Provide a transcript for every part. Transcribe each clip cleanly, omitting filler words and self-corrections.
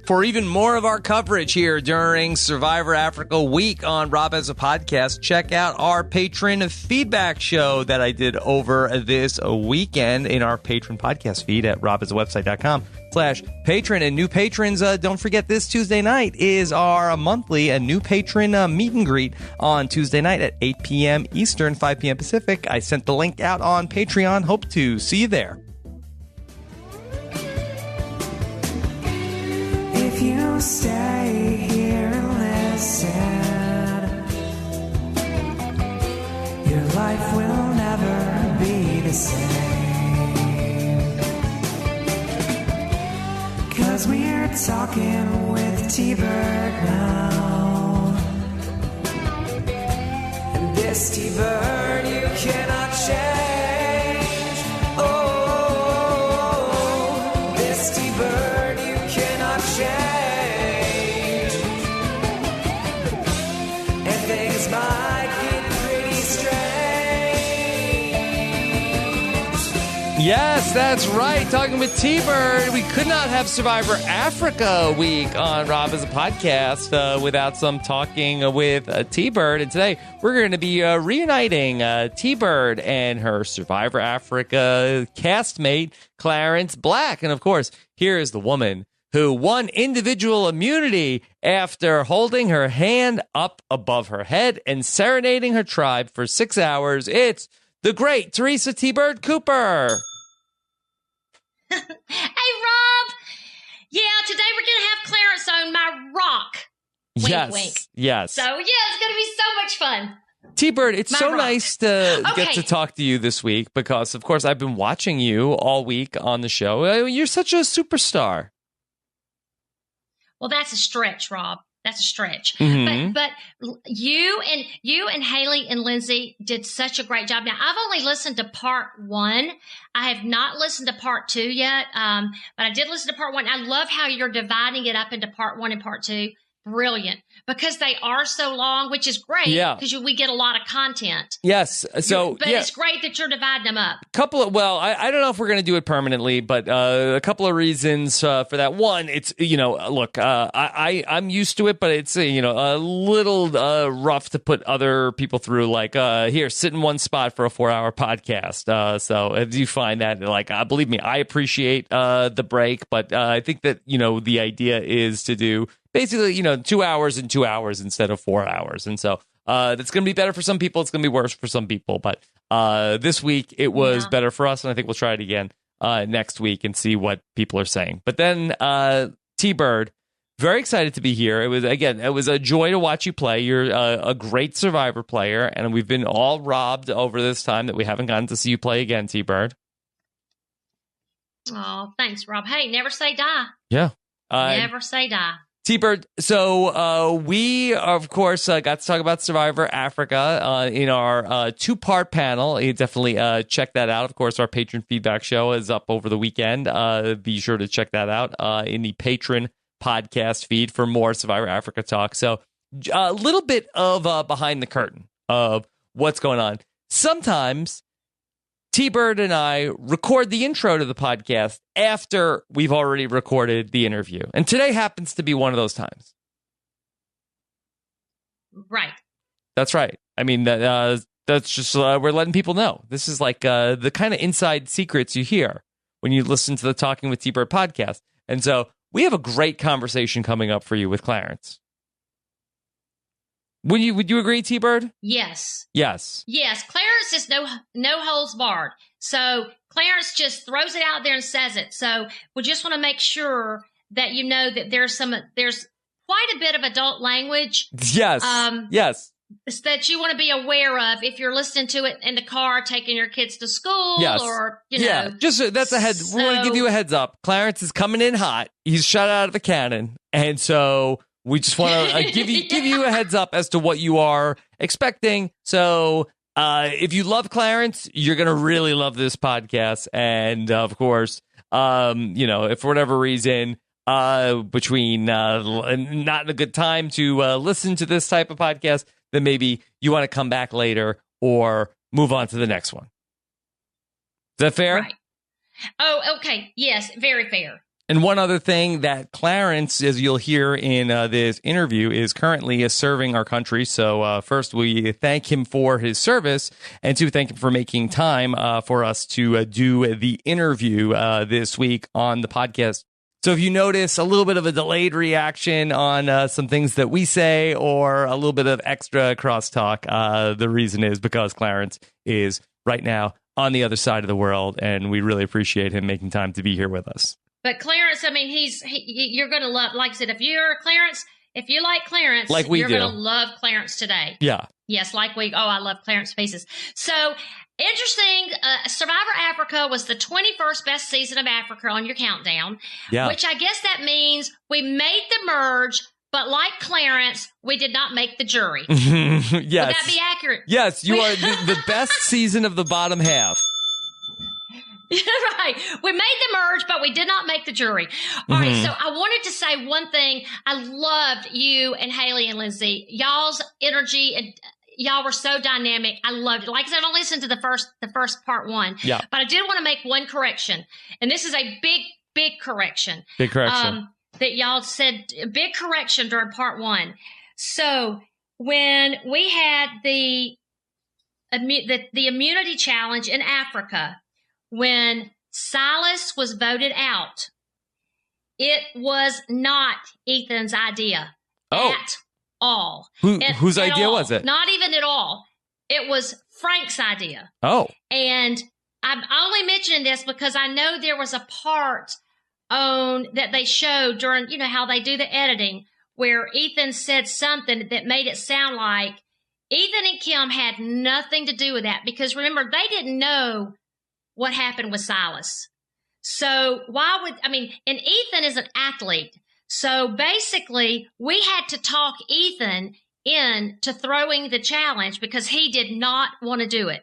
For even more of our coverage here during Survivor Africa Week on Rob as a Podcast, check out our patron feedback show that I did over this weekend in our patron podcast feed at robasawebsite.com/patron. And new patrons, don't forget this Tuesday night is our monthly new patron meet and greet on Tuesday night at 8 p.m. Eastern, 5 p.m. Pacific. I sent the link out on Patreon. Hope to see you there. If you stay here and listen, your life will never be the same. 'Cause we're talking with T-Bird now. And this T-Bird you cannot change. Oh, this T-Bird you cannot change. And things might get pretty strange. Yes, that's right. Talking with T-Bird. We could not have Survivor Africa Week on Rob as a Podcast without some talking with T-Bird. And today we're going to be reuniting T-Bird and her Survivor Africa castmate, Clarence Black. And of course, here is the woman who won individual immunity after holding her hand up above her head and serenading her tribe for 6 hours. It's the great Teresa T-Bird Cooper. Hey, Rob. Yeah, today we're going to have Clarence on my rock. Wink, Yes, wink. yes. So, yeah, it's going to be so much fun. T-Bird, it's My so rock. nice to get Okay. to talk to you this week because, of course, I've been watching you all week on the show. You're such a superstar. Well, that's a stretch, Rob. That's a stretch. Mhm. But you and Haley and Lindsay did such a great job. Now, I've only listened to part one. I have not listened to part two yet. But I did listen to part one. I love how you're dividing it up into part one and part two. Brilliant. Because they are so long, which is great. Yeah. Because we get a lot of content. Yes. So, But yeah. it's great that you're dividing them up. I don't know if we're going to do it permanently, but a couple of reasons for that. One, it's, look, I'm used to it, but it's, a little rough to put other people through, like, here, sit in one spot for a 4-hour podcast. So if you find that, like, believe me, I appreciate the break, but I think that, the idea is to do basically, 2 hours and 2 hours instead of 4 hours. And so that's going to be better for some people. It's going to be worse for some people. But this week, it was better for us. And I think we'll try it again next week and see what people are saying. But then T-Bird, very excited to be here. It was a joy to watch you play. You're a great Survivor player. And we've been all robbed over this time that we haven't gotten to see you play again, T-Bird. Oh, thanks, Rob. Hey, never say die. Yeah. Never say die. T-Bird, so we, of course, got to talk about Survivor Africa in our two-part panel. You definitely check that out. Of course, our patron feedback show is up over the weekend. Be sure to check that out in the patron podcast feed for more Survivor Africa talk. So a little bit of behind the curtain of what's going on. Sometimes T-Bird and I record the intro to the podcast after we've already recorded the interview. And today happens to be one of those times. Right. That's right. I mean, that's just, we're letting people know. This is like the kind of inside secrets you hear when you listen to the Talking with T-Bird podcast. And so we have a great conversation coming up for you with Clarence. Would you agree, T-Bird? Yes. Yes. Yes. Clarence is no holds barred. So Clarence just throws it out there and says it. So we just want to make sure that you know that there's quite a bit of adult language. Yes. Yes. That you want to be aware of if you're listening to it in the car, taking your kids to school, Yes. or Yeah, just that's a head. We want to give you a heads up. Clarence is coming in hot. He's shot out of a cannon, and so we just want to give you a heads up as to what you are expecting. So if you love Clarence, you're gonna really love this podcast, and of course, if for whatever reason. Between not in a good time to listen to this type of podcast, then maybe you want to come back later or move on to the next one. Is that fair? Right. Oh, okay. Yes, very fair. And one other thing that Clarence, as you'll hear in this interview, is currently serving our country. So first, we thank him for his service, and two, thank him for making time for us to do the interview this week on the podcast. So if you notice a little bit of a delayed reaction on some things that we say or a little bit of extra crosstalk, the reason is because Clarence is right now on the other side of the world, and we really appreciate him making time to be here with us. But Clarence, I mean, you're going to love, like I said, if you like Clarence, like you're going to love Clarence today. Yeah. Yes, I love Clarence pieces. So, interesting, Survivor Africa was the 21st best season of Africa on your countdown, which I guess that means we made the merge, but like Clarence, we did not make the jury. Yes. Would that be accurate? Yes, you are the best season of the bottom half. Right. We made the merge, but we did not make the jury. All right. So I wanted to say one thing. I loved you and Haley and Lindsay. Y'all's energy, and y'all were so dynamic. I loved it. Like I said, I listened to the first part one. Yeah. But I did want to make one correction. And this is a big correction. Big correction. That y'all said, big correction during part one. So when we had the immunity challenge in Africa, when Silas was voted out, it was not Ethan's idea at all. Whose idea was it? Not even at all. It was Frank's idea. Oh. And I'm only mentioning this because I know there was a part that they showed during, how they do the editing, where Ethan said something that made it sound like Ethan and Kim had nothing to do with that. Because remember, they didn't know what happened with Silas. So and Ethan is an athlete. So basically, we had to talk Ethan into throwing the challenge because he did not want to do it.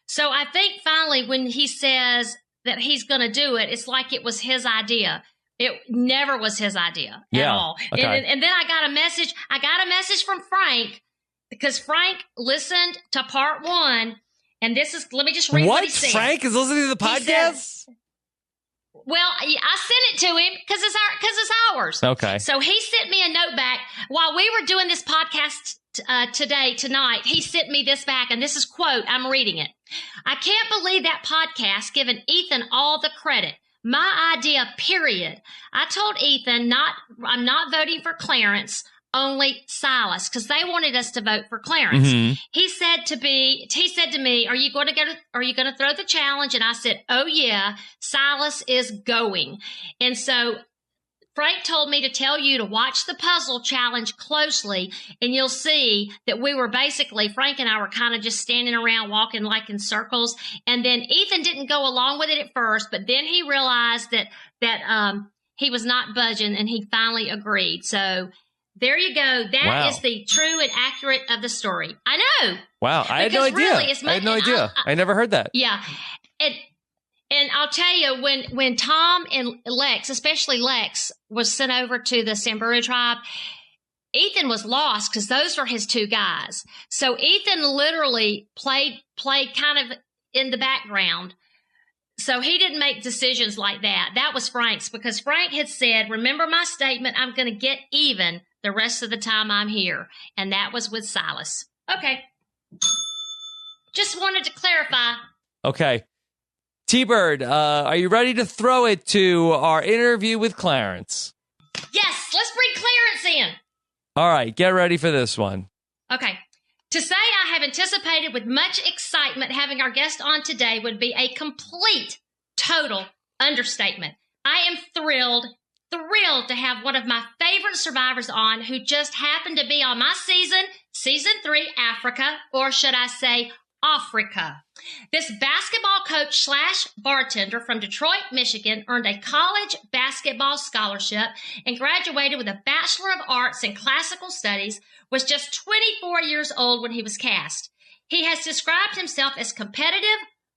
So I think finally when he says that he's going to do it, it's like it was his idea. It never was his idea at all. Okay. And then I got a message from Frank, because Frank listened to part one. And let me just read what he said. Frank is listening to the podcast? Well, I sent it to him because it's ours. Okay. So he sent me a note back while we were doing this podcast tonight. He sent me this back, and this is quote, I'm reading it. I can't believe that podcast giving Ethan all the credit. My idea, period. I told Ethan I'm not voting for Clarence, only Silas, because they wanted us to vote for Clarence. Mm-hmm. He said to me, are you going to throw the challenge? And I said, oh yeah, Silas is going. And so Frank told me to tell you to watch the puzzle challenge closely, and you'll see that we were Frank and I were kind of just standing around walking like in circles. And then Ethan didn't go along with it at first, but then he realized that he was not budging, and he finally agreed. So there you go. That is the true and accurate of the story. I know. Wow. I had no idea. I had no idea. I never heard that. Yeah. And I'll tell you, when Tom and Lex, especially Lex, was sent over to the Samburu tribe, Ethan was lost because those were his two guys. So Ethan literally played kind of in the background. So he didn't make decisions like that. That was Frank's, because Frank had said, remember my statement, I'm going to get even the rest of the time I'm here. And that was with Silas. Okay. Just wanted to clarify. Okay. T-Bird, are you ready to throw it to our interview with Clarence? Yes, let's bring Clarence in. All right, get ready for this one. Okay. To say I have anticipated with much excitement having our guest on today would be a complete, total understatement. I am thrilled to have one of my favorite survivors on, who just happened to be on my season 3, Africa, or should I say Africa. This basketball coach / bartender from Detroit, Michigan, earned a college basketball scholarship and graduated with a Bachelor of Arts in Classical Studies, was just 24 years old when he was cast. He has described himself as competitive,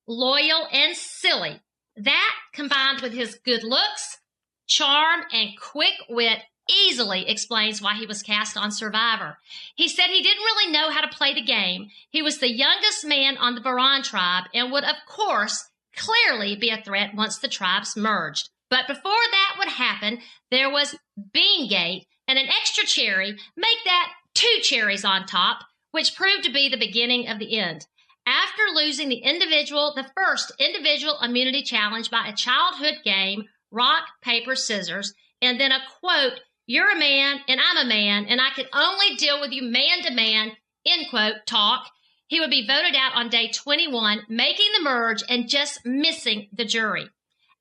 loyal, and silly. That, combined with his good looks, charm, and quick wit, easily explains why he was cast on Survivor. He said he didn't really know how to play the game. He was the youngest man on the Boran tribe and would, of course, clearly be a threat once the tribes merged. But before that would happen, there was Beangate, and an extra cherry, make that 2 cherries on top, which proved to be the beginning of the end. After losing the first individual immunity challenge by a childhood game, rock, paper, scissors, and then a quote, "You're a man and I'm a man and I can only deal with you man to man," end quote, talk, he would be voted out on day 21, making the merge and just missing the jury.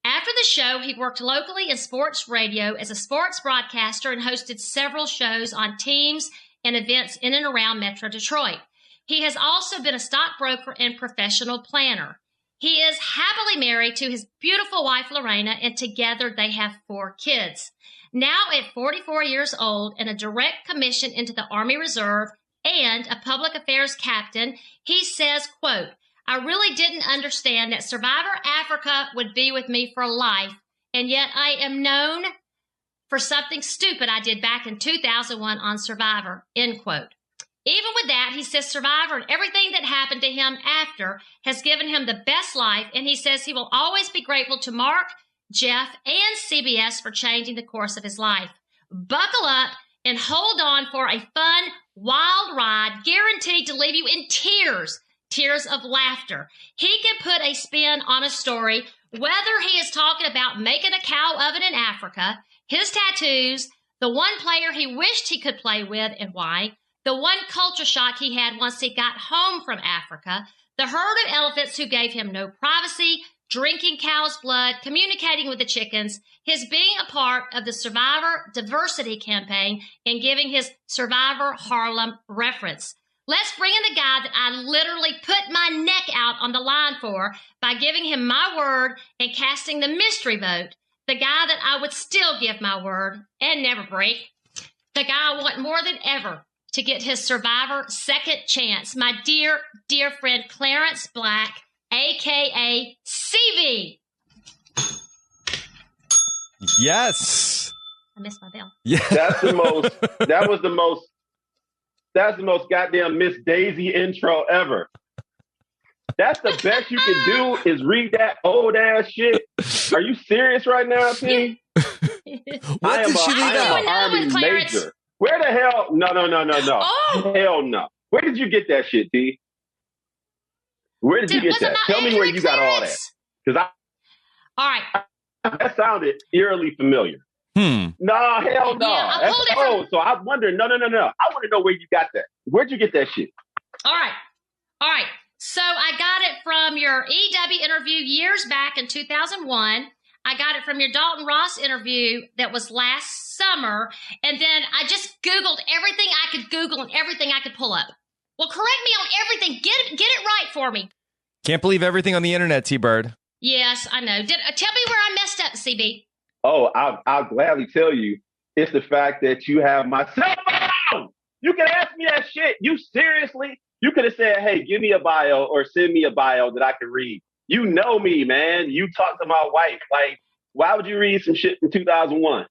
After the show, he worked locally in sports radio as a sports broadcaster and hosted several shows on teams and events in and around Metro Detroit. He has also been a stockbroker and professional planner. He is happily married to his beautiful wife, Lorena, and together they have 4 kids. Now at 44 years old and a direct commission into the Army Reserve and a public affairs captain, he says, quote, "I really didn't understand that Survivor Africa would be with me for life, and yet I am known for something stupid I did back in 2001 on Survivor," end quote. Even with that, he says Survivor and everything that happened to him after has given him the best life, and he says he will always be grateful to Mark, Jeff, and CBS for changing the course of his life. Buckle up and hold on for a fun, wild ride guaranteed to leave you in tears of laughter. He can put a spin on a story, whether he is talking about making a cow oven in Africa, his tattoos, the one player he wished he could play with and why, the one culture shock he had once he got home from Africa, the herd of elephants who gave him no privacy, drinking cow's blood, communicating with the chickens, his being a part of the Survivor Diversity Campaign, and giving his Survivor Harlem reference. Let's bring in the guy that I literally put my neck out on the line for by giving him my word and casting the mystery vote. The guy that I would still give my word and never break. The guy I want more than ever to get his Survivor second chance. My dear, dear friend, Clarence Black, a.k.a. CV. Yes. I missed my bell. Yeah. That's the most goddamn Miss Daisy intro ever. That's the best you can do is read that old ass shit. Are you serious right now, P? What did she leave out? Army major. Where the hell? No. Oh. Hell no. Where did you get that shit, D? Where did you get that? Tell me where you got all that. Because All right. that sounded eerily familiar. No, hell no. Yeah, That's old. So I'm wondering, no. I want to know where you got that. Where'd you get that shit? All right. So I got it from your EW interview years back in 2001. I got it from your Dalton Ross interview that was last summer. And then I just Googled everything I could Google and everything I could pull up. Well, correct me on everything. Get it right for me. Can't believe everything on the internet, T-Bird. Yes, I know. Tell me where I messed up, CB. Oh, I'll gladly tell you. It's the fact that you have my cell phone. You can ask me that shit. You seriously? You could have said, hey, give me a bio or send me a bio that I could read. You know me, man. You talk to my wife. Like, why would you read some shit from 2001?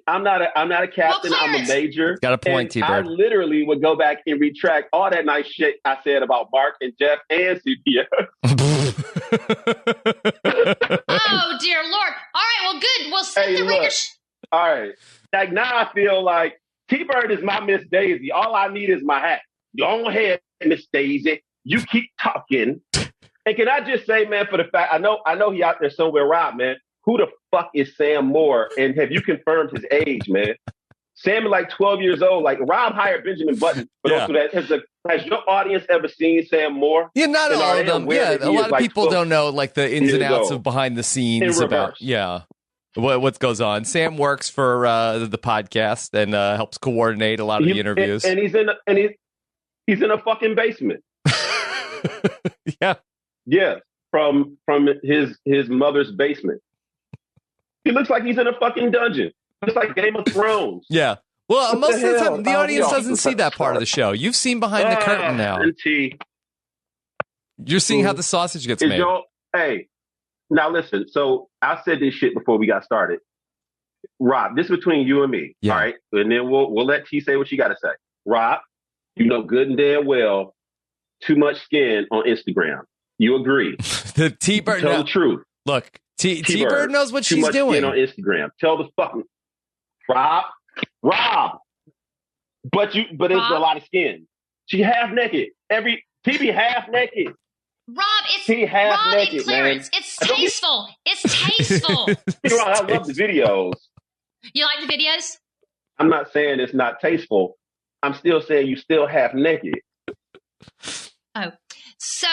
I'm not a captain. Well, I'm a major. Got a point, T-Bird. I literally would go back and retract all that nice shit I said about Mark and Jeff and CPS. Oh, dear Lord. All right, well, good. We'll send the readers. All right. Like, now I feel like T-Bird is my Miss Daisy. All I need is my hat. Go ahead, Miss Daisy. You keep talking. And can I just say, man, for the fact, I know he out there somewhere, Rob, man. Who the fuck is Sam Moore? And have you confirmed his age, man? Sam is like 12 years old. Like, Rob hired Benjamin Button. But also that has your audience ever seen Sam Moore? Yeah, not all of them. Yeah, a lot of people don't know like the ins and outs of behind the scenes about what goes on. Sam works for the podcast and helps coordinate a lot of the interviews. And he's in a fucking basement. Yeah, from his mother's basement. He looks like he's in a fucking dungeon. It's like Game of Thrones. Yeah. Well, most of the time, the audience doesn't see that part of the show. You've seen behind the curtain now. You're seeing how the sausage gets made. Hey, now listen. So I said this shit before we got started. Rob, this is between you and me. Yeah. All right? And then we'll let T say what she got to say. Rob, you know good and damn well, too much skin on Instagram. You agree. The T-Bird. Tell the truth. Look, T-Bird knows what too she's much doing. Skin on Instagram. Tell the fucking Rob. But it's a lot of skin. She half naked. T be half naked. Rob, it's T half Rob naked, and Clarence. man. It's tasteful. It's tasteful. I love the videos. You like the videos? I'm not saying it's not tasteful. I'm still saying you still half naked. Oh, so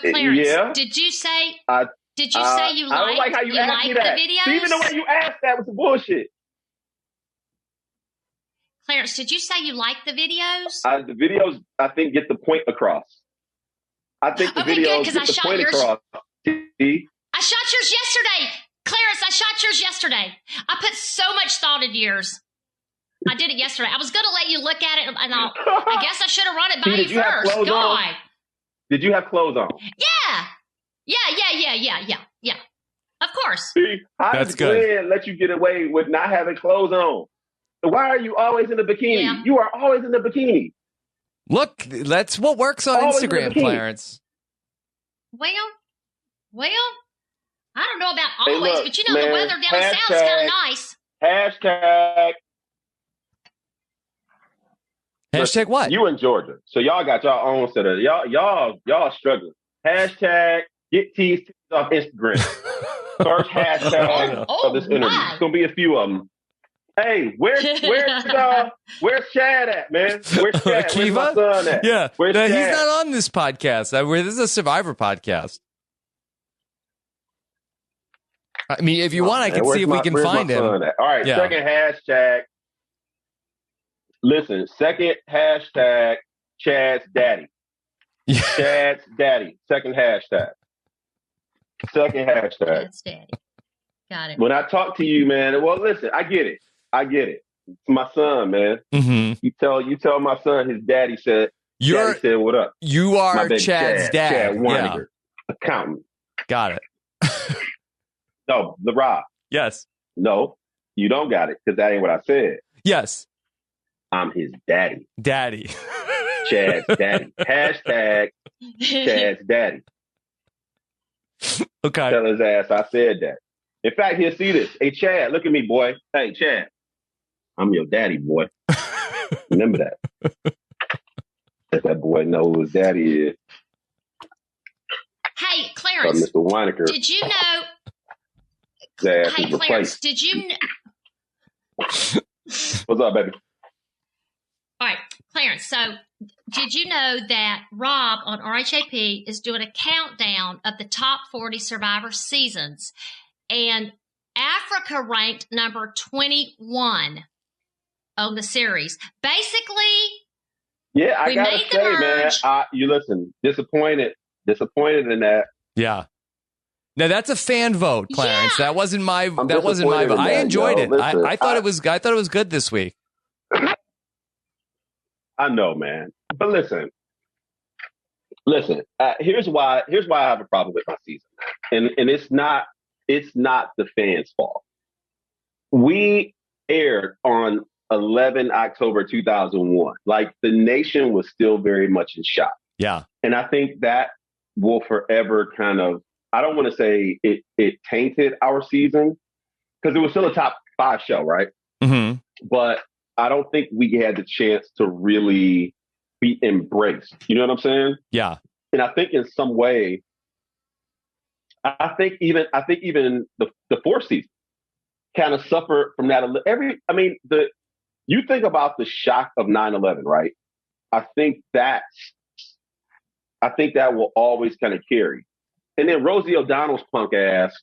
Clarence, yeah. did you say you I don't like how you asked me that. the videos? See, even the way you asked that was some bullshit. Clarence, did you say you like the videos? The videos, I think, get the point across. I think the videos get the point across. I shot yours yesterday. Clarence, I shot yours yesterday. I put so much thought into yours. I did it yesterday. I was going to let you look at it, and I guess I should have run it by you first. God. Did you have clothes on? Yeah. Of course. See, That's good. Glenn let you get away with not having clothes on? Why are you always in a bikini? Yeah. You are always in a bikini. Look, that's what works on Always in Instagram, the bikini. Clarence. Well, I don't know about Hey, always, look, but you know man, the weather down south is kind of nice. Hashtag what? You in Georgia, so y'all got y'all own set of y'all struggling. Hashtag get teased off Instagram. First hashtag of this interview. My. It's gonna be a few of them. Hey, where's Chad at, man? Where's Chad? Where's my son at? Yeah, Where's no, he's Chad? not on this podcast. This is a Survivor podcast. I mean, if you want, I can see if we can find him. All right, Yeah. second hashtag. Listen, second hashtag, Chad's daddy. Yeah. Chad's daddy. Second hashtag. That's daddy. Got it. When I talk to you, man, well, listen, I get it. It's my son, man. Mm-hmm. You tell my son his daddy said, what up? You My are baby Chad's dad. Chad Yeah, Weininger, accountant. got it. No, the Rob. Yes. No, you don't got it because that ain't what I said. Yes. I'm his daddy. Daddy. Chad's daddy. Hashtag Chad's daddy. Okay. Tell his ass I said that. In fact, he'll see this. Hey, Chad, look at me, boy. Hey, Chad, I'm your daddy, boy. Remember that. Let that boy know who his daddy is. Hey, Clarence. Mr. Weininger. Did you know? Hey, Clarence, did you know? What's up, baby? All right, Clarence. So, did you know that Rob on RHAP is doing a countdown of the top 40 Survivor seasons, and Africa ranked number 21 on the series. Basically, yeah, I we gotta made the say, man, merge. you listen, disappointed in that. Yeah. Now that's a fan vote, Clarence. Yeah. That wasn't my. I'm That wasn't my. disappointed in I that, enjoyed yo. it. Listen, I thought it was. I thought it was good this week. I know, man. But listen. Here's why I have a problem with my season, and it's not the fans' fault. We aired on 11 October 2001. Like the nation was still very much in shock. Yeah. And I think that will forever kind of, I don't want to say it tainted our season because it was still a top 5 show, right? Mm-hmm. But I don't think we had the chance to really be embraced. You know what I'm saying? Yeah. And I think in some way, I think even the fourth season kind of suffered from that. You think about the shock of 9/11, right? I think that will always kind of carry. And then Rosie O'Donnell's punk ass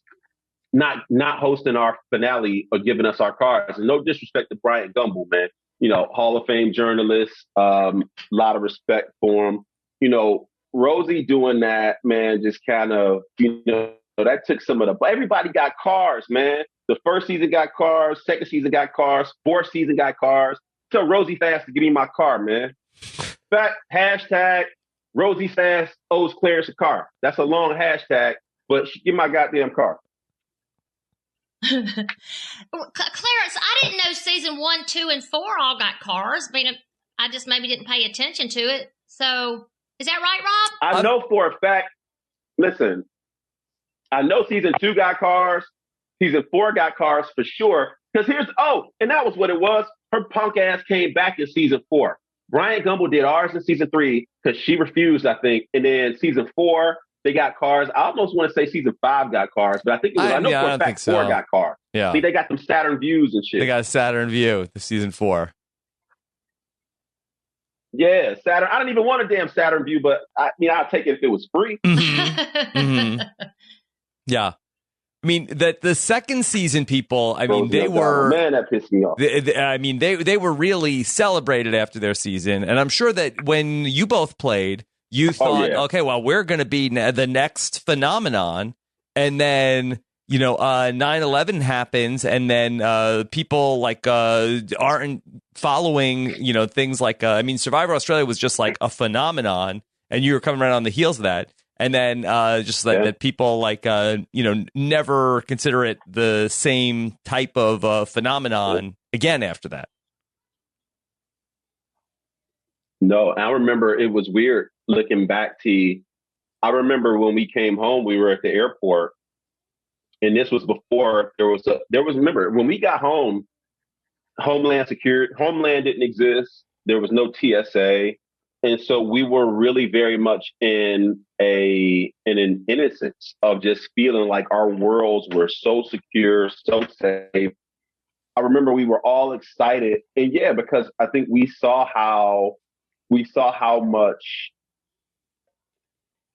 not hosting our finale or giving us our cards. And no disrespect to Bryant Gumbel, man. You know, Hall of Fame journalist, lot of respect for him. You know, Rosie doing that, man, just kind of, that took some of everybody got cars, man. The first season got cars, second season got cars, fourth season got cars. Tell Rosie Fast to give me my car, man. Fact, hashtag Rosie Fast owes Clarence a car. That's a long hashtag, but give my goddamn car. Clarence, I didn't know season 1, 2, and 4 all got cars. I mean, I just maybe didn't pay attention to it. So, is that right, Rob? I know for a fact. Listen, I know season 2 got cars. Season 4 got cars for sure. Because and that was what it was. Her punk ass came back in season 4. Brian Gumble did ours in season 3 because she refused, I think. And then season 4, they got cars. I almost want to say season 5 got cars, but I think it was, I know for a fact 4 got cars. Yeah. I think they got them Saturn views and shit. They got a Saturn view, the season 4. Yeah, Saturn. I don't even want a damn Saturn view, but I'll take it if it was free. Mm-hmm. Mm-hmm. Yeah. I mean, the second season people, they were... Man, that pissed me off. They were really celebrated after their season. And I'm sure that when you both played, you thought, okay, well, we're going to be the next phenomenon. And then, 9/11 happens. And then people aren't following, things like... Survivor Australia was just like a phenomenon. And you were coming right on the heels of that. And then that people never consider it the same type of phenomenon again after that. No, I remember it was weird looking back, T. I remember when we came home, we were at the airport, and this was before remember, when we got home, Homeland didn't exist. There was no TSA. And so we were really very much in an innocence of just feeling like our worlds were so secure, so safe. I remember we were all excited. And because I think we saw how much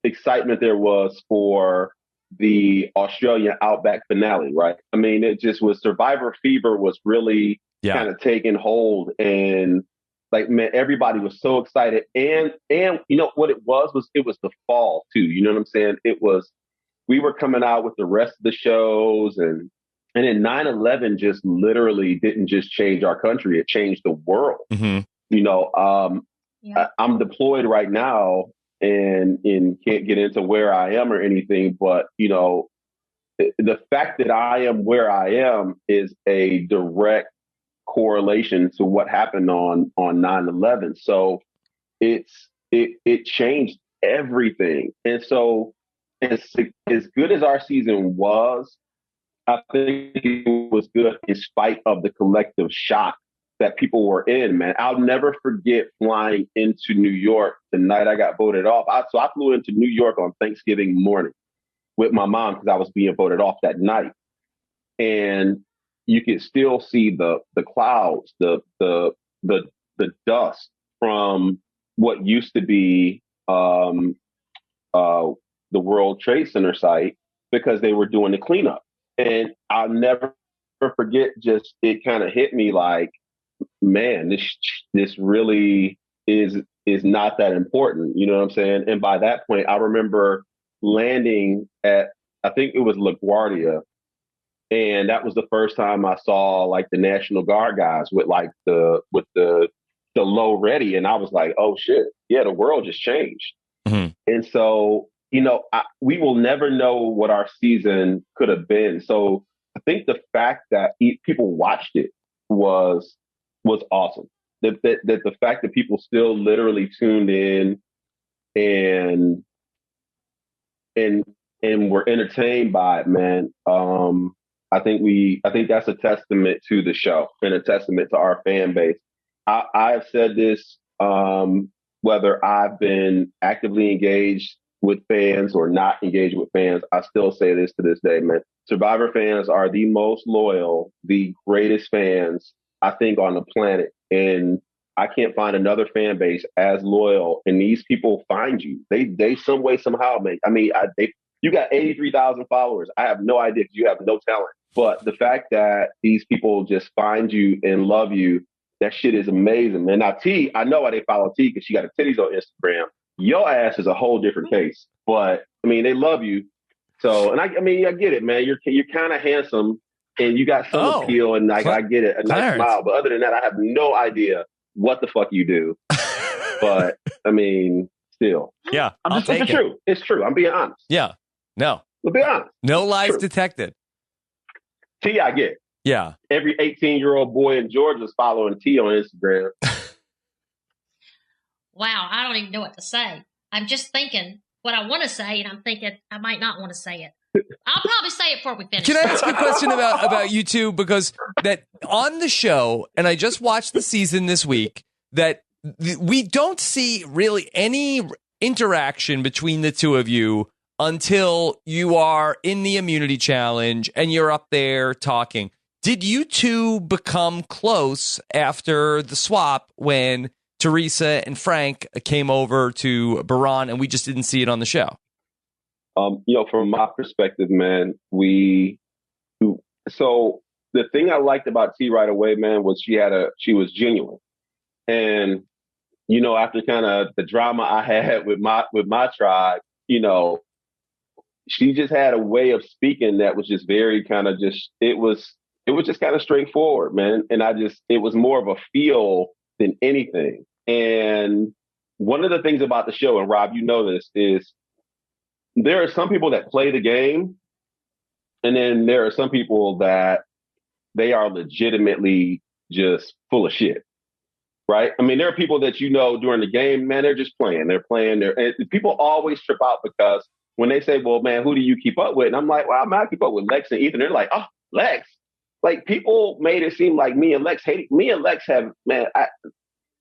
excitement there was for the Australian Outback finale, right? I mean, it just was Survivor fever was really kind of taking hold, and everybody was so excited. And what it was the fall too. You know what I'm saying? We were coming out with the rest of the shows, and then 9/11 just literally didn't just change our country. It changed the world. Mm-hmm. I'm deployed right now and can't get into where I am or anything, but the fact that I am where I am is a direct correlation to what happened on 9/11. So it changed everything. And so as good as our season was, I think it was good in spite of the collective shock that people were in, man. I'll never forget flying into New York the night I got voted off. So I flew into New York on Thanksgiving morning with my mom because I was being voted off that night. And you could still see the clouds, the dust from what used to be the World Trade Center site because they were doing the cleanup. And I'll never forget, just it kind of hit me like, man, this really is not that important. You know what I'm saying? And by that point, I remember landing at, I think it was LaGuardia. And that was the first time I saw the National Guard guys with the low ready. And I was like, oh shit. Yeah, the world just changed. Mm-hmm. And so, we will never know what our season could have been. So I think the fact that people watched it was awesome. That the fact that people still literally tuned in and were entertained by it, man. I think that's a testament to the show and a testament to our fan base. I've said this, whether I've been actively engaged with fans or not engaged with fans, I still say this to this day, man. Survivor fans are the most loyal, the greatest fans, I think, on the planet. And I can't find another fan base as loyal. And these people find you. They some way, somehow make. You got 83,000 followers. I have no idea because you have no talent. But the fact that these people just find you and love you, that shit is amazing, man. Now, T, I know why they follow T because she got a titties on Instagram. Your ass is a whole different case. But, they love you. So, and I get it, man. You're kind of handsome and you got some appeal, and I get it. A nice smile. But other than that, I have no idea what the fuck you do. But, still. Yeah, I'm just saying it's true. It's true. I'm being honest. Yeah. No. I'll be honest. No lies detected. T, I get. Yeah. Every 18-year-old boy in Georgia is following T on Instagram. Wow, I don't even know what to say. I'm just thinking what I want to say, and I'm thinking I might not want to say it. I'll probably say it before we finish. Can I ask a question about you two? Because that on the show, and I just watched the season this week, that we don't see really any interaction between the two of you until you are in the immunity challenge and you're up there talking. Did you two become close after the swap when Teresa and Frank came over to Boran and we just didn't see it on the show? From my perspective, man, so the thing I liked about T right away, man, was she was genuine. And, after kind of the drama I had with my tribe, she just had a way of speaking that was just very kind of it was just kind of straightforward, man. And it was more of a feel than anything. And one of the things about the show, and Rob, you know this, is there are some people that play the game, and then there are some people that they are legitimately just full of shit, right? I mean, there are people that during the game, man, they're just playing. They're playing. And people always trip out because when they say, well, man, who do you keep up with? And I'm like, well, man, I keep up with Lex and Ethan. They're like, oh, Lex. Like, people made it seem like me and Lex hated. Me and Lex have, man,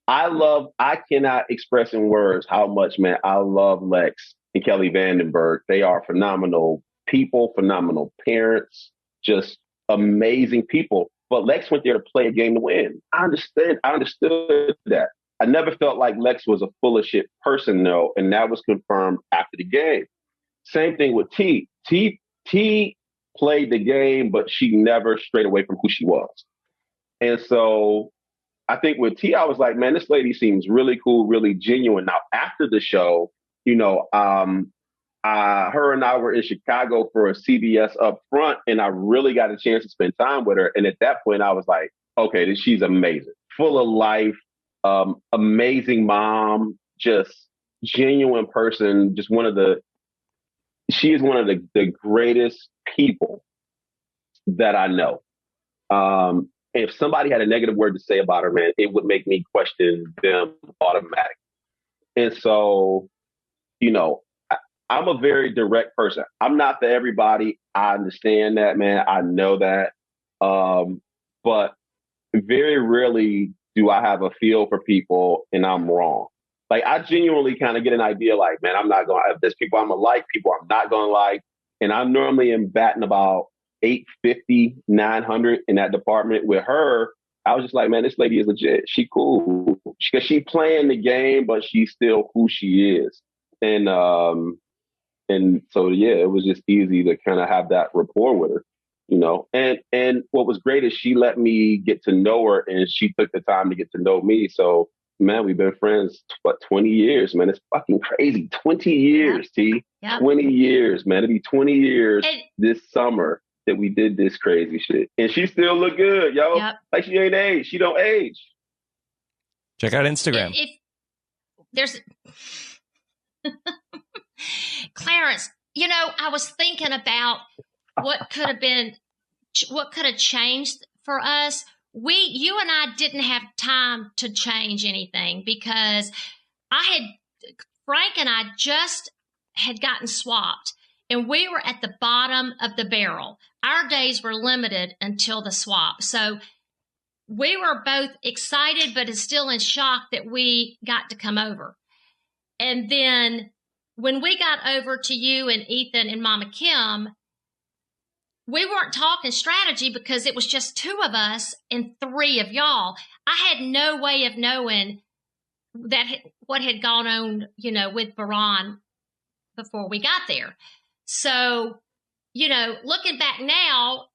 I cannot express in words how much, man, I love Lex and Kelly Vandenberg. They are phenomenal people, phenomenal parents, just amazing people. But Lex went there to play a game to win. I understood that. I never felt like Lex was a full of shit person, though, and that was confirmed after the game. Same thing with T. T played the game, but she never strayed away from who she was. And so I think with T, I was like, man, this lady seems really cool, really genuine. Now, after the show, her and I were in Chicago for a CBS up front, and I really got a chance to spend time with her. And at that point, I was like, okay, she's amazing, full of life, amazing mom, just genuine person, just she is one of the greatest people that I know. If somebody had a negative word to say about her, man, it would make me question them automatically. And so, I'm a very direct person. I'm not for everybody. I understand that, man. I know that. But very rarely do I have a feel for people and I'm wrong. Like, I genuinely kind of get an idea like, man, I'm not going to have this people I'm going to like, people I'm not going to like. And I normally am batting about 850, 900 in that department. With her, I was just like, man, this lady is legit. She cool. Because she playing the game, but she's still who she is. And so, yeah, it was just easy to kind of have that rapport with her, And what was great is she let me get to know her, and she took the time to get to know me. So, man, we've been friends, 20 years, man. It's fucking crazy. 20 years, T. Yep. 20 years, man. It'll be 20 years this summer that we did this crazy shit. And she still look good, yo. Yep. Like, she ain't age. She don't age. Check out Instagram. There's... Clarence, I was thinking about what could have changed for us. You and I didn't have time to change anything because Frank and I just had gotten swapped and we were at the bottom of the barrel. Our days were limited until the swap. So we were both excited, but still in shock that we got to come over. And then when we got over to you and Ethan and Mama Kim, we weren't talking strategy because it was just two of us and three of y'all. I had no way of knowing what had gone on, with Boran before we got there. So, looking back now,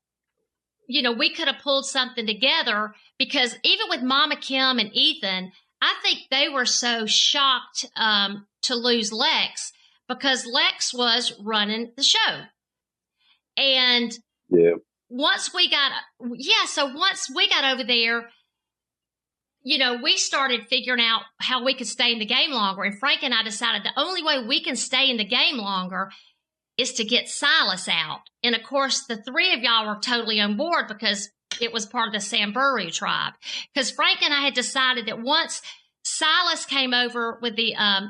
we could have pulled something together because even with Mama Kim and Ethan, I think they were so shocked to lose Lex because Lex was running the show. And once we got over there, we started figuring out how we could stay in the game longer. And Frank and I decided the only way we can stay in the game longer is to get Silas out. And of course, the three of y'all were totally on board because it was part of the Samburu tribe. Because Frank and I had decided that once Silas came over with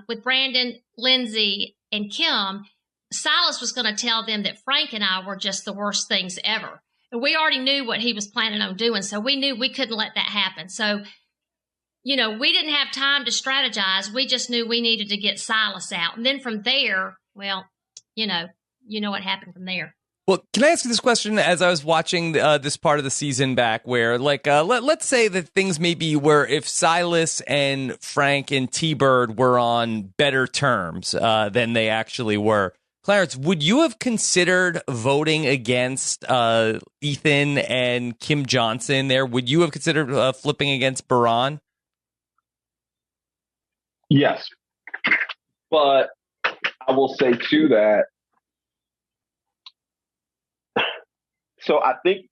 with Brandon, Lindsay, and Kim, Silas was going to tell them that Frank and I were just the worst things ever. And we already knew what he was planning on doing. So we knew we couldn't let that happen. So, we didn't have time to strategize. We just knew we needed to get Silas out. And then from there, well, you know what happened from there. Well, can I ask you this question as I was watching this part of the season back where, like, let's say that things maybe were if Silas and Frank and T-Bird were on better terms than they actually were. Clarence, would you have considered voting against Ethan and Kim Johnson there? Would you have considered flipping against Boran? Yes. But I will say, too, that so I think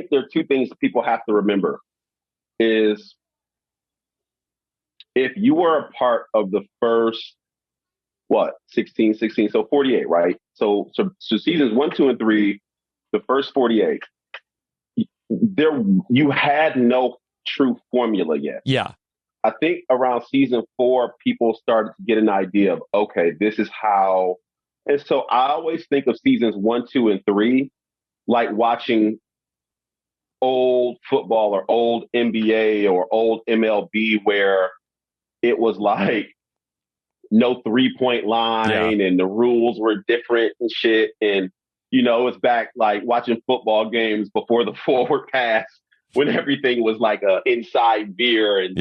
there are two things that people have to remember is if you were a part of the first, 16, so 48, right? So seasons 1, 2, and 3, the first 48, you had no true formula yet. Yeah. I think around season 4, people started to get an idea of, okay, this is how. And so I always think of seasons 1, 2, and 3 like watching old football or old NBA or old MLB where it was like no 3-point line and the rules were different and shit. And, it's back like watching football games before the forward pass when everything was like a inside beer and,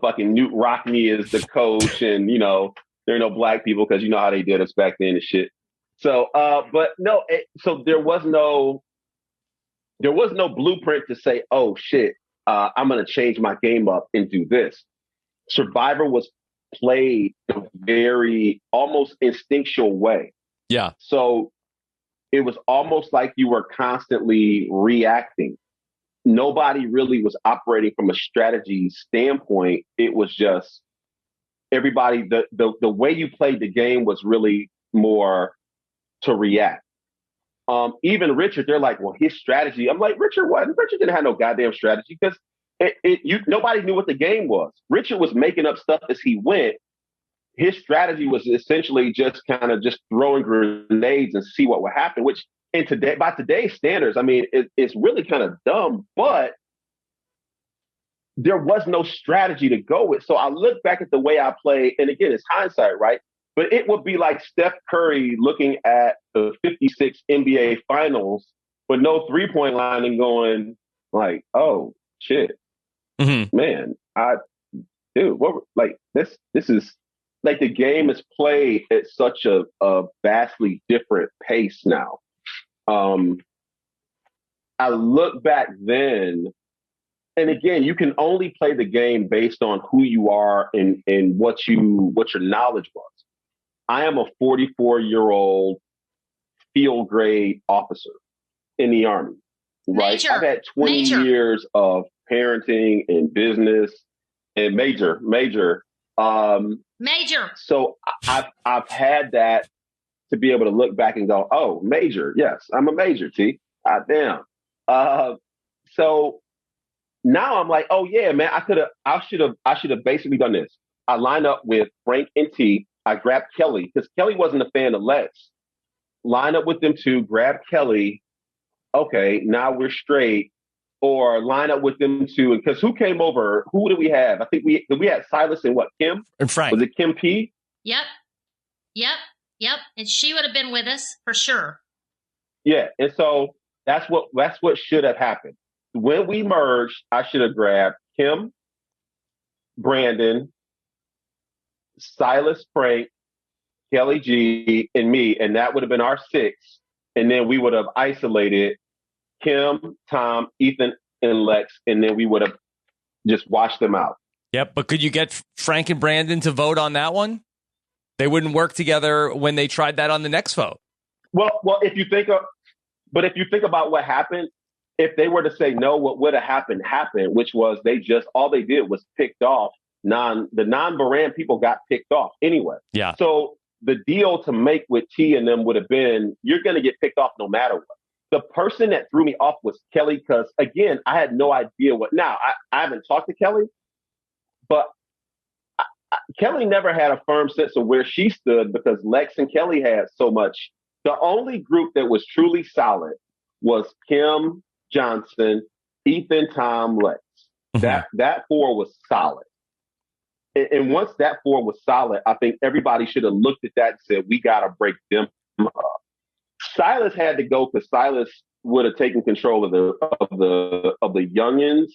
fucking Newt Rockney is the coach and, there are no black people because you know how they did us back then and shit. So, but no, so there was no blueprint to say, oh shit, I'm going to change my game up and do this. Survivor was played in a very almost instinctual way. Yeah. So it was almost like you were constantly reacting. Nobody really was operating from a strategy standpoint. It was just everybody, the way you played the game was really more to react. Even Richard, they're like, well, his strategy. I'm like, Richard didn't have no goddamn strategy because nobody knew what the game was. Richard was making up stuff as he went. His strategy was essentially just kind of just throwing grenades and see what would happen, which by today's standards, I mean, it's really kind of dumb, but there was no strategy to go with. So I look back at the way I play, and again, it's hindsight, right? But it would be like Steph Curry looking at the 56 NBA finals with no 3-point line and going like, oh shit, man, this is like the game is played at such a vastly different pace now. I look back then, and again, you can only play the game based on who you are and what your knowledge was. I am a 44-year-old field grade officer in the Army, right? Major. I've had 20 years of parenting and business and major. So I've had that to be able to look back and go, oh, major. Yes, I'm a major, T. Damn. So now I'm like, oh yeah, man, I should have basically done this. I lined up with Frank and T. I grabbed Kelly because Kelly wasn't a fan of Lex. Line up with them two, grab Kelly. Okay, now we're straight. Or line up with them two, because who came over? Who did we have? I think we had Silas and what? Kim and Frank. Was it Kim P? Yep. And she would have been with us for sure. Yeah, and so that's what should have happened. When we merged, I should have grabbed Kim, Brandon, Silas, Frank, Kelly G, and me, and that would have been our 6. And then we would have isolated Kim, Tom, Ethan, and Lex, and then we would have just washed them out. Yep, but could you get Frank and Brandon to vote on that one? They wouldn't work together when they tried that on the next vote. Well, if you think about what happened, if they were to say no, what would have happened, which was all they did was picked off the non-Boran people got picked off anyway. Yeah. So the deal to make with T and them would have been, you're going to get picked off no matter what. The person that threw me off was Kelly because, again, I had no idea what. Now, I haven't talked to Kelly, but Kelly never had a firm sense of where she stood because Lex and Kelly had so much The only group that was truly solid was Kim, Johnson, Ethan, Tom, Lex. That four was solid. And once that four was solid, I think everybody should have looked at that and said, we got to break them up. Silas had to go because Silas would have taken control of the youngins.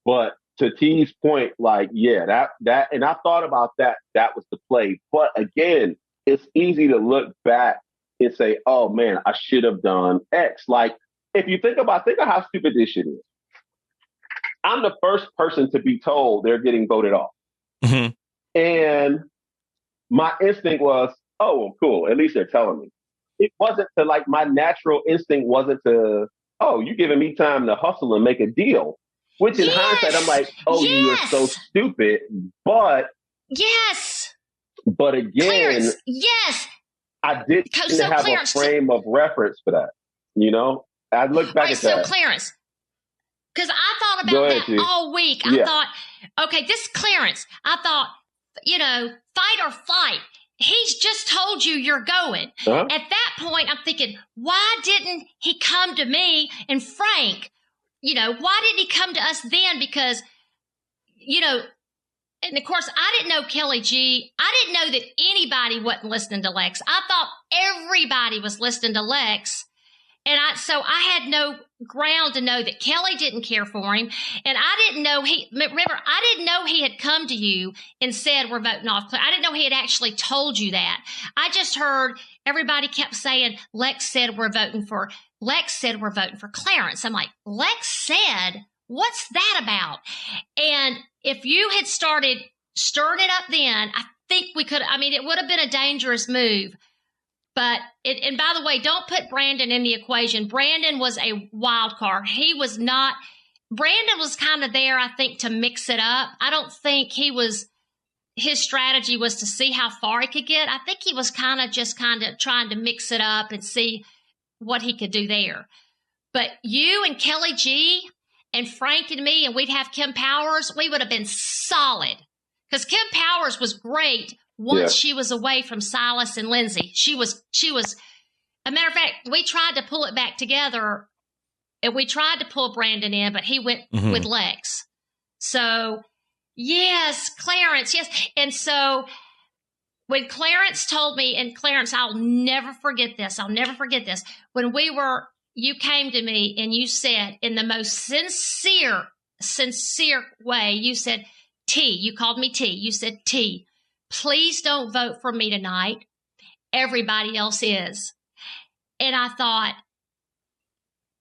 But to T's point, like, yeah, that, and I thought about that. That was the play. But again, it's easy to look back and say, oh man, I should have done X. Like, if you think of how stupid this shit is. I'm the first person to be told they're getting voted off. Mm-hmm. And my instinct was, oh, well, cool. At least they're telling me. It wasn't to, like, my natural instinct wasn't to, oh, you're giving me time to hustle and make a deal. Which in hindsight, I'm like, oh, you are so stupid. But But again, Clarence, yes. I didn't have Clarence, a frame of reference for that. You know, I look back at that. So Clarence, because I thought about that all week. I thought, okay, this Clarence, I thought, you know, fight or flight. He's just told you you're going. At that point, I'm thinking, why didn't he come to me and Frank? You know, why didn't he come to us then? Because, you know, and of course, I didn't know Kelly G. I didn't know that anybody wasn't listening to Lex. I thought everybody was listening to Lex. And so I had no ground to know that Kelly didn't care for him. And I didn't know I didn't know he had come to you and said, we're voting off. I didn't know he had actually told you that. I just heard everybody kept saying, Lex said we're voting for Clarence. I'm like, Lex said, what's that about? And if you had started stirring it up then, I think we could, I mean, it would have been a dangerous move. But, and by the way, don't put Brandon in the equation. Brandon was a wild card. Brandon was kind of there, I think, to mix it up. I don't think his strategy was to see how far he could get. I think he was kind of trying to mix it up and see what he could do there. But you and Kelly G and Frank and me, and we'd have Kim Powers, we would have been solid. Because Kim Powers was great once she was away from Silas and Lindsay. She was, a matter of fact, we tried to pull it back together and we tried to pull Brandon in, but he went with Lex. So, yes, Clarence, yes. And so when Clarence told me, and Clarence, I'll never forget this. When you came to me and you said in the most sincere way, you said, T, you called me T. You said, T, please don't vote for me tonight. Everybody else is. And I thought,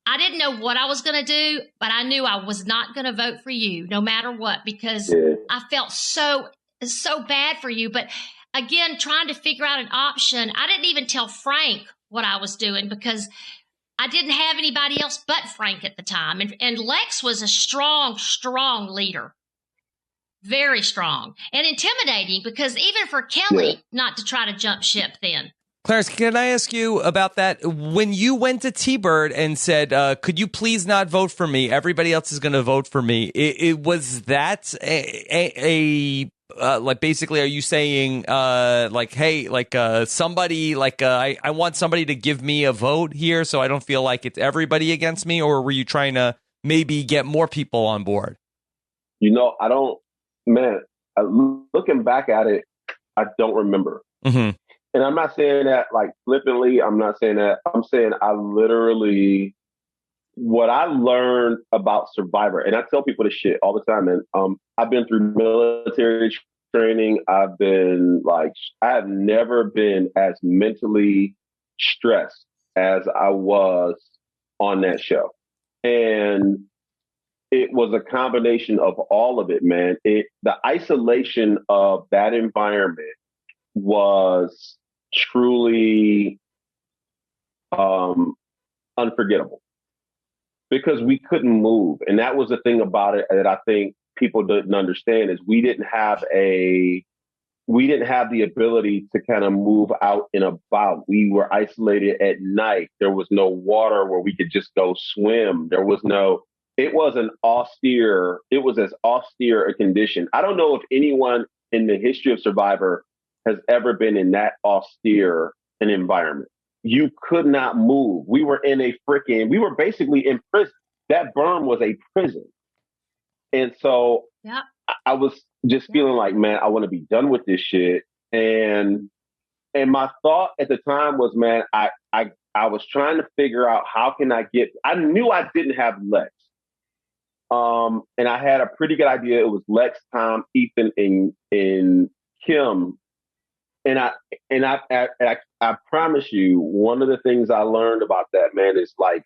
I didn't know what I was going to do, but I knew I was not going to vote for you no matter what, because I felt so bad for you. But again, trying to figure out an option, I didn't even tell Frank what I was doing because I didn't have anybody else but Frank at the time. And Lex was a strong leader. Very strong and intimidating because even for Kelly not to try to jump ship then. Clarence, can I ask you about that? When you went to T-Bird and said, could you please not vote for me? Everybody else is going to vote for me. It was that like basically, are you saying like, hey, like somebody like I want somebody to give me a vote here so I don't feel like it's everybody against me? Or were you trying to maybe get more people on board? You know, looking back at it, I don't remember. Mm-hmm. And I'm not saying that like flippantly. I'm not saying that. I'm saying what I learned about Survivor, and I tell people this shit all the time, man. I've been through military training. I have never been as mentally stressed as I was on that show. And it was a combination of all of it, man. The isolation of that environment was truly unforgettable because we couldn't move. And that was the thing about it that I think people didn't understand is we didn't have the ability to kind of move out and about. We were isolated at night. There was no water where we could just go swim. It was as austere a condition. I don't know if anyone in the history of Survivor has ever been in that austere an environment. you could not move. We were we were basically in prison. That berm was a prison. And so Yeah. I was just feeling like, man, I want to be done with this shit. And my thought at the time was, man, I was trying to figure out how can I knew I didn't have Lex. And I had a pretty good idea. It was Lex, Tom, Ethan, and Kim. And I promise you, one of the things I learned about that, man, is I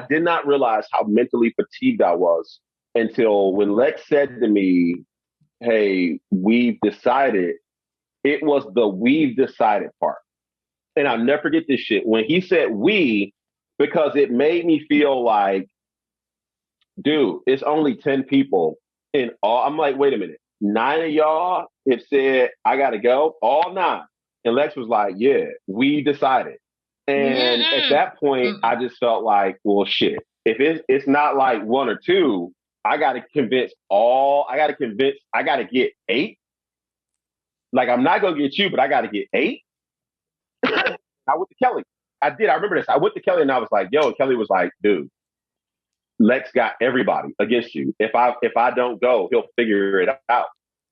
did not realize how mentally fatigued I was until when Lex said to me, "Hey, we've decided." It was the "we've decided" part. And I'll never forget this shit. When he said "we," because it made me feel like, dude, it's only 10 people in all. I'm like, wait a minute. 9 of y'all have said, I got to go. All 9. And Lex was like, yeah, we decided. And at that point, I just felt like, well, shit. If it's not like 1 or 2, I got to get 8. Like, I'm not going to get you, but I got to get 8. I went to Kelly. I did. I remember this. I went to Kelly and I was like, yo, and Kelly was like, dude, Lex got everybody against you. If I don't go, he'll figure it out.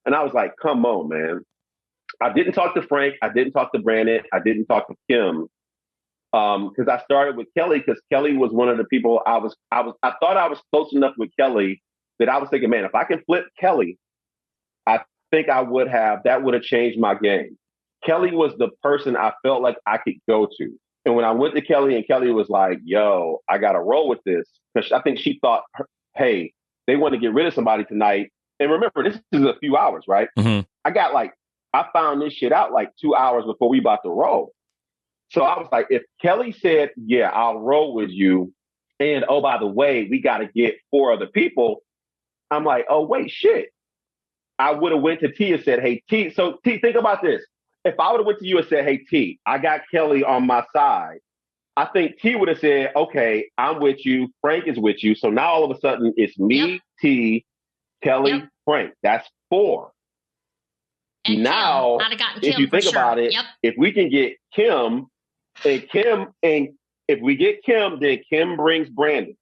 And I was like, come on, man. I didn't talk to Frank. I didn't talk to Brandon. I didn't talk to Kim. Because I started with Kelly because Kelly was one of the people I thought I was close enough with Kelly that I was thinking, man, if I can flip Kelly, I think that would have changed my game. Kelly was the person I felt like I could go to. And when I went to Kelly and Kelly was like, yo, I got to roll with this. Because I think she thought, hey, they want to get rid of somebody tonight. And remember, this is a few hours, right? Mm-hmm. I found this shit out like 2 hours before we about to roll. So I was like, if Kelly said, yeah, I'll roll with you. And oh, by the way, we got to get 4 other people. I'm like, oh, wait, shit. I would have went to T and said, hey, T. So T, think about this. If I would have went to you and said, hey, T, I got Kelly on my side, I think T would have said, okay, I'm with you. Frank is with you. So now all of a sudden it's me, T, Kelly, Frank. That's 4. And now, if you think about it, if we can get Kim, and if we get Kim, then Kim brings Brandon.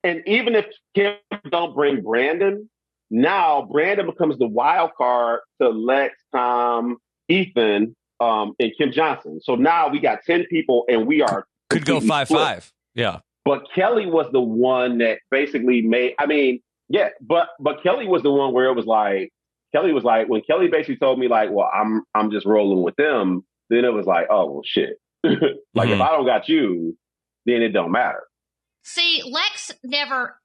And even if Kim don't bring Brandon, now Brandon becomes the wild card to Lex, Tom, Ethan, and Kim Johnson. So now we got 10 people and we are could go 5-5. Yeah. But Kelly was the one that basically but Kelly was the one where it was like, when Kelly basically told me like, well, I'm just rolling with them, then it was like, oh, well, shit. Like, if I don't got you, then it don't matter. See, Lex never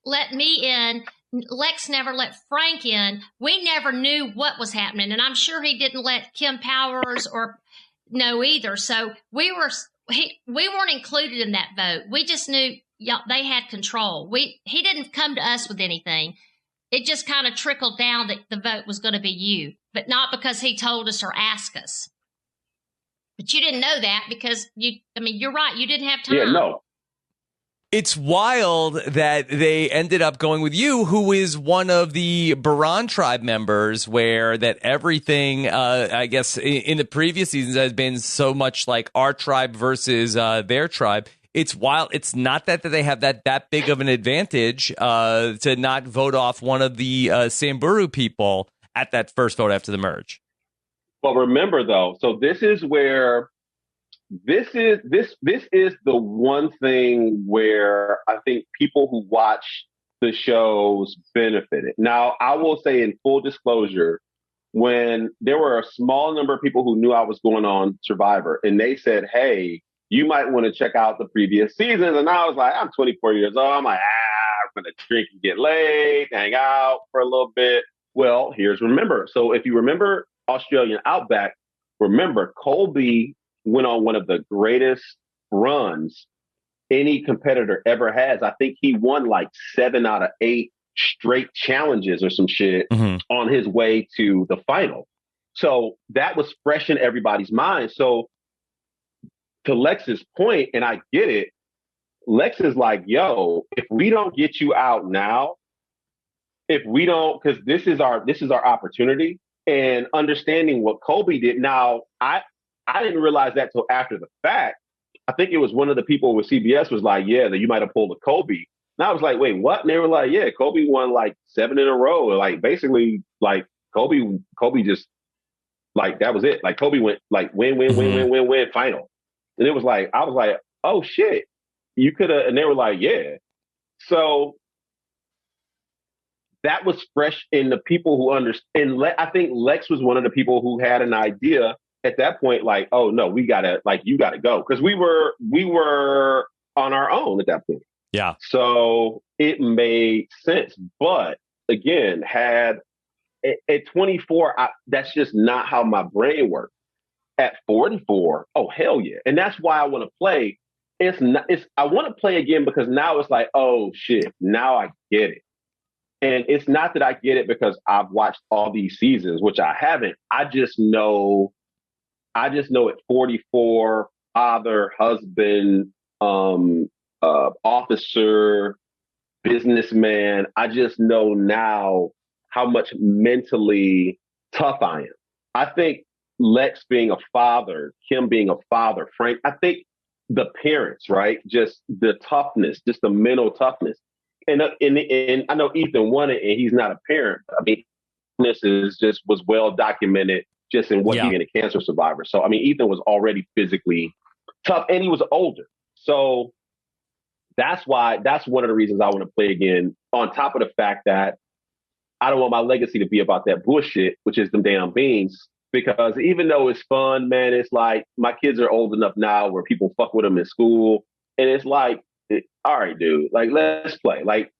let me in. Lex never let Frank in. We never knew what was happening. And I'm sure he didn't let Kim Powers or know either. So we weren't included in that vote. We just knew they had control. He didn't come to us with anything. It just kind of trickled down that the vote was going to be you, but not because he told us or asked us. But you didn't know that because you're right. You didn't have time. Yeah, no. It's wild that they ended up going with you, who is one of the Boran tribe members, where that everything, I guess, in the previous seasons has been so much like our tribe versus their tribe. It's wild. It's not that they have that big of an advantage to not vote off one of the Samburu people at that first vote after the merge. But remember, though, so this is where this is the one thing where I think people who watch the shows benefited. Now, I will say in full disclosure, when there were a small number of people who knew I was going on Survivor, and they said, hey, you might want to check out the previous seasons. And I was like, I'm 24 years old. I'm like, I'm going to drink and get laid, hang out for a little bit. Well, remember. So if you remember Australian Outback, remember Colby went on one of the greatest runs any competitor ever has. I think he won like 7 out of 8 straight challenges or some shit on his way to the final. So that was fresh in everybody's mind. So to Lex's point, and I get it, Lex is like, yo, if we don't get you out now, because this is our opportunity, and understanding what Colby did. Now, I didn't realize that till after the fact. I think it was one of the people with CBS was like, yeah, that you might have pulled a Kobe. And I was like, wait, what? And they were like, yeah, Kobe won like 7 in a row. Like basically, like Kobe just like that was it. Like Kobe went like win final. And it was like, I was like, oh shit, you could have. And they were like, yeah. So that was fresh in the people who understand. I think Lex was one of the people who had an idea at that point, like, oh no, we gotta, like, you gotta go. Cause we were on our own at that point. Yeah. So it made sense. But again, at 24, that's just not how my brain works. At 44, oh hell yeah. And that's why I want to play. I want to play again because now it's like, oh shit, now I get it. And it's not that I get it because I've watched all these seasons, which I haven't. I just know at 44, father, husband, officer, businessman. I just know now how much mentally tough I am. I think Lex being a father, Kim being a father, Frank, I think the parents, right? Just the toughness, just the mental toughness. And I know Ethan won it, and he's not a parent. I mean, this was well documented just in being a cancer survivor. So I mean, Ethan was already physically tough, and he was older. So that's one of the reasons I want to play again. On top of the fact that I don't want my legacy to be about that bullshit, which is them damn beans. Because even though it's fun, man, it's like my kids are old enough now where people fuck with them in school, and it's like, all right, dude, like, let's play. Like,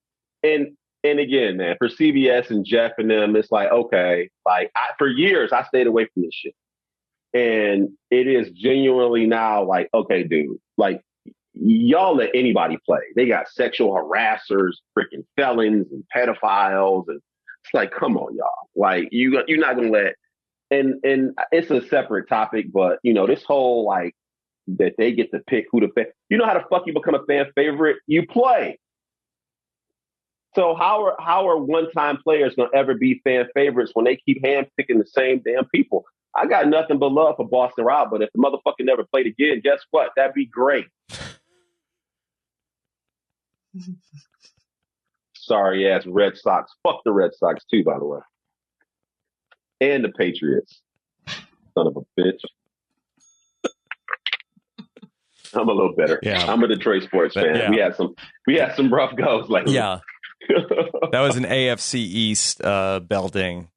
and again, man, for CBS and Jeff and them, it's like, okay, like for years, I stayed away from this shit. And it is genuinely now like, okay, dude, like y'all let anybody play. They got sexual harassers, freaking felons and pedophiles. And it's like, come on, y'all. Like you're not going to let, and it's a separate topic, but you know, this whole like, that they get to pick who to fan. You know how the fuck you become a fan favorite? You play. So how are one-time players gonna ever be fan favorites when they keep handpicking the same damn people? I got nothing but love for Boston Rob, but if the motherfucker never played again, guess what? That'd be great. Sorry ass Red Sox. Fuck the Red Sox too, by the way. And the Patriots. Son of a bitch. I'm a little better. Yeah. I'm a Detroit sports fan. Yeah. We had some rough goes lately. Yeah. That was an AFC East belting.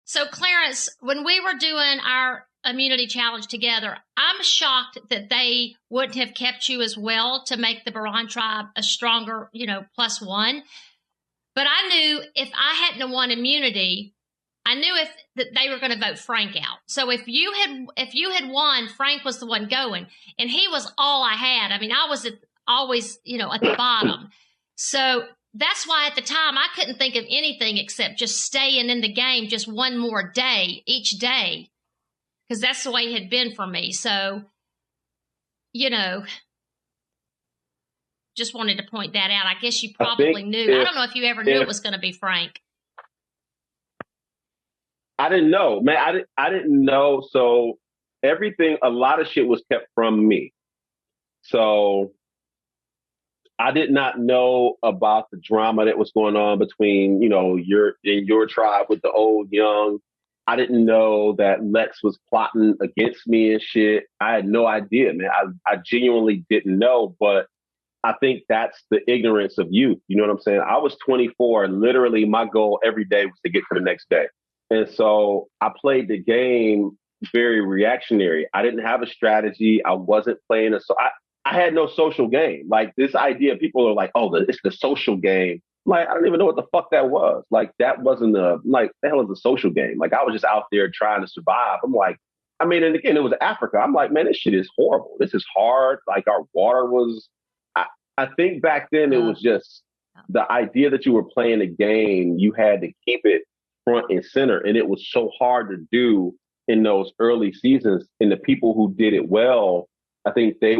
So, Clarence, when we were doing our immunity challenge together, I'm shocked that they wouldn't have kept you as well to make the Boran tribe a stronger, +1. But I knew if I hadn't have won immunity, I knew that they were going to vote Frank out. So if you had won, Frank was the one going, and he was all I had. I mean, I was always at the bottom. So that's why at the time I couldn't think of anything except just staying in the game just one more day each day, because that's the way it had been for me. So, just wanted to point that out. I guess you probably knew. I don't know if you ever knew it was going to be Frank. I didn't know, man. I didn't know. So a lot of shit was kept from me. So I did not know about the drama that was going on between, your tribe with the old young. I didn't know that Lex was plotting against me and shit. I had no idea, man. I genuinely didn't know, but I think that's the ignorance of youth. You know what I'm saying? I was 24 and literally my goal every day was to get to the next day. And so I played the game very reactionary. I didn't have a strategy. I wasn't playing I had no social game. Like this idea, people are like, oh, it's the social game. I'm like, I don't even know what the fuck that was. Like that wasn't the hell is a social game? Like I was just out there trying to survive. I'm like, and again, it was Africa. I'm like, man, this shit is horrible. This is hard. Like our water was, I think back then it was just the idea that you were playing a game, you had to keep it front and center. And it was so hard to do in those early seasons. And the people who did it well, I think they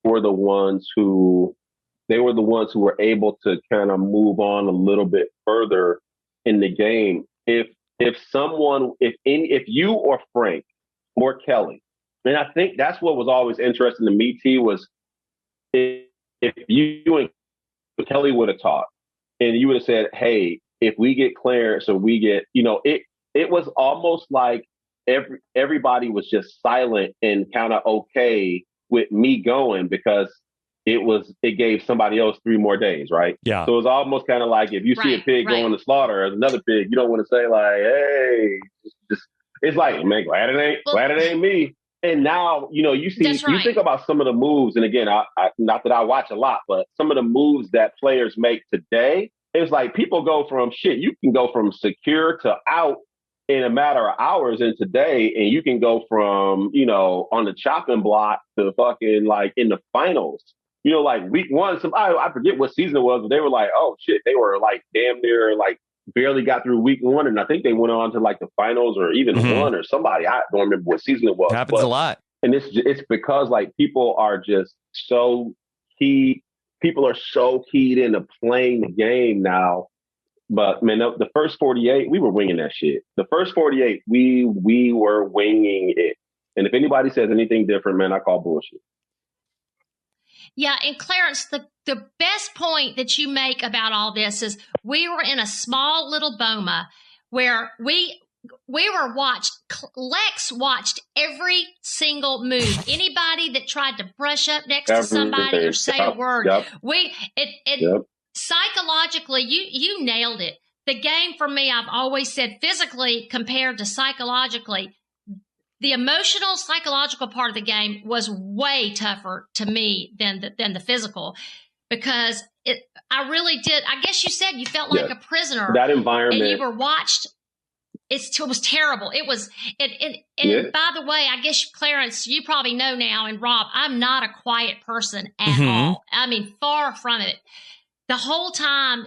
were the ones who were able to kind of move on a little bit further in the game. If if you or Frank or Kelly, and I think that's what was always interesting to me, T, was if you and Kelly would have talked and you would have said, hey, if we get Clarence or we get, it was almost like everybody was just silent and kind of okay with me going because it gave somebody else 3 more days, right? Yeah. So it was almost kind of like if you see a pig going to slaughter as another pig, you don't want to say like, hey, it's like, man, glad it ain't me. And now, you see, you think about some of the moves, and again, I not that I watch a lot, but some of the moves that players make today, it's like people go from you can go from secure to out in a matter of hours in today, and you can go from, on the chopping block to fucking like in the finals. Like week 1, I forget what season it was, but they were like, oh shit, they were like damn near like barely got through week 1, and I think they went on to like the finals or even won or somebody. I don't remember what season it was. It happens a lot. And it's because like people are just so key. People are so keyed into playing the game now. But man, the first 48, we were winging that shit. The first 48, we were winging it. And if anybody says anything different, man, I call bullshit. Yeah, and Clarence, the best point that you make about all this is we were in a small little boma where we were watched. Lex watched every single move. Anybody that tried to brush up next to somebody or say a word, psychologically, you nailed it. The game for me, I've always said physically compared to psychologically, the emotional, psychological part of the game was way tougher to me than the physical, because I really did. I guess you said you felt like a prisoner. That environment, and you were watched. It was terrible. It was. And by the way, I guess Clarence, you probably know now, and Rob, I'm not a quiet person at all. I mean, far from it. The whole time,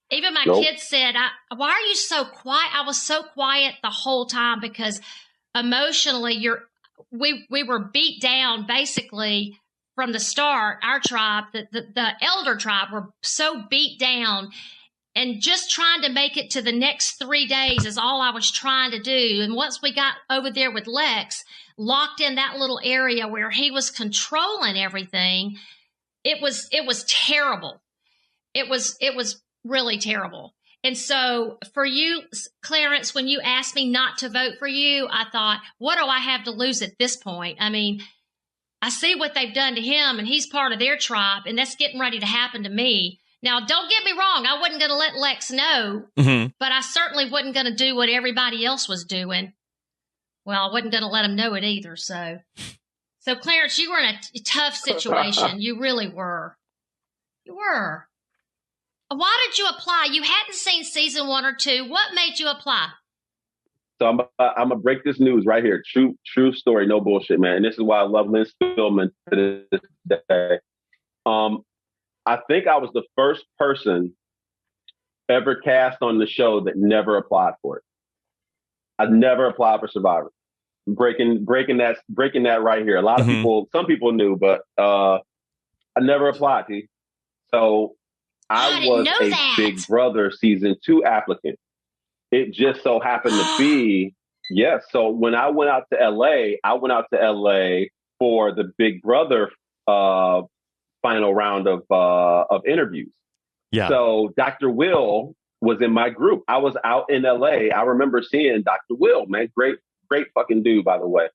even my kids said, why are you so quiet? I was so quiet the whole time because emotionally we were beat down basically from the start. Our tribe, the elder tribe, were so beat down, and just trying to make it to the next 3 days is all I was trying to do. And once we got over there with Lex, locked in that little area where he was controlling everything, it was terrible. It was really terrible. And so for you, Clarence, when you asked me not to vote for you, I thought, what do I have to lose at this point? I mean, I see what they've done to him, and he's part of their tribe, and that's getting ready to happen to me. Now, don't get me wrong. I wasn't going to let Lex know, but I certainly wasn't going to do what everybody else was doing. Well, I wasn't going to let him know it either. So Clarence, you were in a tough situation. You really were. You were. Why did you apply? You hadn't seen season 1 or 2. What made you apply? So I'm gonna break this news right here. True story, no bullshit, man. And this is why I love Lynn Spillman to this day. I think I was the first person ever cast on the show that never applied for it. I never applied for Survivor. Breaking that right here. A lot of people, some people knew, but I never applied. So I was a Big Brother season 2 applicant. It just so happened to be, yes. So when I went out to LA, for the Big Brother final round of interviews. Yeah. So Dr. Will was in my group. I was out in LA. I remember seeing Dr. Will, man. Great fucking dude, by the way.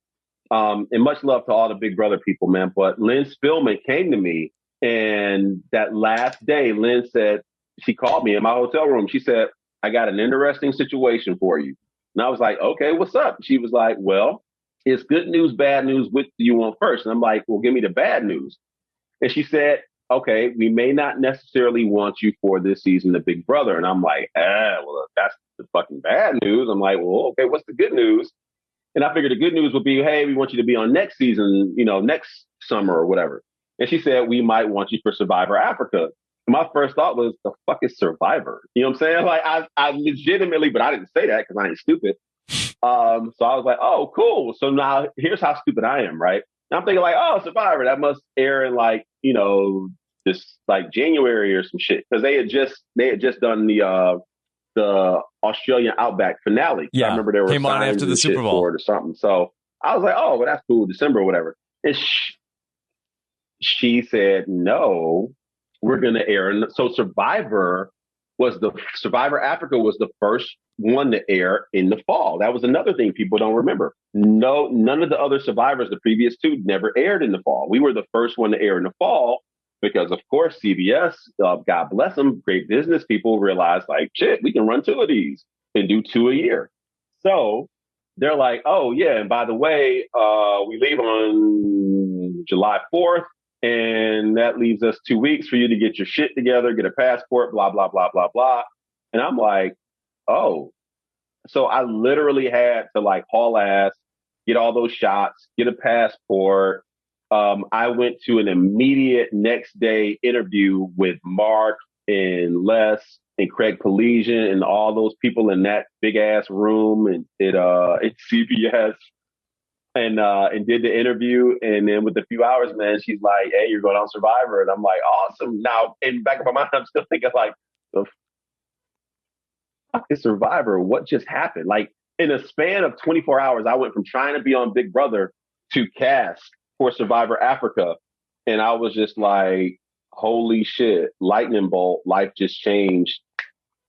And much love to all the Big Brother people, man. But Lynn Spillman came to me, and that last day, Lynn said, she called me in my hotel room. She said, I got an interesting situation for you. And I was like, okay, what's up? She was like, well, it's good news, bad news. Which do you want first? And I'm like, well, give me the bad news. And she said, okay, we may not necessarily want you for this season of Big Brother. And I'm like, well, that's the fucking bad news. I'm like, well, okay, what's the good news? And I figured the good news would be, hey, we want you to be on next season, next summer or whatever. And she said, we might want you for Survivor Africa. And my first thought was, the fuck is Survivor? You know what I'm saying? Like, I legitimately, but I didn't say that because I ain't stupid. So I was like, oh, cool. So now here's how stupid I am, right? And I'm thinking like, oh, Survivor, that must air in like, this like January or some shit. Because they had just done the the Australian Outback finale. Yeah, I remember there were came on signs after the and Super shit Bowl for it or something. So I was like, oh, well, that's cool, December or whatever. And she said, no, we're going to air. So Survivor Africa was the first one to air in the fall. That was another thing people don't remember. No, none of the other Survivors, the previous two, never aired in the fall. We were the first one to air in the fall because, of course, CBS, God bless them, great business people realized, like, shit, we can run two of these and do two a year. So they're like, oh, yeah, and by the way, we leave on July 4th. And that leaves us 2 weeks for you to get your shit together, get a passport, blah, blah, blah, blah, blah. And I'm like, oh. So I literally had to like haul ass, get all those shots, get a passport. I went to an immediate next day interview with Mark and Les and Craig Pelesian and all those people in that big ass room and at CBS. And did the interview. And then with a few hours, man, she's like, hey, you're going on Survivor. And I'm like, awesome. Now, in the back of my mind, I'm still thinking like, the fuck is Survivor? What just happened? Like in a span of 24 hours, I went from trying to be on Big Brother to cast for Survivor Africa. And I was just like, holy shit, lightning bolt, life just changed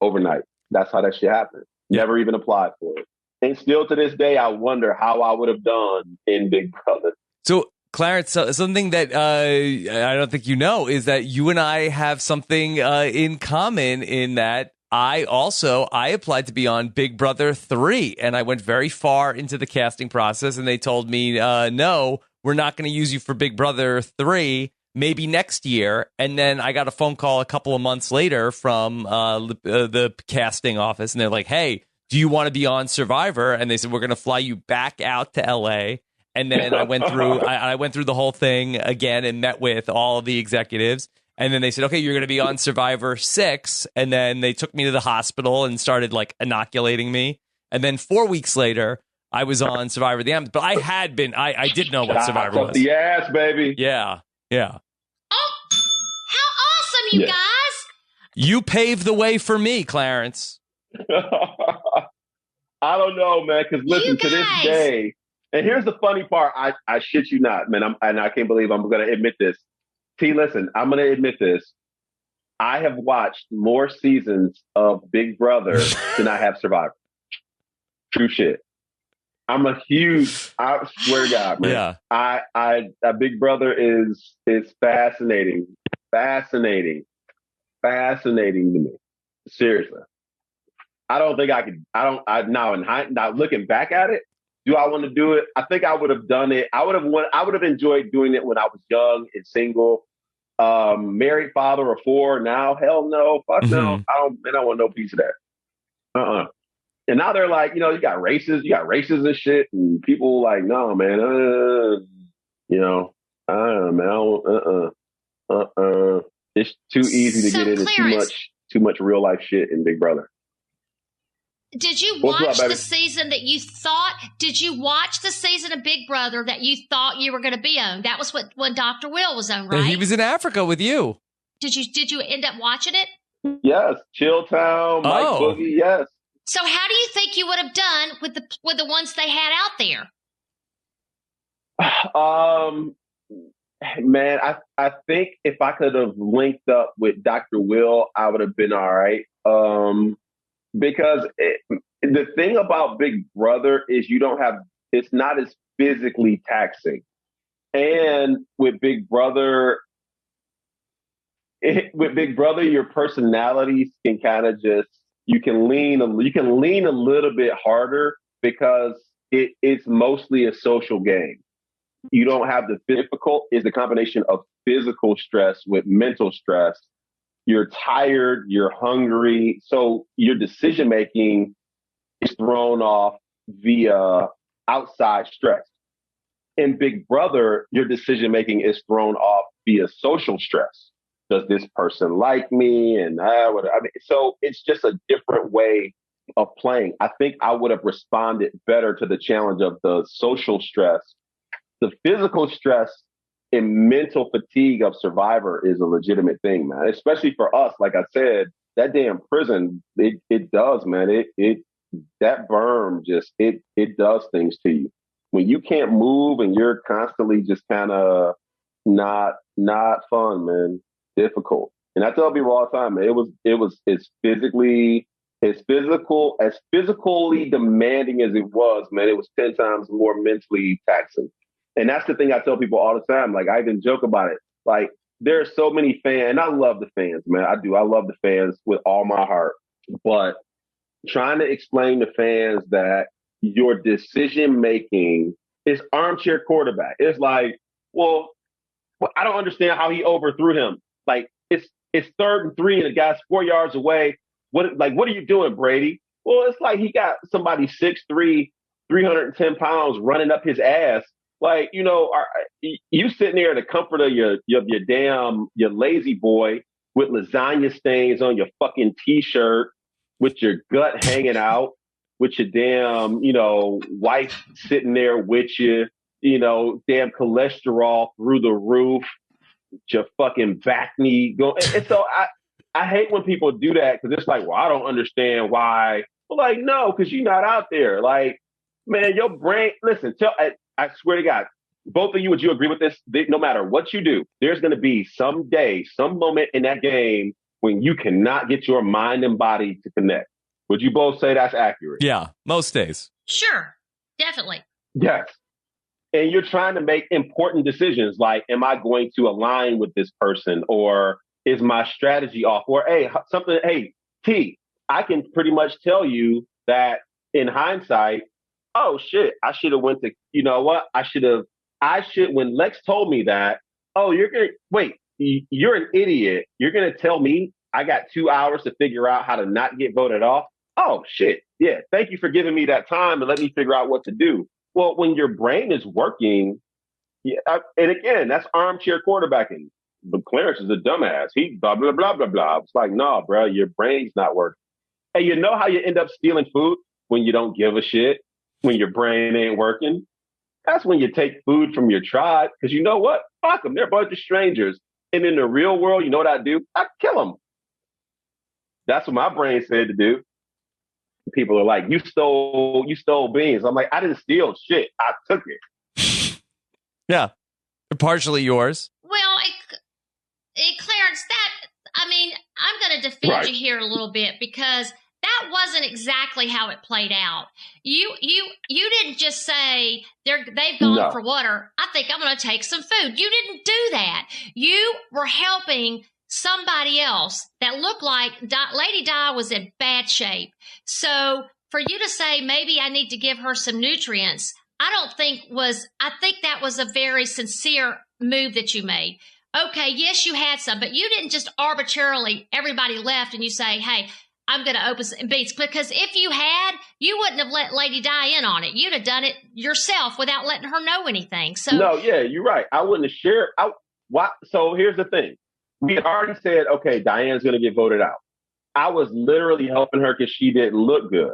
overnight. That's how that shit happened. Never even applied for it. And still to this day, I wonder how I would have done in Big Brother. So, Clarence, something that I don't think you know is that you and I have something in common in that I applied to be on Big Brother 3, and I went very far into the casting process, and they told me, no, we're not going to use you for Big Brother 3, maybe next year. And then I got a phone call a couple of months later from the casting office, and they're like, hey, do you want to be on Survivor? And they said, we're going to fly you back out to LA. And then I went through I went through the whole thing again and met with all of the executives. And then they said, okay, you're going to be on Survivor 6. And then they took me to the hospital and started like inoculating me. And then 4 weeks later, I was on Survivor the Amazon. But I did know what Survivor was. The ass, baby. Yeah. Oh, how awesome, you guys. You paved the way for me, Clarence. I don't know, man, because listen, to this day, and here's the funny part, I shit you not, man, I can't believe I'm going to admit this. T, listen, I'm going to admit this. I have watched more seasons of Big Brother than I have Survivor. True shit. I'm a huge, I swear to God, man. Yeah. Big Brother is fascinating. Fascinating to me. Seriously. I don't think I could. Now looking back at it, do I want to do it? I think I would have done it. I would have enjoyed doing it when I was young and single, married, father of four. Now, hell no, fuck no. I don't want no piece of that. And now they're like, you got races and shit, and people like, no, man, It's too easy to get into too much real life shit in Big Brother. Did you watch the season that you thought? Did you watch the season of Big Brother that you thought you were going to be on? That was when Dr. Will was on, right? He was in Africa with you. Did you end up watching it? Yes, Chilltown, Mike Boogie. Yes. So how do you think you would have done with the ones they had out there? Man, I think if I could have linked up with Dr. Will, I would have been all right. Because the thing about Big Brother is it's not as physically taxing. And with Big Brother, your personalities can kind of you can lean a little bit harder because it's mostly a social game. You don't have is the combination of physical stress with mental stress. You're tired, you're hungry. So your decision making is thrown off via outside stress. In Big Brother, your decision making is thrown off via social stress. Does this person like me? And so it's just a different way of playing. I think I would have responded better to the challenge of the social stress. The physical stress and mental fatigue of Survivor is a legitimate thing, man. Especially for us, like I said, that damn prison, it does, man. It that berm just it does things to you when you can't move and you're constantly just kind of not fun, man. Difficult. And I tell people all the time, man, it's physically demanding as it was, man. It was 10 times more mentally taxing. And that's the thing I tell people all the time. Like, I even joke about it. Like, there are so many fans, and I love the fans, man. I do. I love the fans with all my heart. But trying to explain to fans that your decision making is armchair quarterback. It's like, well, I don't understand how he overthrew him. Like, it's 3rd and 3 and the guy's 4 yards away. What are you doing, Brady? Well, it's like he got somebody 6'3", 310 pounds running up his ass. Like, you sitting there in the comfort of your lazy boy with lasagna stains on your fucking t-shirt, with your gut hanging out, with your damn, wife sitting there with you, damn cholesterol through the roof, your fucking back knee going. And so I hate when people do that, because it's like, well, I don't understand why. Well, like, no, because you're not out there. Like, man, your brain, listen, I swear to God, both of you, would you agree with this? No matter what you do, there's going to be some day, some moment in that game when you cannot get your mind and body to connect. Would you both say that's accurate? Yeah, most days. Sure, definitely. Yes. And you're trying to make important decisions like, am I going to align with this person, or is my strategy off? Or, hey, T, I can pretty much tell you that in hindsight, oh shit, I should have went to, when Lex told me that, you're an idiot. You're going to tell me I got 2 hours to figure out how to not get voted off. Oh shit. Yeah. Thank you for giving me that time to let me figure out what to do. Well, when your brain is working, and again, that's armchair quarterbacking. But Clarence is a dumbass. He blah, blah, blah, blah, blah. It's like, no, bro, your brain's not working. And you know how you end up stealing food? When you don't give a shit, when your brain ain't working. That's when you take food from your tribe, because you know what? Fuck them. They're a bunch of strangers. And in the real world, you know what I do? I kill them. That's what my brain said to do. People are like, you stole beans. I'm like, I didn't steal shit. I took it. Yeah. Partially yours. Well, Clarence, I'm going to defend you here a little bit, because that wasn't exactly how it played out. You didn't just say they've gone for water. I think I'm going to take some food. You didn't do that. You were helping somebody else that looked like Lady Di was in bad shape. So for you to say, maybe I need to give her some nutrients, I think that was a very sincere move that you made. Okay, yes, you had some, but you didn't just arbitrarily, everybody left and you say, hey, I'm going to open some beets. Because if you had, you wouldn't have let Lady Di in on it. You'd have done it yourself without letting her know anything. So no, yeah, you're right. I wouldn't have shared. So here's the thing. We already said, okay, Diane's going to get voted out. I was literally helping her because she didn't look good.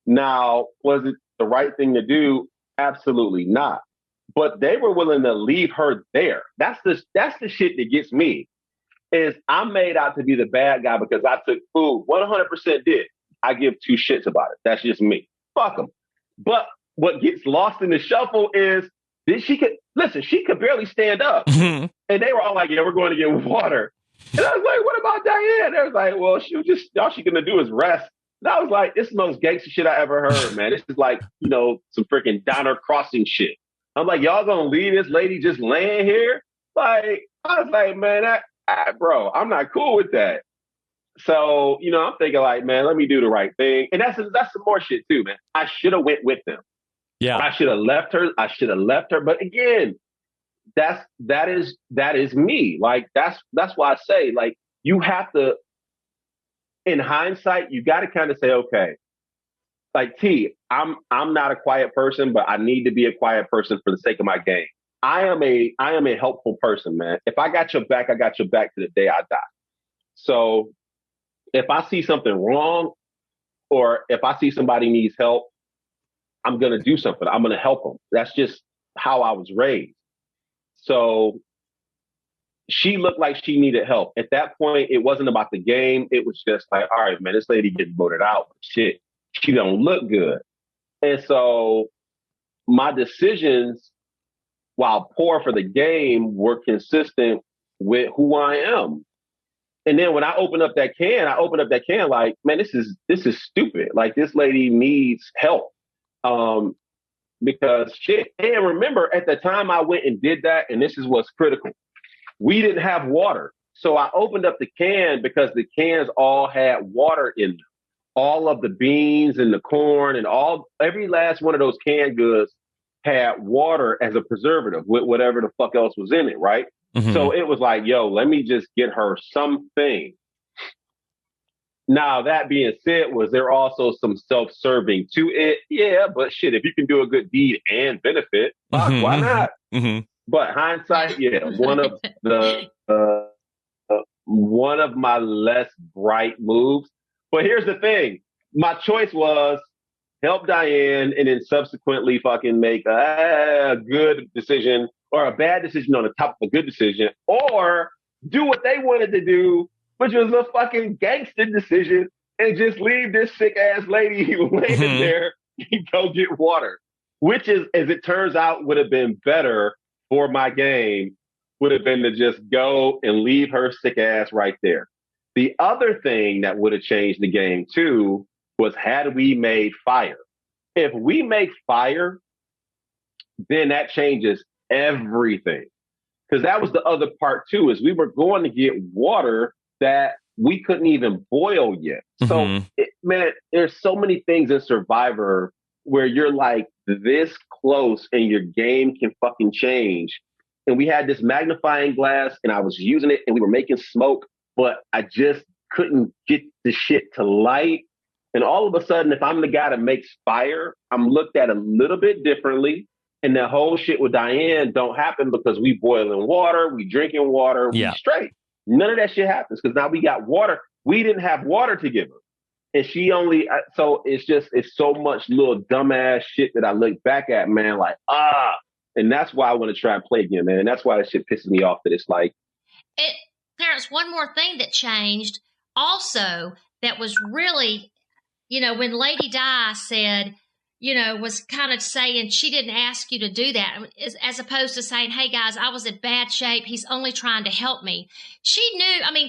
Now, was it the right thing to do? Absolutely not. But they were willing to leave her there. That's the shit that gets me. Is I'm made out to be the bad guy because I took food. 100% did. I give two shits about it. That's just me. Fuck them. But what gets lost in the shuffle is she could barely stand up. Mm-hmm. And they were all like, yeah, we're going to get water. And I was like, what about Diane? They was like, well, all she's going to do is rest. And I was like, this is the most gangster shit I ever heard, man. This is like, some freaking Donner Crossing shit. I'm like, y'all going to leave this lady just laying here? Like, I was like, man, bro, I'm not cool with that. So, I'm thinking like, man, let me do the right thing. And that's some more shit too, man. I should have went with them. Yeah. I should have left her. But again, that is me. Like, that's why I say, like, you have to, in hindsight, you got to kind of say, okay, like T, I'm not a quiet person, but I need to be a quiet person for the sake of my game. I am a helpful person, man. If I got your back, I got your back to the day I die. So if I see something wrong, or if I see somebody needs help, I'm going to do something. I'm going to help them. That's just how I was raised. So she looked like she needed help. At that point, it wasn't about the game. It was just like, all right, man, this lady getting voted out. Shit, she don't look good. And so my decisions, while poor for the game, were consistent with who I am. And then when I opened up that can like, man, this is stupid. Like, this lady needs help. Because shit. And remember, at the time I went and did that, and this is what's critical. We didn't have water. So I opened up the can because the cans all had water in them. All of the beans and the corn and every last one of those canned goods had water as a preservative with whatever the fuck else was in it, right? Mm-hmm. So it was like, yo, let me just get her something. Now, that being said, was there also some self-serving to it? Yeah, but shit, if you can do a good deed and benefit, fuck, why not? Mm-hmm. But hindsight, yeah, one of my less bright moves. But here's the thing. My choice was help Diane and then subsequently fucking make a good decision or a bad decision on the top of a good decision, or do what they wanted to do, which was a fucking gangster decision, and just leave this sick ass lady laying there and go get water. Which is, as it turns out, would have been better for my game, would have been to just go and leave her sick ass right there. The other thing that would have changed the game too was had we made fire. If we make fire, then that changes everything. Because that was the other part too, is we were going to get water that we couldn't even boil yet. So, man, there's so many things in Survivor where you're like this close and your game can fucking change. And we had this magnifying glass and I was using it and we were making smoke, but I just couldn't get the shit to light. And all of a sudden, if I'm the guy that makes fire, I'm looked at a little bit differently. And the whole shit with Diane don't happen because we boiling water, we drinking water, we straight. None of that shit happens because now we got water. We didn't have water to give her. And she only, so it's so much little dumbass shit that I look back at, man, like, and that's why I want to try and play again, man. And that's why that shit pisses me off that it's like. Clarence, one more thing that changed also that was really, when Lady Di said, was kind of saying she didn't ask you to do that, as opposed to saying, hey, guys, I was in bad shape. He's only trying to help me. She knew,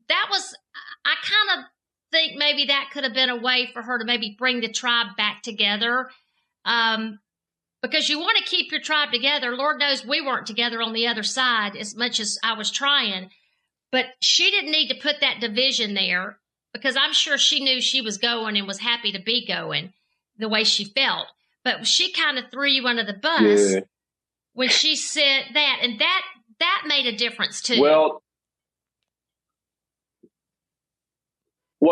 that was, I kind of think maybe that could have been a way for her to maybe bring the tribe back together. Because you want to keep your tribe together. Lord knows we weren't together on the other side as much as I was trying. But she didn't need to put that division there because I'm sure she knew she was going and was happy to be going the way she felt. But she kind of threw you under the bus when she said that. And that made a difference too. Well,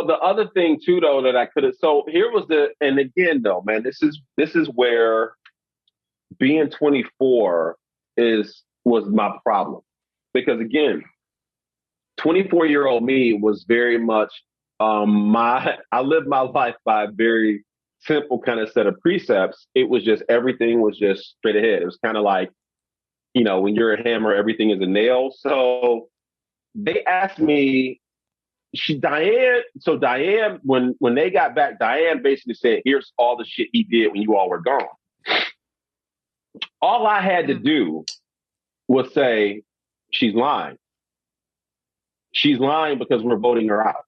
the other thing too, though, that I could have, so here was and again, though, man, this is where being 24 was my problem. Because again, 24-year-old me was very much, I lived my life by a very simple kind of set of precepts. It was just, everything was just straight ahead. It was kind of like, when you're a hammer, everything is a nail. So they asked me, Diane, when they got back, Diane basically said, here's all the shit he did when you all were gone. All I had to do was say, she's lying. She's lying because we're voting her out.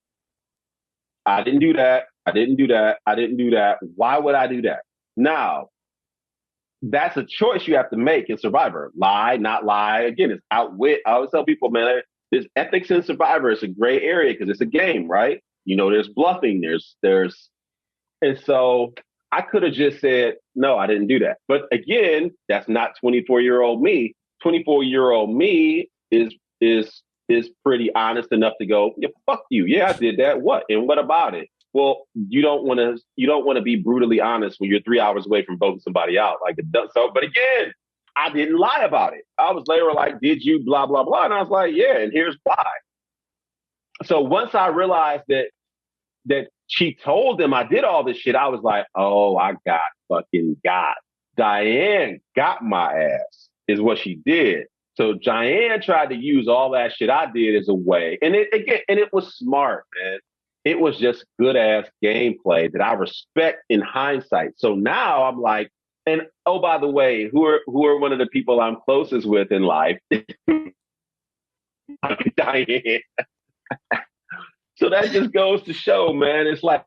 I didn't do that. I didn't do that. I didn't do that. Why would I do that? Now, that's a choice you have to make in Survivor. Lie, not lie. Again, it's outwit. I always tell people, man, there's ethics in Survivor. It's a gray area because it's a game, right? There's bluffing. And so I could have just said, no, I didn't do that. But again, that's not 24-year-old me. 24-year-old me is pretty honest enough to go, yeah, fuck you. Yeah, I did that. What? And what about it? Well, you don't want to be brutally honest when you're 3 hours away from voting somebody out. But again, I didn't lie about it. I was later like, did you blah, blah, blah. And I was like, yeah, and here's why. So once I realized that she told them I did all this shit, I was like, oh, I got. Diane got my ass is what she did. So Diane tried to use all that shit I did as a way. And it was smart, man. It was just good ass gameplay that I respect in hindsight. So now I'm like, and oh, by the way, who are one of the people I'm closest with in life? Diane. So that just goes to show, man, it's like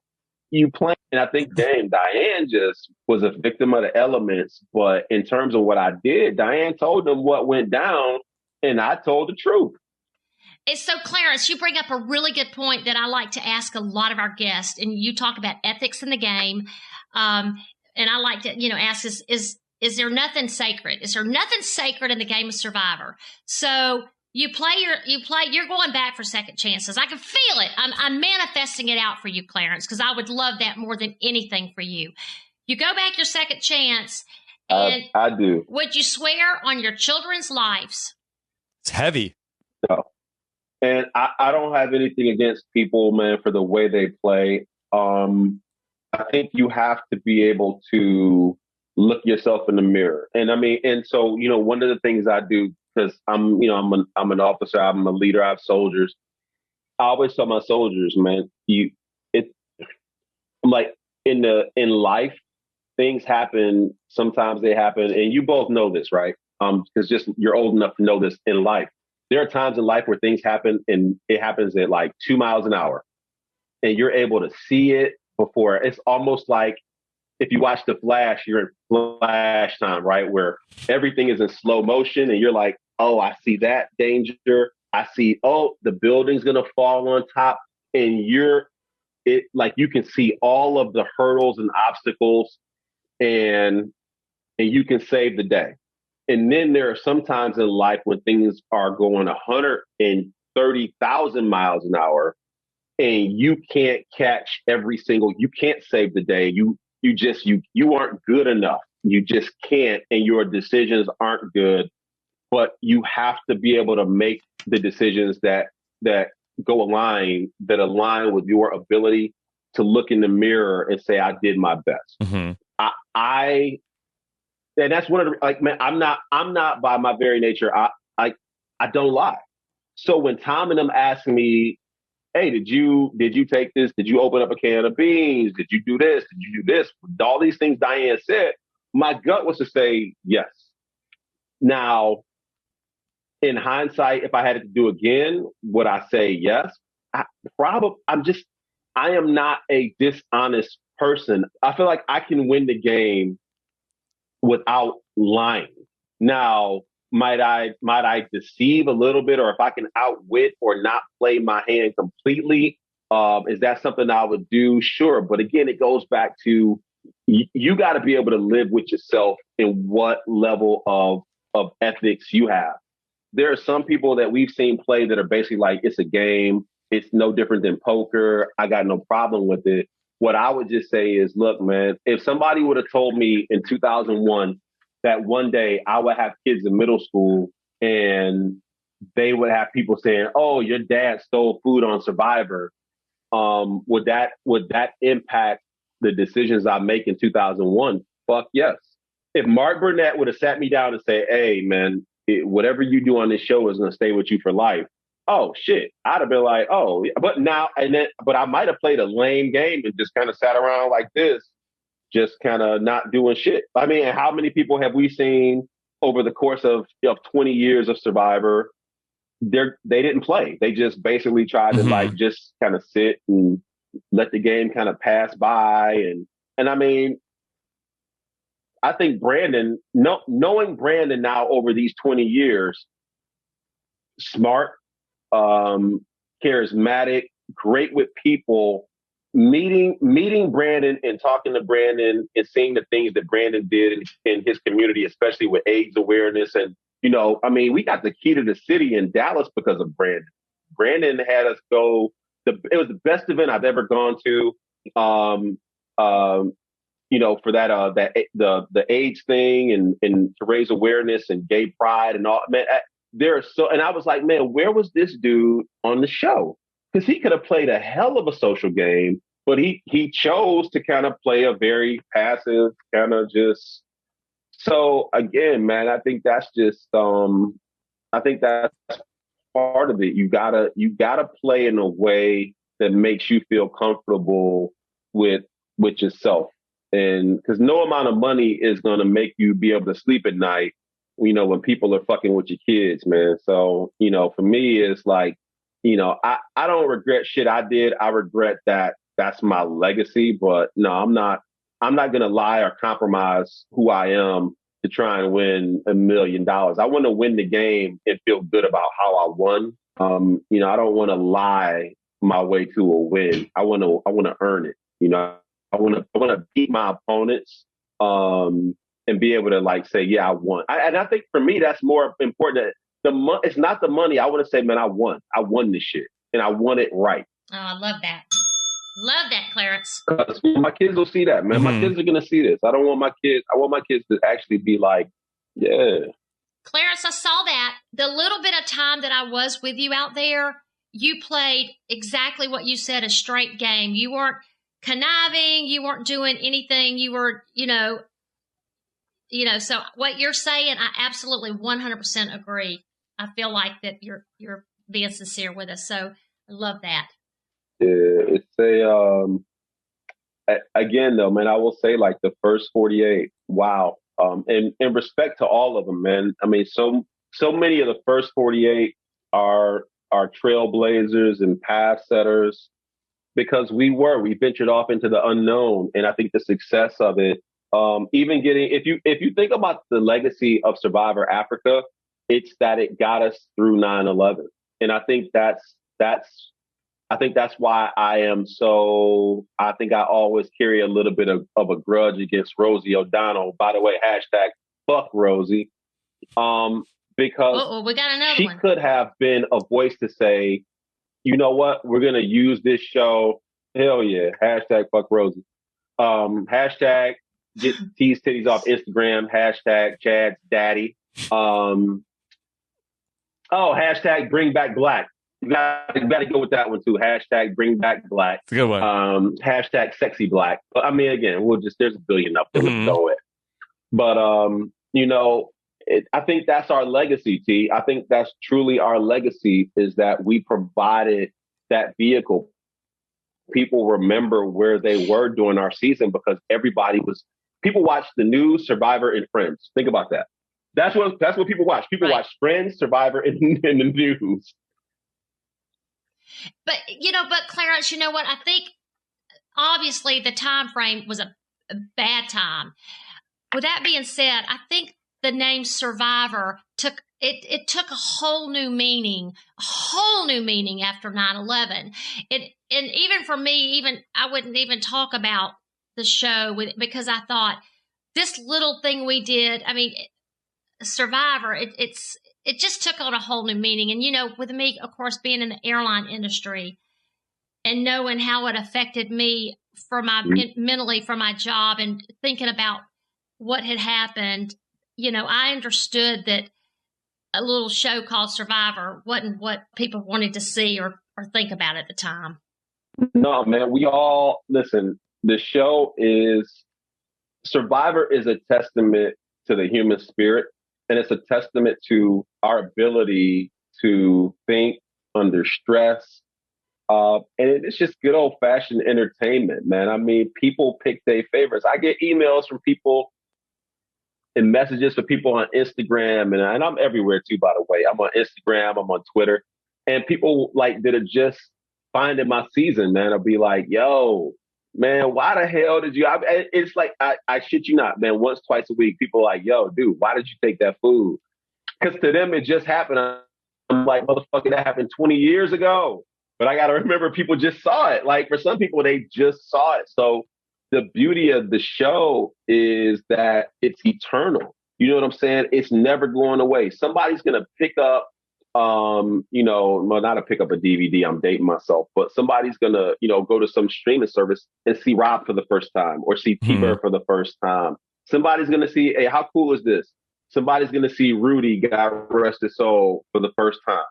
you playing. And I think, damn, Diane just was a victim of the elements. But in terms of what I did, Diane told them what went down, and I told the truth. And so, Clarence, you bring up a really good point that I like to ask a lot of our guests. And you talk about ethics in the game. And I like to, ask is there nothing sacred? Is there nothing sacred in the game of Survivor? So you're going back for second chances. I can feel it. I'm manifesting it out for you, Clarence, because I would love that more than anything for you. You go back your second chance. And I do. Would you swear on your children's lives? It's heavy. No. And I don't have anything against people, man, for the way they play. I think you have to be able to look yourself in the mirror. And so, one of the things I do, because I'm an officer, I'm a leader, I have soldiers. I always tell my soldiers, man, I'm like, in life, things happen. Sometimes they happen. And you both know this, right? Because you're old enough to know this in life. There are times in life where things happen and it happens at like 2 miles an hour and you're able to see it before. It's almost like if you watch The Flash, you're in flash time, right? Where everything is in slow motion and you're like, oh, I see that danger. I see, oh, the building's going to fall on top. And you can see all of the hurdles and obstacles and you can save the day. And then there are some times in life when things are going 130,000 miles an hour and you can't catch you can't save the day. You aren't good enough. You just can't. And your decisions aren't good, but you have to be able to make the decisions that align with your ability to look in the mirror and say, I did my best. Mm-hmm. And that's one of the, man, I'm not by my very nature. I don't lie. So when Tom and them ask me, hey, did you take this? Did you open up a can of beans? Did you do this? Did you do this? All these things Diane said, my gut was to say yes. Now, in hindsight, if I had to do again, would I say yes? I am not a dishonest person. I feel like I can win the game without lying. Now, might I deceive a little bit, or if I can outwit or not play my hand completely, is that something I would do? Sure. But again, it goes back to you got to be able to live with yourself and what level of ethics you have. There are some people that we've seen play that are basically like, it's a game. It's no different than poker. I got no problem with it. What I would just say is, look, man, if somebody would have told me in 2001 that one day I would have kids in middle school and they would have people saying, oh, your dad stole food on Survivor, would that impact the decisions I make in 2001? Fuck yes. If Mark Burnett would have sat me down and say, hey, man, whatever you do on this show is going to stay with you for life. Oh shit! I'd have been like, oh, but I might have played a lame game and just kind of sat around like this, just kind of not doing shit. I mean, how many people have we seen over the course of 20 years of Survivor? They didn't play. They just basically tried to like just kind of sit and let the game kind of pass by. And I mean, I think Brandon, knowing Brandon now over these 20 years, smart, charismatic, great with people, meeting Brandon and talking to Brandon and seeing the things that Brandon did in his community, especially with AIDS awareness. And, we got the key to the city in Dallas because of Brandon. Brandon had us go, it was the best event I've ever gone to, for that, the AIDS thing and to raise awareness and gay pride and all, man, and I was like, man, where was this dude on the show? Because he could have played a hell of a social game, but he chose to kind of play a very passive kind of just. So again, man, I think that's just I think that's part of it. You gotta play in a way that makes you feel comfortable with yourself. And because no amount of money is gonna make you be able to sleep at night, when people are fucking with your kids, man. So, for me, it's like, I don't regret shit I did. I regret that that's my legacy. But no, I'm not gonna lie or compromise who I am to try and win $1 million. I want to win the game and feel good about how I won. I don't want to lie my way to a win. I want to earn it. I want to beat my opponents, and be able to like say, yeah, I won. And I think for me, that's more important. That it's not the money. I want to say, man, I won. I won this shit, and I won it right. Oh, I love that. Love that, Clarence. My kids will see that, man. My kids are gonna see this. I want my kids to actually be like, yeah. Clarence, I saw that. The little bit of time that I was with you out there, you played exactly what you said, a straight game. You weren't conniving. You weren't doing anything. You were, so what you're saying, I absolutely 100% agree. I feel like that you're being sincere with us. So I love that. Yeah, it's again though, man, I will say like the first 48, wow. And in respect to all of them, man. I mean, so many of the first 48 are trailblazers and path setters because we ventured off into the unknown. And I think the success of it, even getting, if you think about the legacy of Survivor Africa, it's that it got us through 9/11. And I think that's why I think I always carry a little bit of a grudge against Rosie O'Donnell. By the way, hashtag fuck Rosie. Because we got another she one. could have been a voice to say, you know what, we're going to use this show. Hell yeah. Hashtag fuck Rosie. Hashtag get T's titties off Instagram. Hashtag Chad's daddy. Hashtag bring back Black. You got to go with that one too. Hashtag bring back Black. It's a good one. Hashtag sexy Black. But I mean, again, there's a billion up there to go with. But, I think that's our legacy, T. I think that's truly our legacy is that we provided that vehicle. People remember where they were during our season because people watched the news, Survivor, and Friends. Think about that. That's what people watch. People watch Friends, Survivor, and the news. But Clarence, you know what? I think obviously the time frame was a bad time. With that being said, I think the name Survivor took a whole new meaning after 9/11. And even for me, I wouldn't even talk about the show because I thought this little thing we did. I mean, Survivor. It just took on a whole new meaning. And, with me, of course, being in the airline industry and knowing how it affected me mentally for my job and thinking about what had happened, I understood that a little show called Survivor wasn't what people wanted to see or think about at the time. No, man, listen, Survivor is a testament to the human spirit. And it's a testament to our ability to think under stress. And it's just good old fashioned entertainment, man. I mean, people pick their favorites. I get emails from people and messages for people on Instagram. And I'm everywhere too, by the way. I'm on Instagram, I'm on Twitter. And people like that are just finding my season, man. I'll be like, yo, man, why the hell did you? It's like, I shit you not, man, once, twice a week, people are like, yo, dude, why did you take that food? Because to them, it just happened. I'm like, motherfucker, that happened 20 years ago. But I got to remember, people just saw it. Like, for some people, they just saw it. So the beauty of the show is that it's eternal. You know what I'm saying? It's never going away. Somebody's going to pick up, not to pick up a DVD, I'm dating myself, but somebody's going to, go to some streaming service and see RHAP for the first time or see T-Bird for the first time. Somebody's going to see, hey, how cool is this? Somebody's going to see Rudy, God rest his soul, for the first time.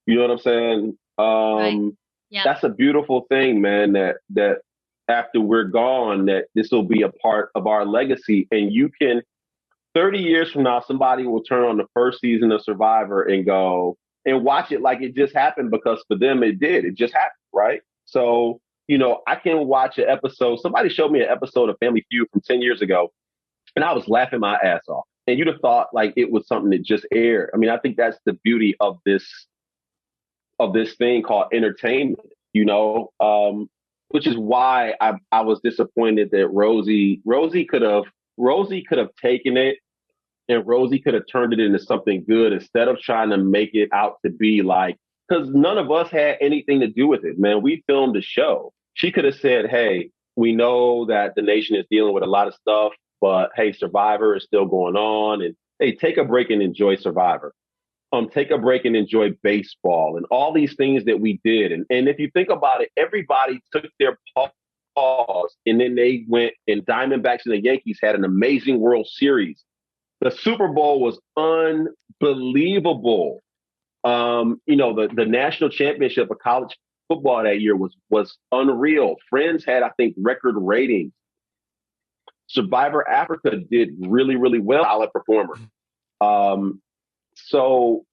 You know what I'm saying? Right. Yeah. That's a beautiful thing, man, that after we're gone, that this will be a part of our legacy. And you can, 30 years from now, somebody will turn on the first season of Survivor and go and watch it like it just happened, because for them it did. It just happened, right? So, I can watch an episode. Somebody showed me an episode of Family Feud from 10 years ago, and I was laughing my ass off. And you'd have thought like it was something that just aired. I mean, I think that's the beauty of this thing called entertainment, which is why I was disappointed that Rosie could have taken it, and Rosie could have turned it into something good instead of trying to make it out to be like, because none of us had anything to do with it, man. We filmed a show. She could have said, hey, we know that the nation is dealing with a lot of stuff, but hey, Survivor is still going on. And hey, take a break and enjoy Survivor. Take a break and enjoy baseball and all these things that we did. And if you think about it, everybody took their pause, and then they went, and Diamondbacks and the Yankees had an amazing World Series. The Super Bowl was unbelievable. The national championship of college football that year was unreal. Friends had, I think, record ratings. Survivor Africa did really, really well. Solid performer. So,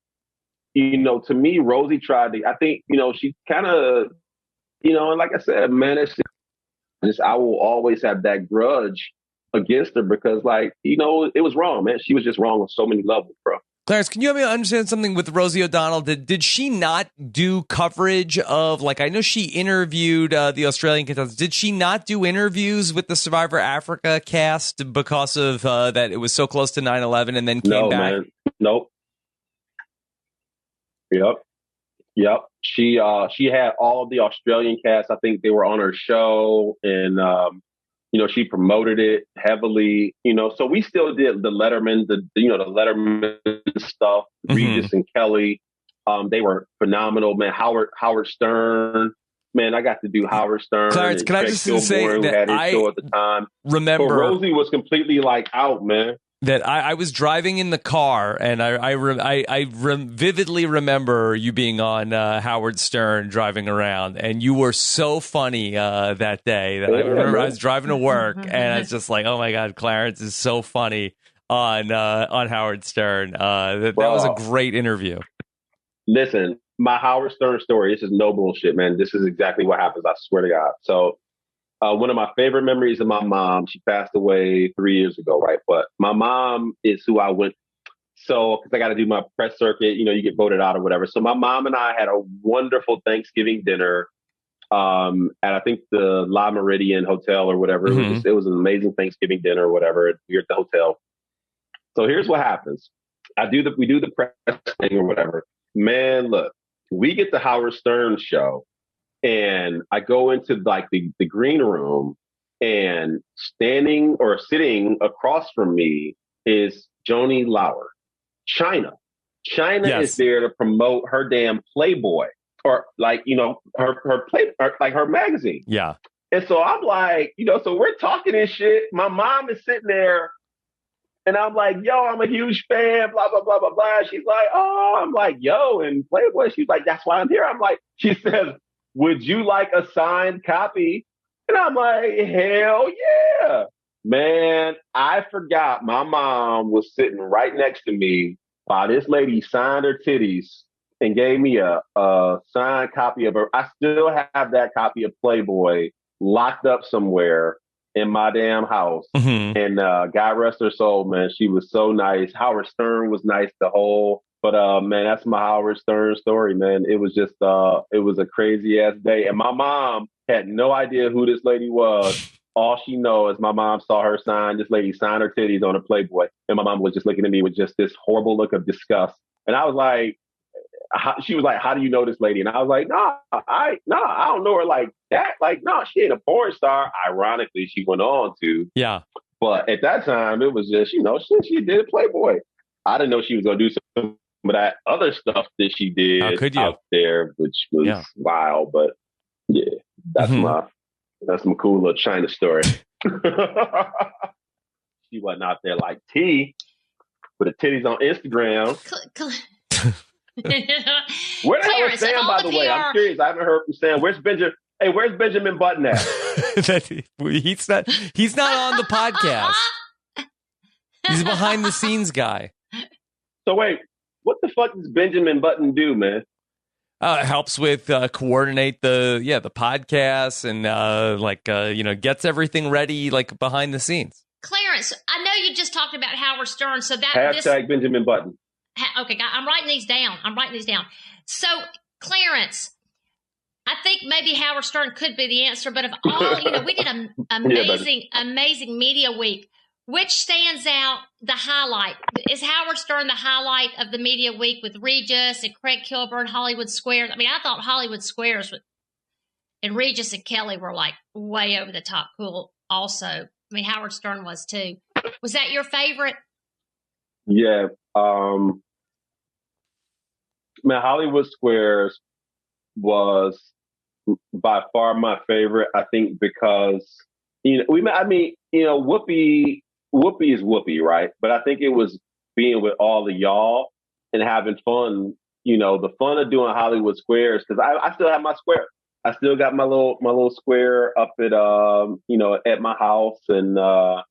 to me, Rosie tried to, I think, she kind of, and like I said, man, it's just, I will always have that grudge against her because, like, it was wrong, man. She was just wrong on so many levels, bro. Clarence, can you help me understand something with Rosie O'Donnell? Did she not do coverage of, like, I know she interviewed the Australian contestants. Did she not do interviews with the Survivor Africa cast because of that it was so close to 9/11 and then came back? Man. Nope. Yep. She had all of the Australian cast. I think they were on her show, and she promoted it heavily. So we still did the Letterman, the Letterman stuff. Regis and Kelly, they were phenomenal, man. Howard Stern, man, I got to do Howard Stern. Clarence, can I just say that I show at the time. Remember, but Rosie was completely like out, man. That I was driving in the car, and I vividly remember you being on Howard Stern driving around, and you were so funny that day. That I remember I was driving to work, and I was just like, "Oh my God, Clarence is so funny on Howard Stern." That was a great interview. Listen, my Howard Stern story. This is no bullshit, man. This is exactly what happens. I swear to God. So. One of my favorite memories of my mom, she passed away 3 years ago, right? But my mom is who I went. So, because I got to do my press circuit, you get voted out or whatever. So my mom and I had a wonderful Thanksgiving dinner at, I think, the La Meridian Hotel or whatever. It was an amazing Thanksgiving dinner or whatever here at the hotel. So here's what happens. We do the press thing or whatever. Man, look, we get the Howard Stern show. And I go into like the green room, and standing or sitting across from me is Joni Lauer. China yes. is there to promote her damn Playboy, or like, her magazine. Yeah. And so I'm like, so we're talking and shit. My mom is sitting there, and I'm like, yo, I'm a huge fan, blah, blah, blah, blah, blah. She's like, oh, I'm like, yo, and Playboy. She's like, that's why I'm here. I'm like, she says, would you like a signed copy? And I'm like, hell yeah. Man, I forgot my mom was sitting right next to me while this lady signed her titties and gave me a signed copy of her. I still have that copy of Playboy locked up somewhere in my damn house. And God rest her soul, man. She was so nice. Howard Stern was nice the whole. But, man, that's my Howard Stern story, man. It was just, it was a crazy ass day. And my mom had no idea who this lady was. All she knows is my mom saw her this lady sign her titties on a Playboy. And my mom was just looking at me with just this horrible look of disgust. And I was like, she was like, how do you know this lady? And I was like, I don't know her like that. Like, no, she ain't a porn star. Ironically, she went on to. Yeah. But at that time, it was just, she did Playboy. I didn't know she was going to do some of that other stuff that she did out there, which was wild. But yeah, that's my cool little China story. She wasn't out there like T with the titties on Instagram. Where the hell is Sam, by the way? I'm curious. I haven't heard from Sam. Where's Benjamin? Hey, where's Benjamin Button at? He's not on the podcast. He's a behind the scenes guy. So wait, what the fuck does Benjamin Button do, man? Helps with coordinate the podcasts and gets everything ready like behind the scenes. Clarence, I know you just talked about Howard Stern, so that Hashtag Benjamin Button. Okay, I'm writing these down. So, Clarence, I think maybe Howard Stern could be the answer, but of all, we did an amazing media week. Which stands out the highlight? Is Howard Stern the highlight of the media week with Regis and Craig Kilburn, Hollywood Squares? I mean, I thought Hollywood Squares and Regis and Kelly were like way over the top cool also. I mean, Howard Stern was too. Was that your favorite? Yeah. Man, Hollywood Squares was by far my favorite, I think, because, Whoopi is Whoopi, right? But I think it was being with all of y'all and having fun, the fun of doing Hollywood Squares, because I still have my square. I still got my little square up at, at my house. And, and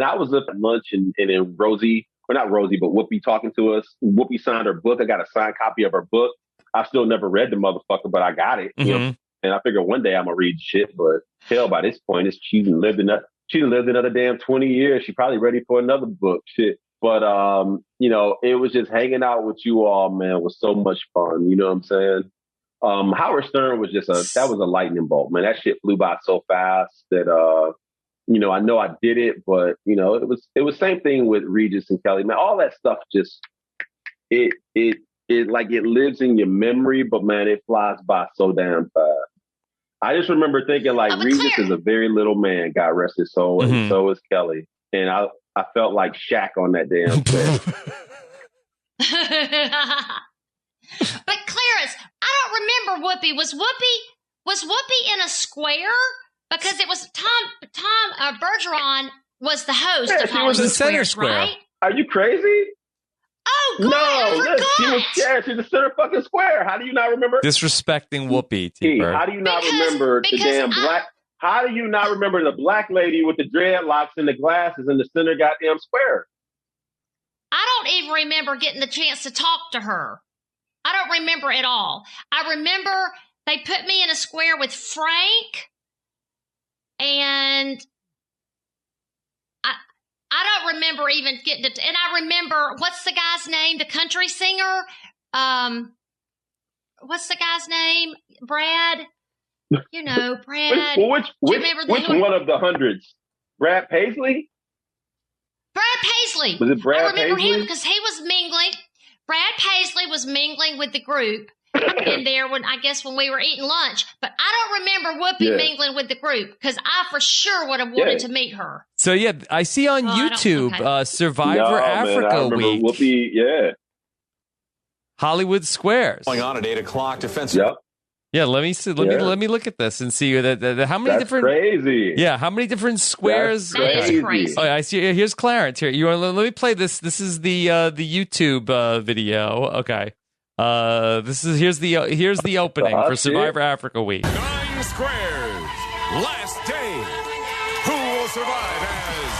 I was up at lunch and then Rosie, or not Rosie, but Whoopi talking to us. Whoopi signed her book. I got a signed copy of her book. I still never read the motherfucker, but I got it. Mm-hmm. And I figure one day I'm gonna read shit, but hell, by this point, she done lived another damn 20 years. She probably ready for another book, shit. But it was just hanging out with you all, man, was so much fun. You know what I'm saying? Howard Stern was that was a lightning bolt, man. That shit flew by so fast that I know I did it, but it was same thing with Regis and Kelly, man. All that stuff just it lives in your memory, but man, it flies by so damn fast. I just remember thinking Regis is a very little man, God rest his soul, and so is Kelly. And I felt like Shaq on that damn set. But Clarence, I don't remember Whoopi. Was Whoopi in a square? Because it was Tom Bergeron was the host of she was in center square. Right? Are you crazy? Oh, God, I forgot. She's a center fucking square. How do you not remember? Disrespecting Whoopi, T-Bird. How do you not remember the damn black? How do you not remember the black lady with the dreadlocks and the glasses in the center goddamn square? I don't even remember getting the chance to talk to her. I don't remember at all. I remember they put me in a square with Frank, and I don't remember even getting to, and I remember, what's the guy's name? The country singer? What's the guy's name? Brad? Brad. Which one of the hundreds? Brad Paisley? Brad Paisley. Was it Brad I remember Paisley? him because he was mingling. Brad Paisley was mingling with the group in there when we were eating lunch. But I don't remember Whoopi mingling with the group because I for sure would have wanted to meet her. So I see on YouTube Survivor Africa Week. Whoopi, Hollywood Squares. Going on at 8:00 defensive. Yep. Yeah, let me see. Let me look at this and see how many That's different. Crazy. Yeah, how many different squares? That is crazy. Oh, I see. Here's Clarence. Here, let me play this. This is the YouTube video. Okay. Here's the opening for Survivor Africa Week. 9 squares. Last day. Who will survive as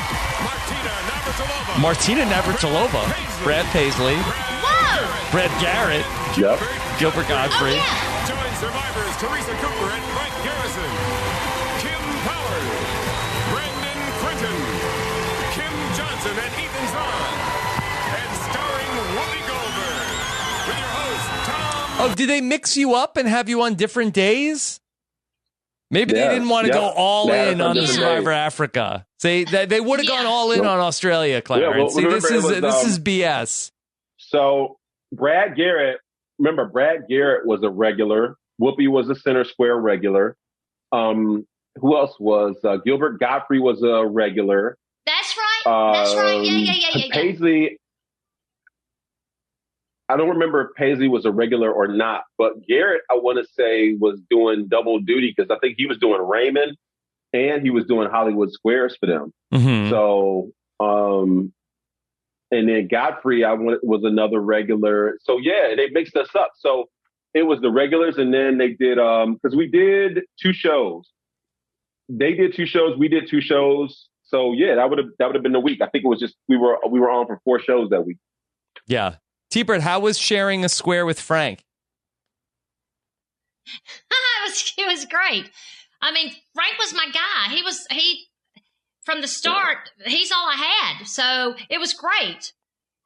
Martina Navratilova, Brad Paisley, Whoa! Brad Garrett, Yep. Gilbert Godfrey. Oh, yeah. Join survivors Teresa Cooper and Frank Garrison, Kim Powers, Brandon Quinton, Kim Johnson and Ethan Zahn, and starring Whoopi Goldberg with your host Tom. Oh, did they mix you up and have you on different days? Maybe they didn't want to go all in on the Survivor Africa. Say they would have gone all in on Australia, Clarence. See, this is BS. So Brad Garrett was a regular. Whoopi was a center square regular. Who else was? Gilbert Godfrey was a regular. That's right. That's right. Yeah. Paisley. I don't remember if Paisley was a regular or not, but Garrett, I want to say, was doing double duty because I think he was doing Raymond and he was doing Hollywood Squares for them. Mm-hmm. So, and then Godfrey, was another regular. So yeah, they mixed us up. So it was the regulars, and then they did because we did 2 shows. They did 2 shows. We did 2 shows. So yeah, that would have been the week. I think it was just we were on for 4 shows that week. Yeah. T-Bird, how was sharing a square with Frank? It was great. I mean, Frank was my guy. He from the start, he's all I had. So it was great.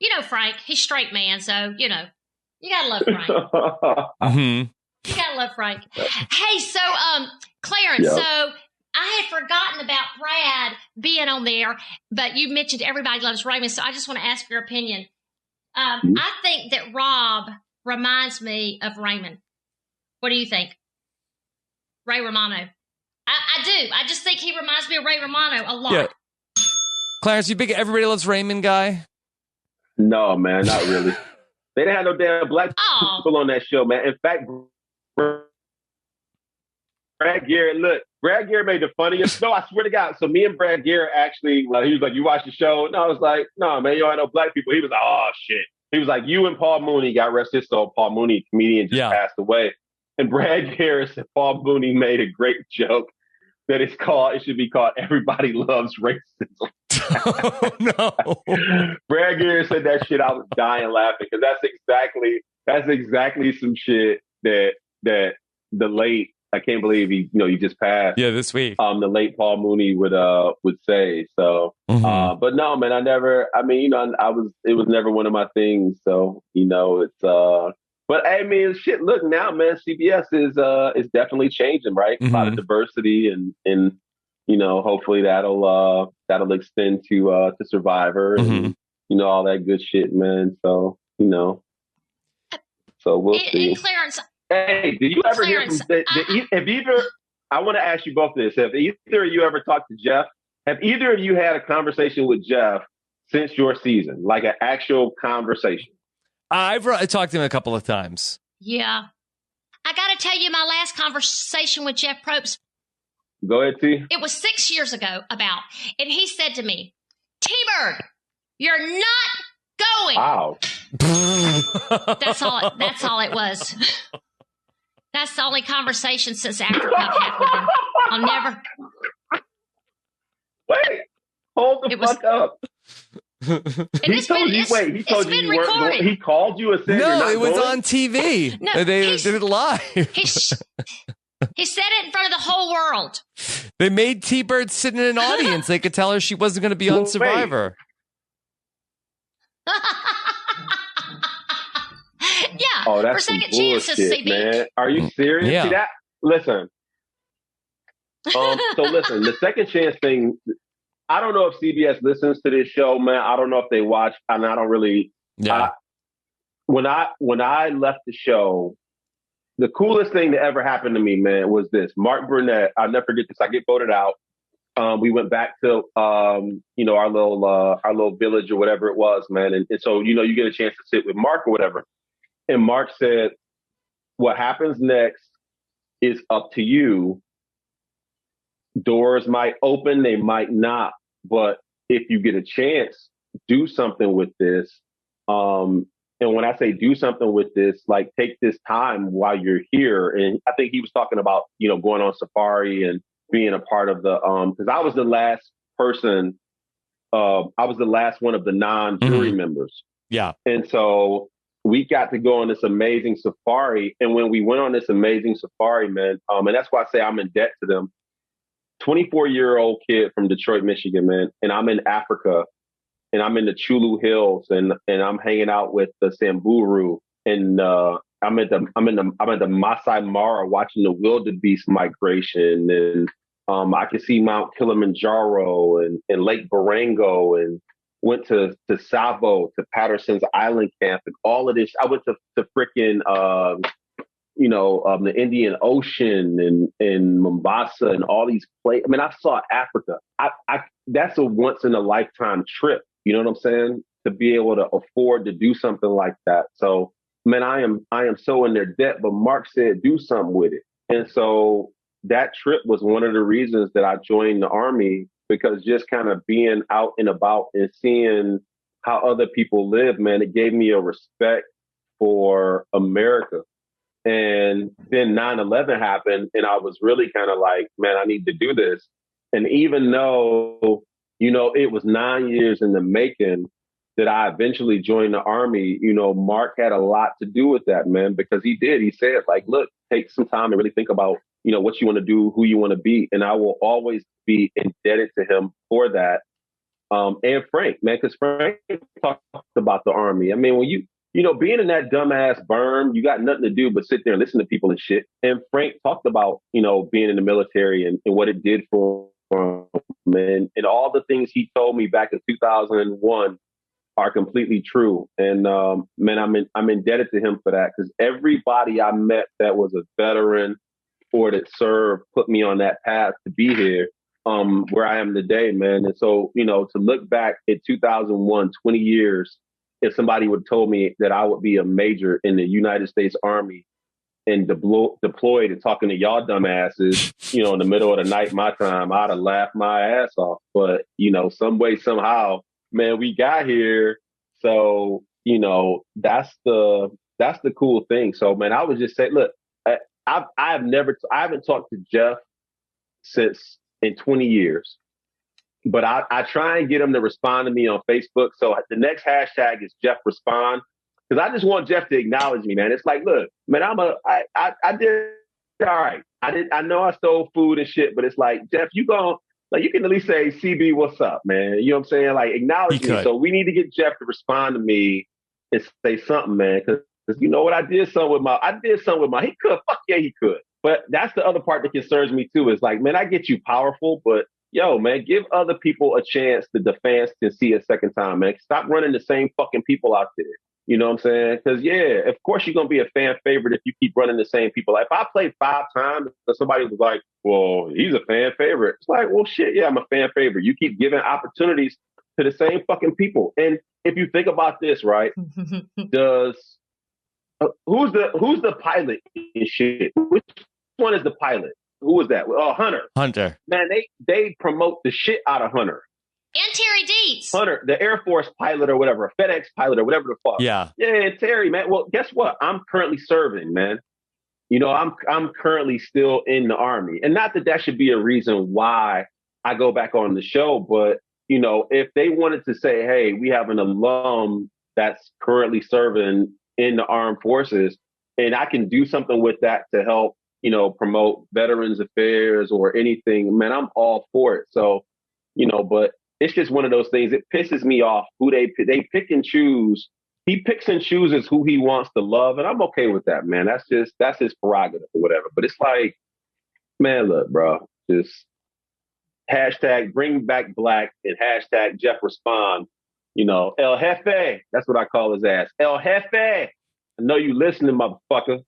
You know, Frank, he's straight man. So, you know, you gotta love Frank. Mm-hmm. You gotta love Frank. Hey, so, Clarence, so I had forgotten about Brad being on there, but you mentioned everybody loves Raymond. So I just want to ask your opinion. I think that Rob reminds me of Raymond. What do you think? Ray Romano. I do. I just think he reminds me of Ray Romano a lot. Yeah. Clarence, you big Everybody Loves Raymond guy? No, man, not really. They didn't have no damn black people on that show, man. In fact, Brad Garrett made the funniest. No, I swear to God. So me and Brad Garrett actually, he was like, you watch the show? No, I was like, no, man, you don't have no black people. He was like, oh, shit. He was like, you and Paul Mooney got rest his soul. Paul Mooney, comedian, just passed away. And Brad Garrett said Paul Mooney made a great joke that it should be called Everybody Loves Racism. Oh, no. Brad Garrett said that shit. I was dying laughing because that's exactly some shit that the late, I can't believe he just passed. Yeah, this week. The late Paul Mooney would say. So, but no, man, it was never one of my things. So, it's, but I mean, shit, look now, man, CBS is definitely changing, right? A lot of diversity and hopefully that'll extend to Survivor and, all that good shit, man. So, so we'll see. And Clarence, hey, did you ever hear from, I want to ask you both this. Have either of you ever talked to Jeff? Have either of you had a conversation with Jeff since your season? Like an actual conversation? I've talked to him a couple of times. Yeah. I got to tell you my last conversation with Jeff Probst. Go ahead, T. It was 6 years ago and he said to me, T-Bird, you're not going. Wow. That's all it was. That's the only conversation since after I've had with him. I'll never. Wait, hold the fuck up. He told you you weren't going. He called you and said you're not it was going? on TV. No, they did it live. He said it in front of the whole world. They made T-Bird sit in an audience. They could tell her she wasn't going to be on Survivor. Yeah. Oh, that's for second some chances, bullshit, CB. man. Are you serious? Yeah. See that? Listen. So listen, the second chance thing, I don't know if CBS listens to this show, man. I don't know if they watch, and I don't really. Yeah. When I left the show, the coolest thing that ever happened to me, man, was this. Mark Burnett, I'll never forget this. I get voted out. We went back to our little village or whatever it was, man. And so, you get a chance to sit with Mark or whatever. And Mark said, what happens next is up to you. Doors might open, they might not. But if you get a chance, do something with this. And when I say do something with this, like take this time while you're here. And I think he was talking about, going on safari and being a part of the, because I was the last person, I was the last one of the non-jury members. Yeah. And so we got to go on this amazing safari. And when we went on this amazing safari, man, and that's why I say I'm in debt to them. 24-year-old kid from Detroit, Michigan, man. And I'm in Africa and I'm in the Chulu Hills and I'm hanging out with the Samburu and I'm at the Masai Mara watching the wildebeest migration and I could see Mount Kilimanjaro and Lake Barango and went to Savo, to Patterson's Island Camp and all of this. I went to frickin' the Indian Ocean and Mombasa and all these places. I mean, I saw Africa. That's a once in a lifetime trip. You know what I'm saying? To be able to afford to do something like that. So, man, I am so in their debt. But Mark said, do something with it. And so that trip was one of the reasons that I joined the Army, because just kind of being out and about and seeing how other people live, man, it gave me a respect for America. And then 9/11 happened and I was really kind of like, man, I need to do this. And even though, it was 9 years in the making that I eventually joined the Army. Mark had a lot to do with that, man, because he did. He said, like, look, take some time to really think about, what you want to do, who you want to be. And I will always be indebted to him for that. And Frank, man, because Frank talked about the Army. I mean, when being in that dumbass berm, you got nothing to do but sit there and listen to people and shit. And Frank talked about, being in the military and what it did for him. And all the things he told me back in 2001 are completely true. And man, I'm indebted to him for that, because everybody I met that was a veteran or that served put me on that path to be here, where I am today, man. And so, to look back at 2001, 20 years, if somebody would have told me that I would be a major in the United States Army and deployed and talking to y'all dumbasses, in the middle of the night, my time, I'd have laughed my ass off. But, some way, somehow, man, we got here. So, that's the cool thing. So, man, I would just say, look, I haven't talked to Jeff since in 20 years, but I try and get him to respond to me on Facebook. So the next hashtag is Jeff Respond, because I just want Jeff to acknowledge me, man. It's like, look, man, I did all right. I know I stole food and shit, but it's like, Jeff, you can at least say, CB, what's up, man? You know what I'm saying? Like, acknowledge me. So we need to get Jeff to respond to me and say something, man. Because you know what? I did something with my, he could. Fuck yeah, he could. But that's the other part that concerns me too, is like, man, I get you powerful, but yo, man, give other people a chance to defend and see a second time, man. Stop running the same fucking people out there. You know what I'm saying? Because, yeah, of course you're going to be a fan favorite if you keep running the same people. Like, if I played 5 times, somebody was like, well, he's a fan favorite. It's like, well, shit, yeah, I'm a fan favorite. You keep giving opportunities to the same fucking people. And if you think about this, right, who's the pilot and shit? Which one is the pilot? Who was that? Hunter. Hunter. Man, they promote the shit out of Hunter. And Terry Dietz. Hunter, the Air Force pilot or whatever, a FedEx pilot or whatever the fuck. Yeah. Yeah, Terry, man. Well, guess what? I'm currently serving, man. I'm currently still in the Army. And not that should be a reason why I go back on the show, but, if they wanted to say, hey, we have an alum that's currently serving in the armed forces, and I can do something with that to help, promote veterans affairs or anything, man, I'm all for it. So, but it's just one of those things. It pisses me off who they pick and choose. He picks and chooses who he wants to love, and I'm okay with that, man. That's his prerogative or whatever. But it's like, man, look, bro, just hashtag bring back Black and hashtag Jeff Respond. El Jefe, that's what I call his ass. El Jefe, I know you listening, motherfucker.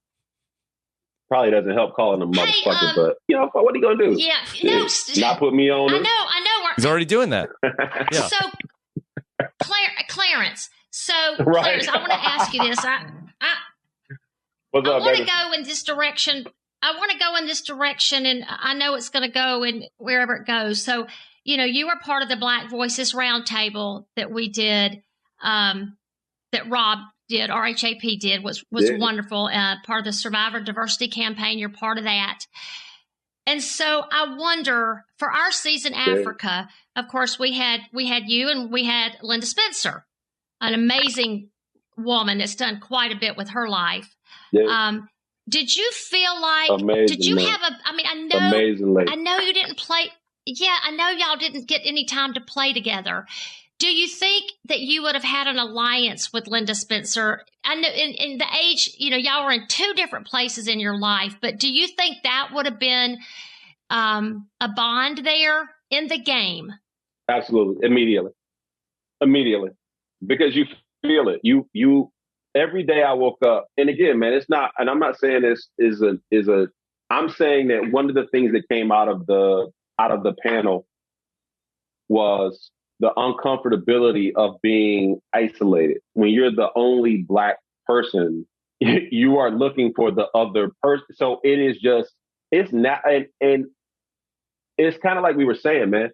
Probably doesn't help calling him motherfucker, but what are you gonna do? Yeah, not put me on. I know. He's already doing that. Yeah. So, Clarence. So, Right. Clarence, I want to ask you this. I What's up, want to baby? go in this direction. And I know it's going to go in wherever it goes. So, you were part of the Black Voices Roundtable that we did, that Rob did, RHAP did, was wonderful. Part of the Survivor Diversity Campaign. You're part of that. And so I wonder, for our season Africa, of course, we had you and we had Linda Spencer, an amazing woman that's done quite a bit with her life. Yeah. Did you feel like, Amazing, did you man. have Amazing lady. I know you didn't play. Yeah, I know y'all didn't get any time to play together. Do you think that you would have had an alliance with Linda Spencer? I know in the age, y'all were in 2 different places in your life, but do you think that would have been a bond there in the game? Absolutely. Immediately. Because you feel it. You every day I woke up, and again, man, it's not, and I'm not saying this I'm saying that one of the things that came out of the panel was the uncomfortability of being isolated. When you're the only Black person, you are looking for the other person. So it's not, and it's kind of like we were saying, man,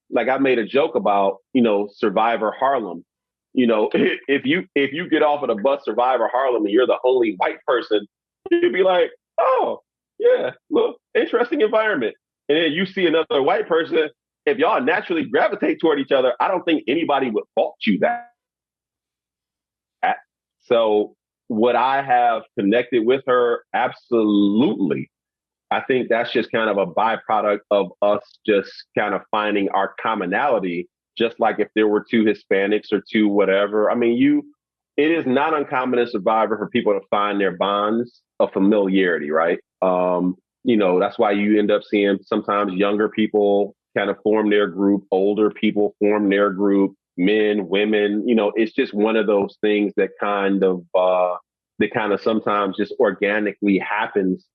like I made a joke about, Survivor Harlem. If you get off of the bus Survivor Harlem and you're the only white person, you'd be like, oh yeah, look, interesting environment. And then you see another white person, if y'all naturally gravitate toward each other, I don't think anybody would fault you that. So would I have connected with her? Absolutely. I think that's just kind of a byproduct of us just kind of finding our commonality, just like if there were two Hispanics or two whatever. I mean, it is not uncommon in Survivor for people to find their bonds of familiarity, right? That's why you end up seeing sometimes younger people kind of form their group, older people form their group, men, women, it's just one of those things that kind of sometimes just organically happens.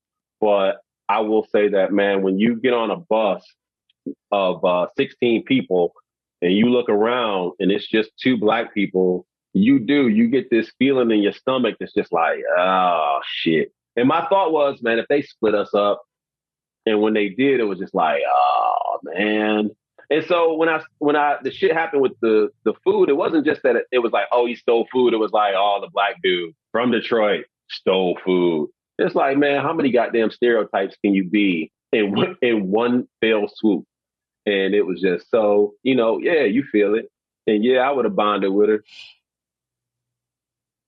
But I will say that, man, when you get on a bus of 16 people and you look around and it's just two Black people, you get this feeling in your stomach that's just like, oh, shit. And my thought was, man, if they split us up, and when they did, it was just like, oh, man. And so when the shit happened with the food, it wasn't just that it was like, oh, he stole food. It was like, oh, the Black dude from Detroit stole food. It's like, man, how many goddamn stereotypes can you be in one fell swoop? And it was just so, yeah, you feel it. And yeah, I would have bonded with her.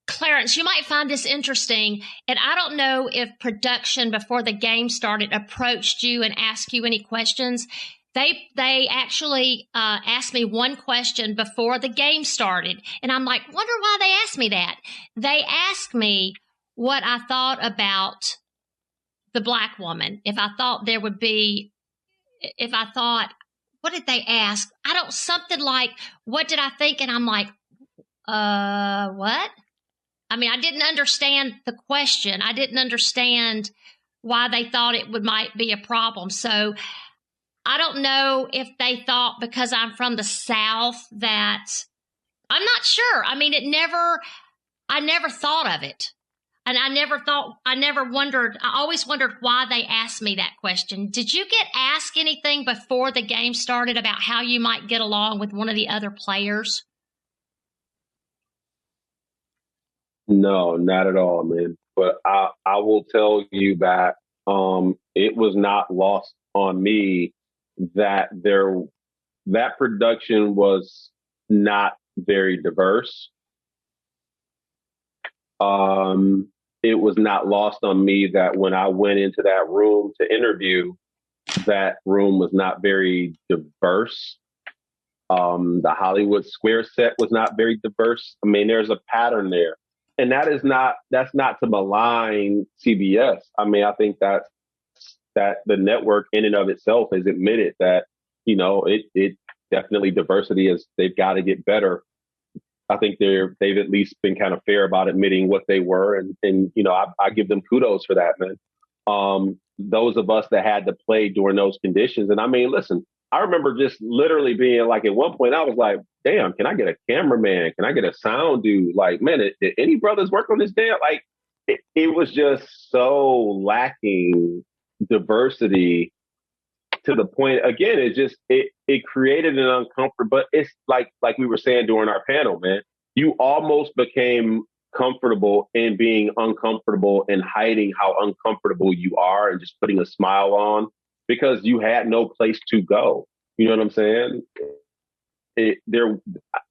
Clarence, you might find this interesting, and I don't know if production before the game started approached you and asked you any questions. They actually asked me one question before the game started, and I'm like, wonder why they asked me that. They asked me what I thought about the Black woman, what did they ask? Something like, what did I think? And I'm like, what? I mean, I didn't understand the question. I didn't understand why they thought might be a problem. So I don't know if they thought because I'm from the South that I'm not sure. I mean, I never thought of it. And I always wondered why they asked me that question. Did you get asked anything before the game started about how you might get along with one of the other players? No, not at all, man. But I will tell you that it was not lost on me that that production was not very diverse. It was not lost on me that when I went into that room to interview, that room was not very diverse. The Hollywood Square set was not very diverse. I mean, there's a pattern there. And that's not to malign CBS. I mean, I think that the network in and of itself has admitted that, it definitely diversity they've got to get better. I think they've at least been kind of fair about admitting what they were. And I give them kudos for that, man. Those of us that had to play during those conditions. And I mean, listen, I remember just literally being like, at one point I was like, damn, can I get a cameraman? Can I get a sound dude? Like, man, did any brothers work on this damn? Like, it was just so lacking diversity to the point, again, it created an uncomfort, but it's like we were saying during our panel, man, you almost became comfortable in being uncomfortable and hiding how uncomfortable you are and just putting a smile on because you had no place to go. You know what I'm saying?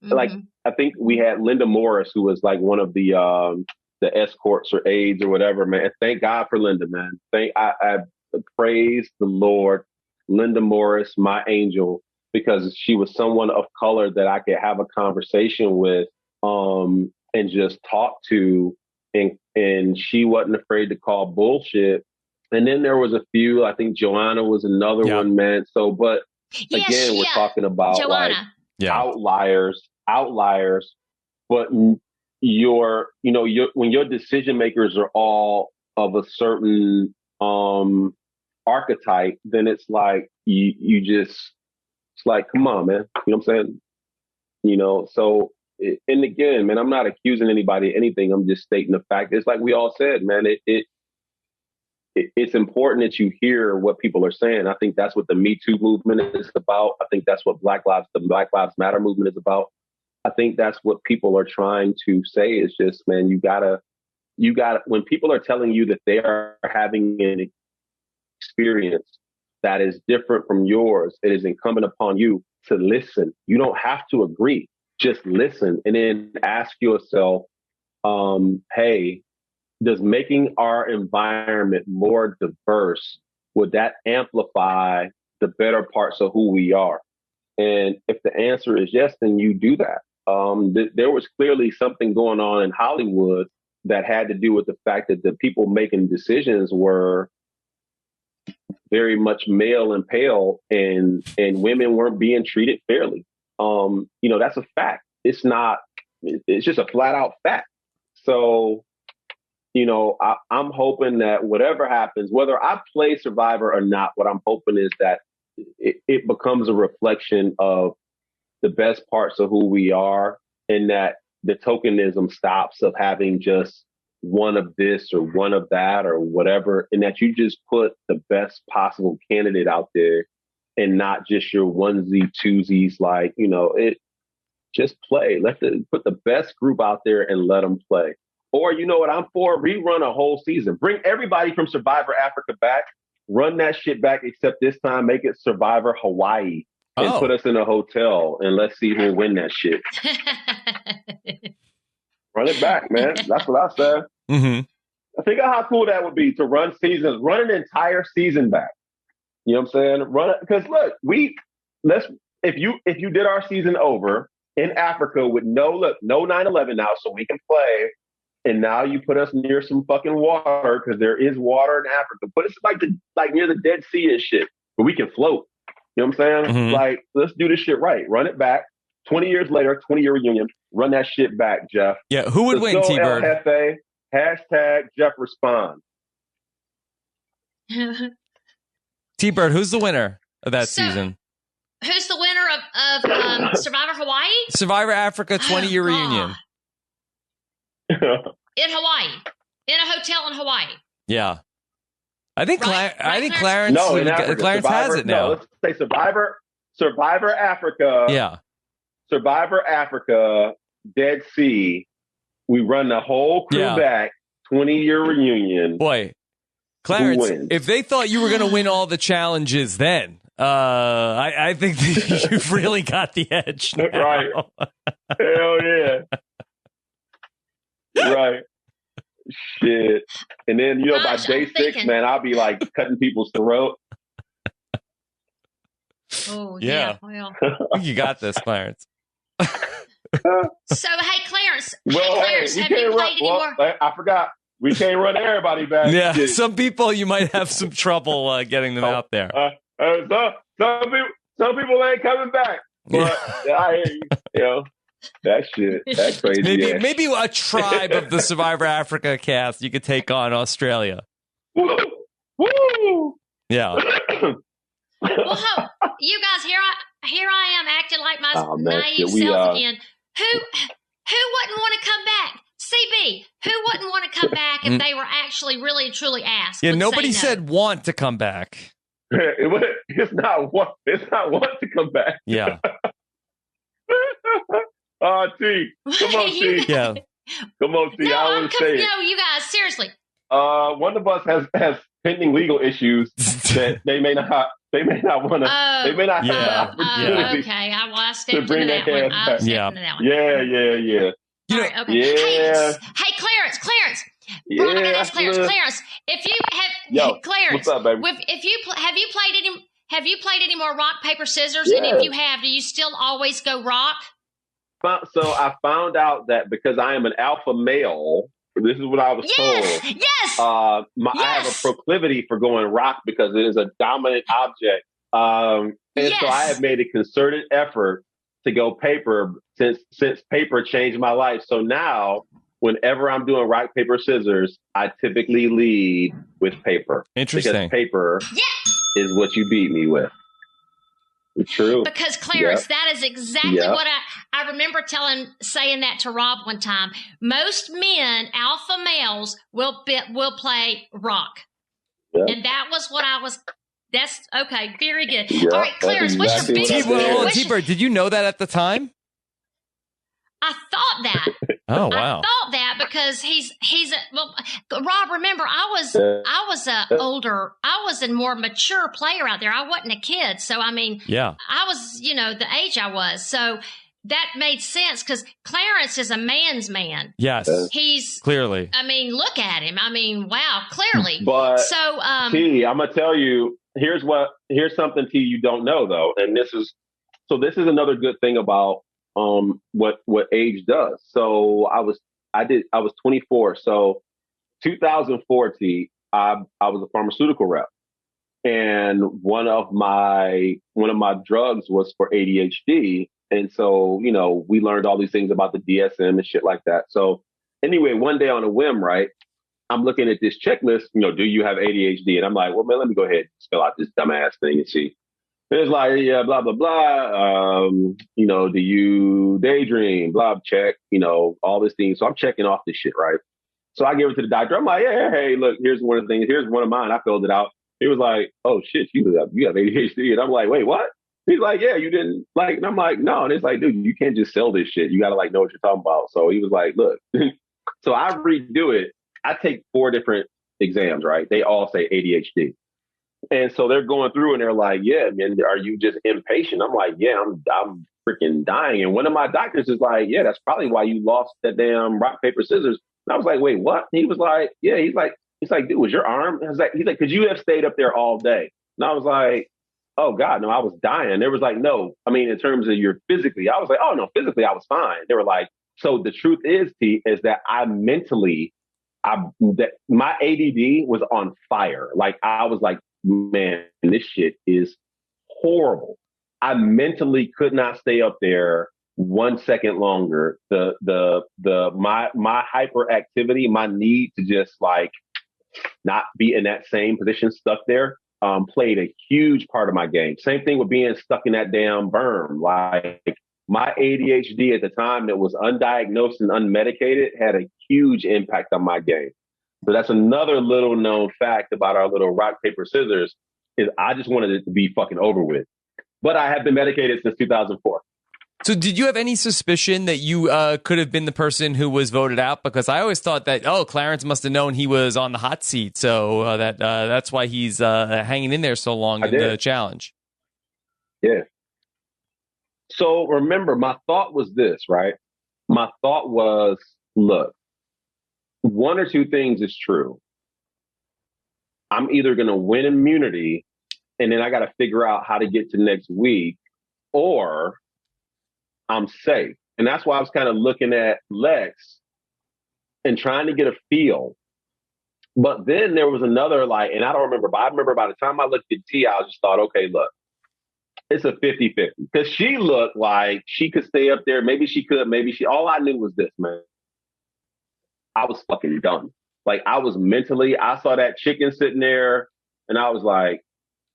Like, I think we had Linda Morris, who was like one of the escorts or aides or whatever, man. Thank God for Linda, man. I praise the Lord, Linda Morris, my angel, because she was someone of color that I could have a conversation with, and just talk to, and she wasn't afraid to call bullshit. And then there was a few, I think Joanna was another one, man. So, but again, we're talking about Joanna. Outliers, but when your decision makers are all of a certain archetype, then it's like it's like, come on, man. You know what I'm saying? So, and again, man, I'm not accusing anybody of anything. I'm just stating the fact. It's like we all said, man, it's important that you hear what people are saying. I think that's what the Me Too movement is about. I think that's what the Black Lives Matter movement is about. I think that's what people are trying to say is just, man, you gotta, when people are telling you that they are having an experience that is different from yours, it is incumbent upon you to listen. You don't have to agree. Just listen and then ask yourself, hey, does making our environment more diverse, would that amplify the better parts of who we are? And if the answer is yes, then you do that. There was clearly something going on in Hollywood that had to do with the fact that the people making decisions were very much male and pale, and women weren't being treated fairly. That's a fact. It's just a flat out fact. So, I'm hoping that whatever happens, whether I play Survivor or not, what I'm hoping is that it becomes a reflection of the best parts of who we are, and that the tokenism stops of having just one of this or one of that or whatever, and that you just put the best possible candidate out there and not just your onesie twosies, just play. Put the best group out there and let them play. Or you know what I'm for? Rerun a whole season. Bring everybody from Survivor Africa back. Run that shit back, except this time make it Survivor Hawaii and put us in a hotel and let's see who'll win that shit. Run it back, man. That's what I said. Mm-hmm. Think of how cool that would be to run seasons, run an entire season back. You know what I'm saying? Run it, because look, if you did our season over in Africa with no 9/11 now, so we can play. And now you put us near some fucking water, because there is water in Africa. Put us like near the Dead Sea and shit, where we can float. You know what I'm saying? Mm-hmm. Like, let's do this shit right. Run it back. 20 years later, 20-year reunion. Run that shit back, Jeff. Yeah, who would win, T-Bird? LFA, hashtag Jeff Respond. T-Bird, who's the winner of that season? Who's the winner of Survivor Hawaii? Survivor Africa 20-year reunion. In Hawaii. In a hotel in Hawaii. Yeah. I think Right, Clarence, no, in Africa, Clarence Survivor, has it now. No, let's say Survivor Africa. Yeah. Survivor Africa, Dead Sea. We run the whole crew back, 20-year reunion. Boy, Clarence, if they thought you were going to win all the challenges then, I think that you've really got the edge now. Right. Hell yeah. Right. Shit. And then, by day 6, man, I'll be like cutting people's throat. Oh, yeah. Well. You got this, Clarence. So, hey, Clarence. Clarence, have you played anymore? I forgot. We can't run everybody back. Yeah, some people you might have some trouble getting them out there. Some people ain't coming back. But I hear you. That shit, that's crazy. Maybe a tribe of the Survivor Africa cast you could take on Australia. Woo! Yeah. Well, you guys, here I am acting like my naive self again. Who wouldn't want to come back? CB, who wouldn't want to come back if they were actually really and truly asked? Yeah, nobody said want to come back. It's not want to come back. Yeah. T, come on, T. Yeah. Come on, T. I always say it. No, you guys, seriously. One of us has pending legal issues that they may not want to. They may not have the opportunity. Okay, I stepped into that one. I stepped into that one. Yeah. All right, okay. Yeah. Hey, Clarence. Yeah, I gotta ask Clarence, if you have Clarence, what's up, baby? Have you played any more rock, paper, scissors? And if you have, do you still always go rock? So I found out that because I am an alpha male, this is what I was told. Yes. I have a proclivity for going rock because it is a dominant object. So I have made a concerted effort to go paper since paper changed my life. So now, whenever I'm doing rock, paper, scissors, I typically lead with paper. Interesting. Because paper is what you beat me with. It's true. Because Clarence, that is exactly what I remember saying that to Rob one time. Most men, alpha males, will play rock. Yep. And that was what I was. That's okay. Very good. Yep, all right, Clarence, what's your biggest? T-Bird, did you know that at the time? I thought that. Oh, I wow. thought that because well, Rob, remember I was a more mature player out there. I wasn't a kid. So, I mean, Yeah. I was, the age I was. So that made sense because Clarence is a man's man. Yes. He's clearly. I mean, look at him. I mean, wow, clearly. But So, T, I'm gonna tell you. Here's something T you don't know though, and this is another good thing about what age does. So I was 24. So 2004 T, I was a pharmaceutical rep, and one of my drugs was for ADHD. And so, we learned all these things about the DSM and shit like that. So anyway, one day on a whim, right, I'm looking at this checklist, do you have ADHD? And I'm like, well, man, let me go ahead and fill out this dumbass thing and see. And it's like, yeah, blah, blah, blah. Do you daydream? Blah, check, all this thing. So I'm checking off this shit, right? So I give it to the doctor. I'm like, hey, look, here's one of the things. Here's one of mine. I filled it out. He was like, oh, shit, you have ADHD. And I'm like, wait, what? He's like, yeah, you didn't like, and I'm like, no. And it's like, dude, you can't just sell this shit. You got to know what you're talking about. So he was like, look, so I redo it. I take 4 different exams, right? They all say ADHD. And so they're going through and they're like, yeah, man, are you just impatient? I'm like, yeah, I'm freaking dying. And one of my doctors is like, yeah, that's probably why you lost that damn rock, paper, scissors. And I was like, wait, what? He was like, yeah, he's like, dude, was your arm? He's like, could you have stayed up there all day? And I was like, oh God, no, I was dying. They was like, no, I mean, in terms of your physically, I was like, oh no, physically I was fine. They were like, so the truth is, T, is that that my ADD was on fire. Like I was like, man, this shit is horrible. I mentally could not stay up there 1 second longer. My hyperactivity, my need to just like not be in that same position stuck there, played a huge part of my game. Same thing with being stuck in that damn berm. Like my ADHD at the time that was undiagnosed and unmedicated had a huge impact on my game. So that's another little known fact about our little rock, paper, scissors is I just wanted it to be fucking over with. But I have been medicated since 2004. So did you have any suspicion that you could have been the person who was voted out? Because I always thought that, Clarence must have known he was on the hot seat. So that's why he's hanging in there so long in the challenge. Yeah. So remember, my thought was this, right? My thought was, look, one or two things is true. I'm either going to win immunity and then I got to figure out how to get to next week, or I'm safe. And that's why I was kind of looking at Lex and trying to get a feel. But then there was another, and I don't remember, but I remember by the time I looked at T, I just thought, okay, look, it's a 50-50. Because she looked like she could stay up there. Maybe she could, all I knew was this, man. I was fucking done. Like I was mentally, I saw that chicken sitting there and I was like,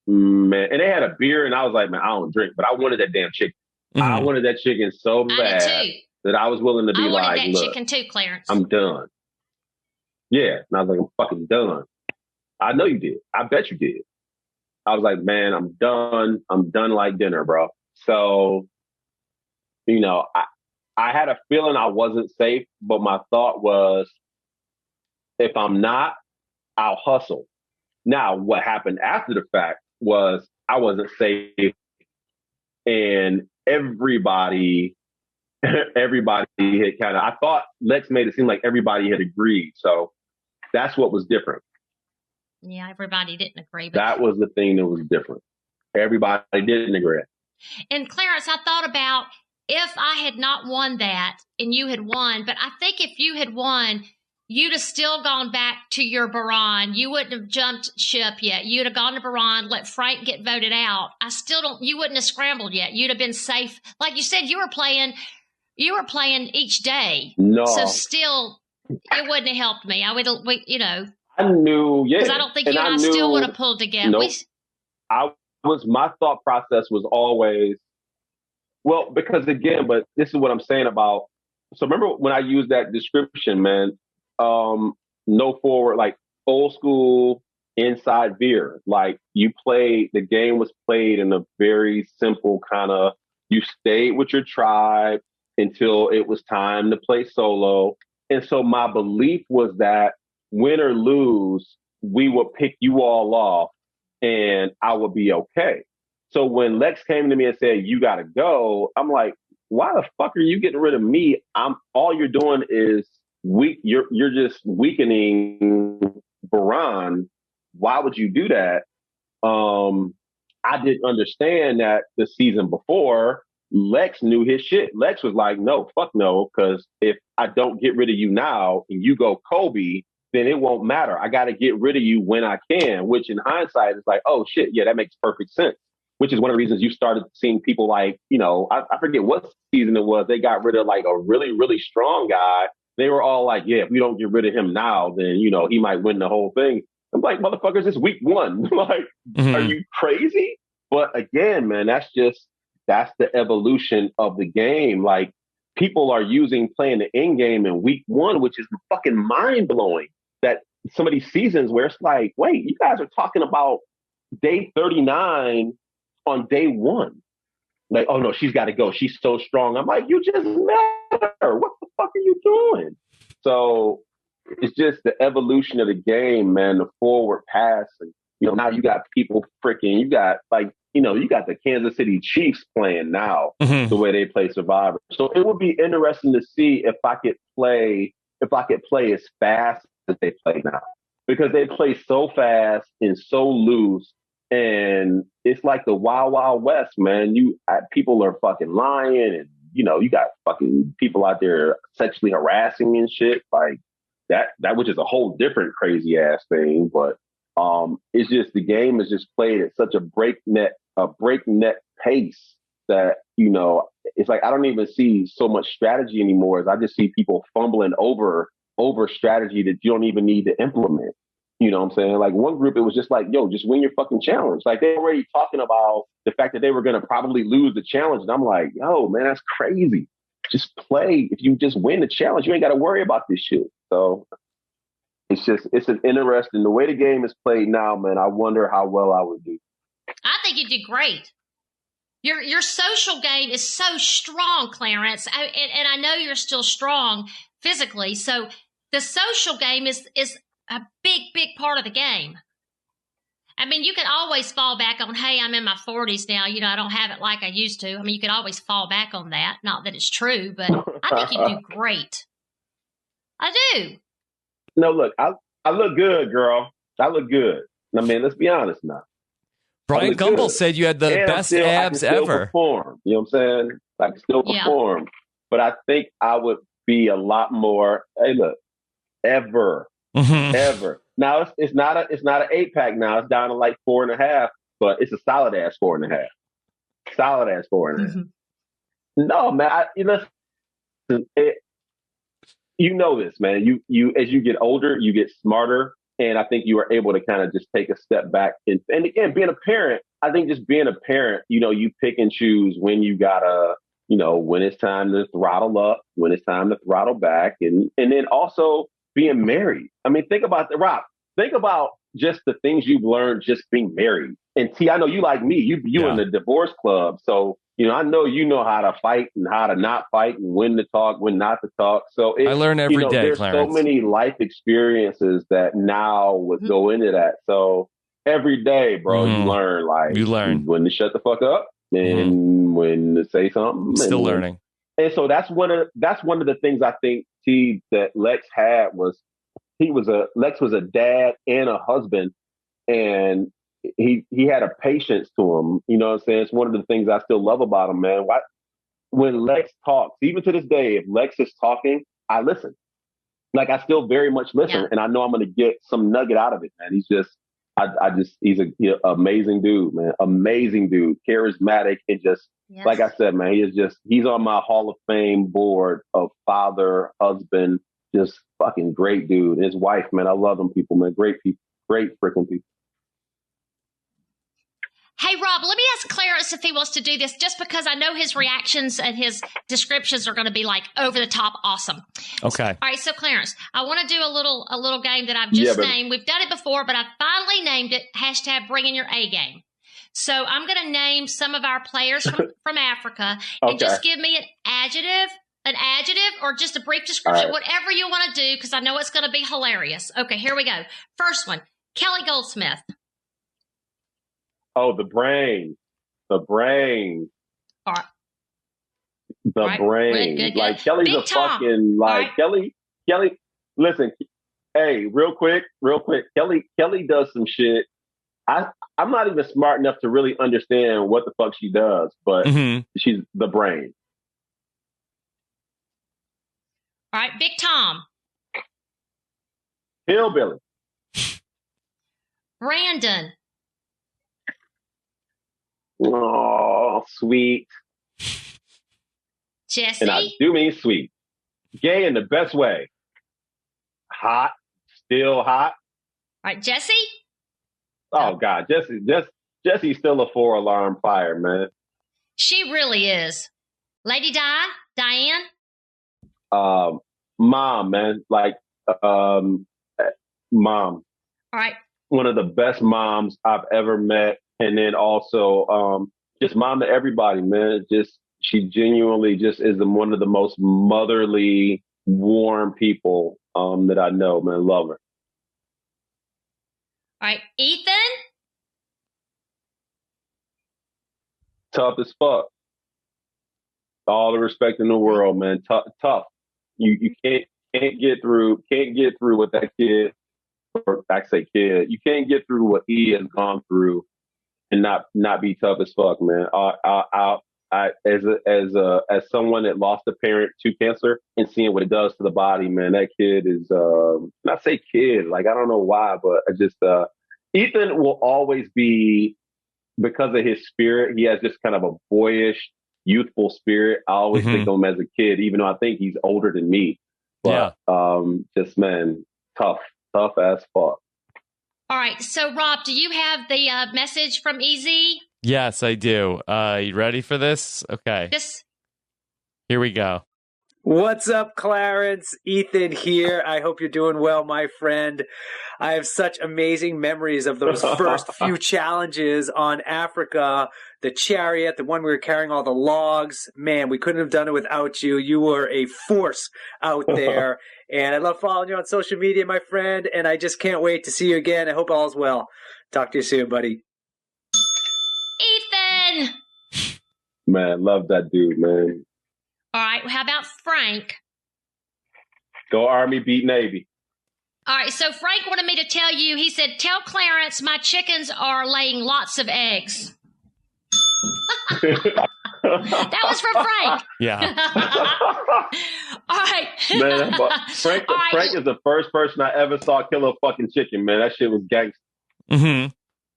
man, and they had a beer and I was like, man, I don't drink, but I wanted that damn chicken. Mm-hmm. I wanted that chicken so bad that I was willing to be like, I wanted that look, chicken too, Clarence. I'm done. Yeah. And I was like, I'm fucking done. I know you did. I bet you did. I was like, man, I'm done. I'm done like dinner, bro. So, I had a feeling I wasn't safe, but my thought was, if I'm not, I'll hustle. Now, what happened after the fact was I wasn't safe, and everybody had kind of, I thought Lex made it seem like everybody had agreed. So that's what was different. Yeah, everybody didn't agree. But that was the thing that was different. Everybody didn't agree. And Clarence, I thought about if I had not won that and you had won, but I think if you had won, you'd have still gone back to your Boran. You wouldn't have jumped ship yet. You'd have gone to Boran, let Frank get voted out. You wouldn't have scrambled yet. You'd have been safe. Like you said, you were playing each day. No. So still, it wouldn't have helped me. I would, I knew, yeah. Because I don't think you and I still would have pulled together. Nope. My thought process was always, well, because again, but this is what I'm saying about, so remember when I used that description, man, no forward, like old school inside veer, like the game was played in a very simple kind of, you stayed with your tribe, until it was time to play solo. And so my belief was that win or lose, we would pick you all off and I would be okay. So when Lex came to me and said, you got to go, I'm like, why the fuck are you getting rid of me? All you're doing is you're just weakening Boran. Why would you do that? I didn't understand that the season before, Lex knew his shit. Lex was like, no, fuck no, because if I don't get rid of you now and you go Kobe, then it won't matter. I got to get rid of you when I can, which in hindsight is like, oh shit, yeah, that makes perfect sense. Which is one of the reasons you started seeing people like, I forget what season it was. They got rid of like a really, really strong guy. They were all like, yeah, if we don't get rid of him now, then, he might win the whole thing. I'm like, motherfuckers, it's week one. Like, Are you crazy? But again, man, that's the evolution of the game. Like, people are playing the end game in week one, which is fucking mind blowing. That some of these seasons where it's like, wait, you guys are talking about day 39 on day one. Like, oh no, she's got to go. She's so strong. I'm like, you just met her. What the fuck are you doing? So it's just the evolution of the game, man. The forward pass, and now you got people you got the Kansas City Chiefs playing now the way they play Survivor. So it would be interesting to see if I could play as fast as they play now, because they play so fast and so loose. And it's like the Wild Wild West, man. People are fucking lying, and you got fucking people out there sexually harassing and shit like that, which is a whole different crazy ass thing. But it's just the game is just played at such a breakneck pace that it's like I don't even see so much strategy anymore. As I just see people fumbling over strategy that you don't even need to implement. You know what I'm saying? Like one group, it was just like, yo, just win your fucking challenge. Like they're already talking about the fact that they were going to probably lose the challenge. And I'm like, yo, man, that's crazy. Just play. If you just win the challenge, you ain't got to worry about this shit. So it's an interesting, the way the game is played now, man. I wonder how well I would do. I think you did great. Your social game is so strong, Clarence. And I know you're still strong physically. So the social game is a big part of the game. I mean, you can always fall back on, hey, I'm in my 40s now. I don't have it like I used to. I mean, you can always fall back on that. Not that it's true, but I think you do great. I do. No, look, I look good, girl. I look good. I mean, let's be honest now. Brian Gumbel said you had the best abs ever. Perform, you know what I'm saying? I can still perform. But I think I would be a lot more, hey, look, ever. Now it's not an 8-pack now. It's down to like 4.5, but it's a solid ass 4.5. Solid ass 4.5. No, man. You know this, man. You as you get older, you get smarter, and I think you are able to kind of just take a step back. And again, being a parent, I think just being a parent, you pick and choose when you gotta, when it's time to throttle up, when it's time to throttle back, and then also being married. I mean, think about think about just the things you've learned just being married. And T, I know you like me, you in the divorce club. So, I know how to fight and how to not fight and when to talk, when not to talk. So I learn every day, there's Clarence. So many life experiences that now would go into that. So every day, bro, you learn when to shut the fuck up and when to say something. Still learning. And so that's one of the things I think that Lex had was Lex was a dad and a husband, and he had a patience to him. You know what I'm saying? It's one of the things I still love about him, man. When Lex talks, even to this day, if Lex is talking, I listen. Like I still very much listen, and I know I'm going to get some nugget out of it, man. He's just he's an amazing dude, man. Amazing dude, charismatic, and just like I said, man, he's on my Hall of Fame board of father, husband, just fucking great dude. His wife, man, I love them people, man. Great people, great freaking people. Hey, Rob, let me ask Clarence if he wants to do this, just because I know his reactions and his descriptions are going to be like over the top awesome. Okay. All right, so Clarence, I want to do a little game that I've just named. We've done it before, but I finally named it #Bringing Your A Game. So I'm going to name some of our players from Africa, and just give me an adjective an adjective or just a brief description, All right. whatever you want to do, because I know it's going to be hilarious. Okay, here we go. First one, Kelly Goldsmith. Oh, the brain. The brain. All right. The All right. brain. Good. Like Kelly's Big a Tom. fucking like All right. Kelly. Listen, hey, real quick. Kelly does some shit. I'm not even smart enough to really understand what the fuck she does, but she's the brain. All right, Big Tom. Hillbilly. Brandon. Oh, sweet. Jesse. And I do mean sweet. Gay in the best way. Hot. Still hot. All right, Jesse. Oh God, Jesse's still a 4-alarm fire, man. She really is. Lady Diane. Mom, man, like mom. All right. One of the best moms I've ever met, and then also just mom to everybody, man. Just she genuinely just is one of the most motherly, warm people that I know, man. Love her. All right, Ethan. Tough as fuck. All the respect in the world, man. Tough. You can't get through what that kid, or I say kid. You can't get through what he has gone through and not be tough as fuck, man. As someone that lost a parent to cancer and seeing what it does to the body, man, that kid is not say kid, like I don't know why, but I just Ethan will always be, because of his spirit, he has just kind of a boyish, youthful spirit. I always think of him as a kid, even though I think he's older than me. But just man, tough as fuck. All right, so Rob, do you have the message from EZ? Yes, I do. You ready for this? Okay. Here we go. What's up, Clarence? Ethan here. I hope you're doing well, my friend. I have such amazing memories of those first few challenges on Africa, the chariot, the one we were carrying all the logs. Man, we couldn't have done it without you. You were a force out there. And I love following you on social media, my friend. And I just can't wait to see you again. I hope all's well. Talk to you soon, buddy. Ethan! Man, love that dude, man. All right, how about Frank? Go Army, beat Navy. All right, so Frank wanted me to tell you, he said, tell Clarence my chickens are laying lots of eggs. That was for Frank. Yeah. All right. Man, Frank is the first person I ever saw kill a fucking chicken, man. That shit was gangster.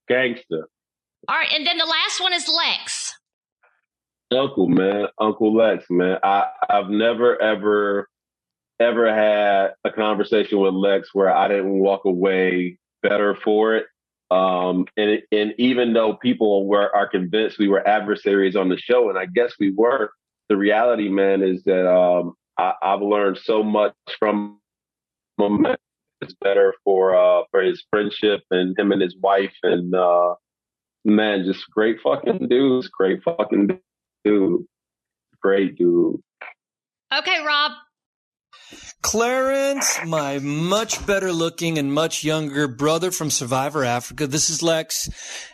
Gangster. All right, and then the last one is Lex. Uncle Lex, man. I've never ever had a conversation with Lex where I didn't walk away better for it. And even though people are convinced we were adversaries on the show, and I guess we were, the reality, man, is that I've learned so much from him. It's better for his friendship and him and his wife, and man, just great fucking dudes. Great fucking dude. Great dude. Okay, Rob. Clarence, my much better looking and much younger brother from Survivor Africa. This is Lex.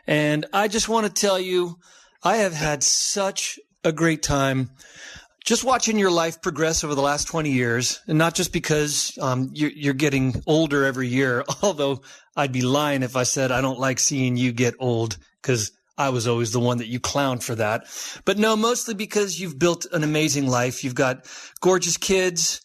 And I just want to tell you, I have had such a great time just watching your life progress over the last 20 years. And not just because you're getting older every year, although I'd be lying if I said I don't like seeing you get old, because I was always the one that you clowned for that. But no, mostly because you've built an amazing life. You've got gorgeous kids,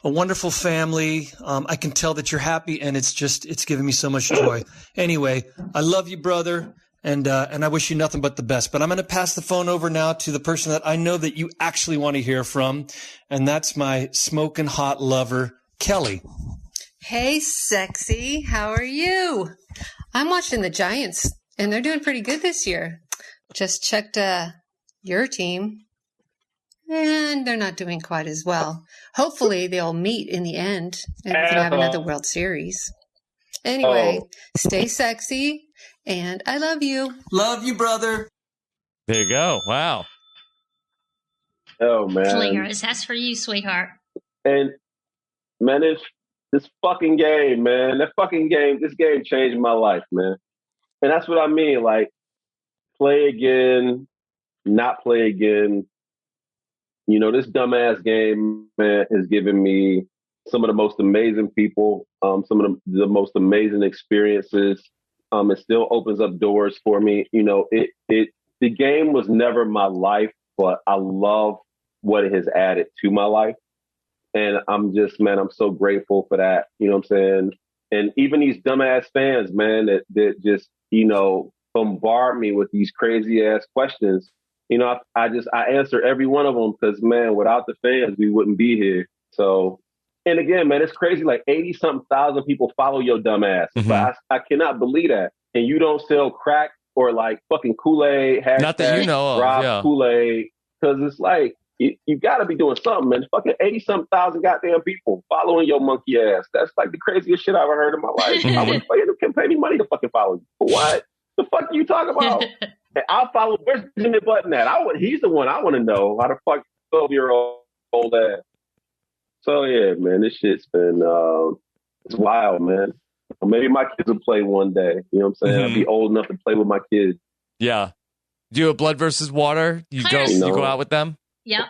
a wonderful family. I can tell that you're happy, and it's giving me so much joy. Anyway, I love you, brother, and I wish you nothing but the best. But I'm going to pass the phone over now to the person that I know that you actually want to hear from, and that's my smoking hot lover, Kelly. Hey, sexy. How are you? I'm watching the Giants, and they're doing pretty good this year. Just checked your team, and they're not doing quite as well. Hopefully, they'll meet in the end, and we can have another World Series. Anyway, stay sexy, and I love you. Love you, brother. There you go. Wow. Oh man. Clarence, that's for you, sweetheart. And man, this fucking game, man. This game changed my life, man. And that's what I mean. Like, play again, not play again. You know, this dumbass game, man, has given me some of the most amazing people, some of the most amazing experiences. It still opens up doors for me. You know, the game was never my life, but I love what it has added to my life. And I'm so grateful for that. You know what I'm saying? And even these dumbass fans, man, that just, you know, bombard me with these crazy ass questions. You know, I answer every one of them because, man, without the fans, we wouldn't be here. So, and again, man, it's crazy. Like 80-something thousand people follow your dumb ass. Mm-hmm. But I cannot believe that. And you don't sell crack or like fucking Kool-Aid. Not that you know of, Rob yeah. Kool-Aid. Because it's like, you got to be doing something, man. Fucking 80-something thousand goddamn people following your monkey ass. That's like the craziest shit I've ever heard in my life. I wouldn't pay me money to fucking follow you. For what? The fuck are you talking about? And I'll follow. Where's Benjamin Button at? He's the one I want to know. How the fuck 12-year-old ass? So yeah, man, this shit's been it's wild, man. Maybe my kids will play one day. You know what I'm saying? I'll be old enough to play with my kids. Yeah. Do a blood versus water? You go out with them? Yep.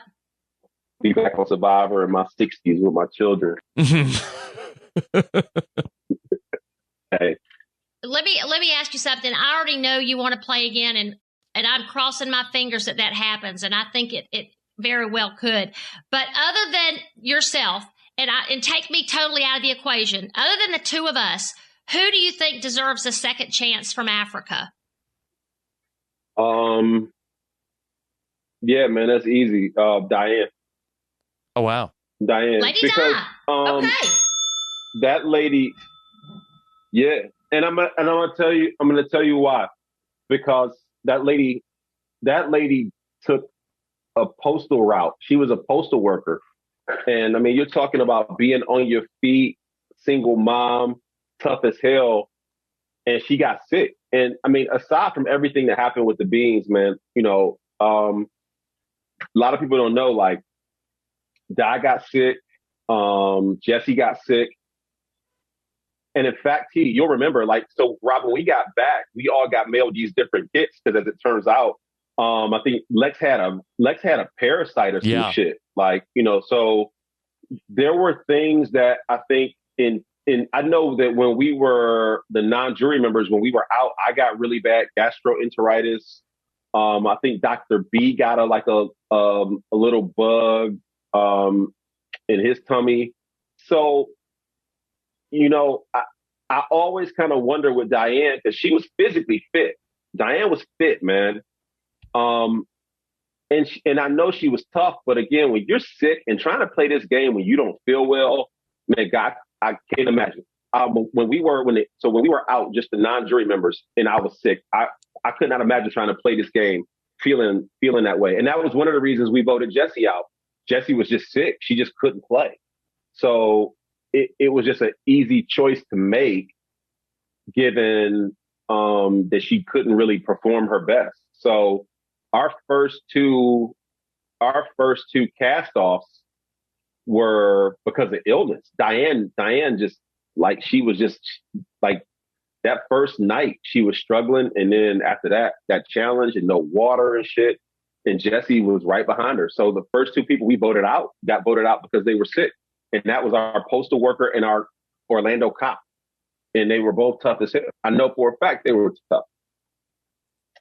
Be back on Survivor in my 60s with my children. Hey. Let me ask you something. I already know you want to play again, and I'm crossing my fingers that happens, and I think it very well could. But other than yourself, and take me totally out of the equation, other than the two of us, who do you think deserves a second chance from Africa? Yeah, man, that's easy. Diane. Oh wow, Diane. Lady because Di. Okay. That lady. Yeah, and I'm gonna tell you why. Because that lady took a postal route. She was a postal worker, and I mean, you're talking about being on your feet, single mom, tough as hell, and she got sick. And I mean, aside from everything that happened with the beans, man, you know, a lot of people don't know, like, Di got sick, Jesse got sick. And in fact, you'll remember, like, so Rob, when we got back, we all got mailed these different kits because, as it turns out, I think Lex had a parasite or some shit. Like, you know, so there were things that I think I know that when we were the non-jury members, when we were out, I got really bad gastroenteritis. I think Dr. B got a little bug in his tummy. So, you know, I always kind of wonder with Diane, because she was physically fit. Diane was fit, man. And I know she was tough, but again, when you're sick and trying to play this game when you don't feel well, man, God, I can't imagine. When we were out, just the non-jury members, and I was sick, I could not imagine trying to play this game feeling that way. And that was one of the reasons we voted Jesse out. Jesse was just sick. She just couldn't play. So it was just an easy choice to make, given that she couldn't really perform her best. So our first two cast-offs were because of illness. Diane just, like, she was just like, that first night she was struggling, and then after that challenge and no water and shit, and Jesse was right behind her. So the first two people we got voted out because they were sick, and that was our postal worker and our Orlando cop, and they were both tough as hell. I know for a fact they were tough.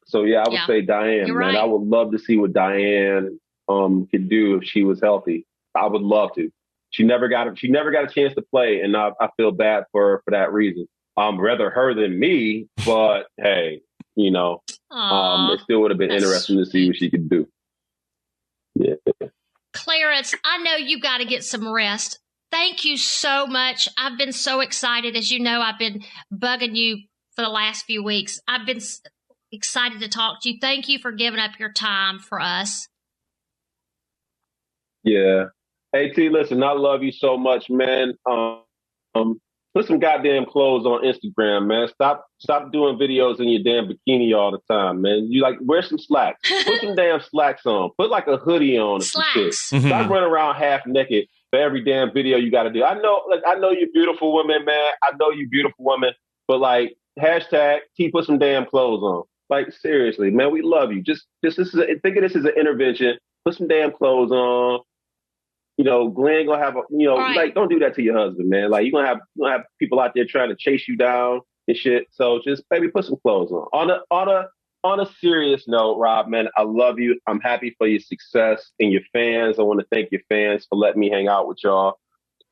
So yeah, I would say Diane. You're man. right. I would love to see what Diane could do if she was healthy. I would love to. She never got a chance to play, and I feel bad for that reason. Rather her than me, but hey, you know, it still would have been interesting to see what she could do. Yeah. Clarence, I know you got to get some rest. Thank you so much. I've been so excited. As you know, I've been bugging you for the last few weeks. I've been excited to talk to you. Thank you for giving up your time for us. Yeah. Hey, T, listen, I love you so much, man. Put some goddamn clothes on Instagram, man. Stop doing videos in your damn bikini all the time, man. You like wear some slacks. Put some damn slacks on. Put like a hoodie on. Slacks. Stop running around half naked for every damn video you got to do. I know you're beautiful women, man. I know you beautiful women, but like hashtag put some damn clothes on. Like seriously, man, we love you. Just think of this as an intervention. Put some damn clothes on. You know, Glenn gonna have like don't do that to your husband, man. Like you're gonna have people out there trying to chase you down and shit. So just baby, put some clothes on. On a serious note, Rob, man, I love you. I'm happy for your success and your fans. I want to thank your fans for letting me hang out with y'all.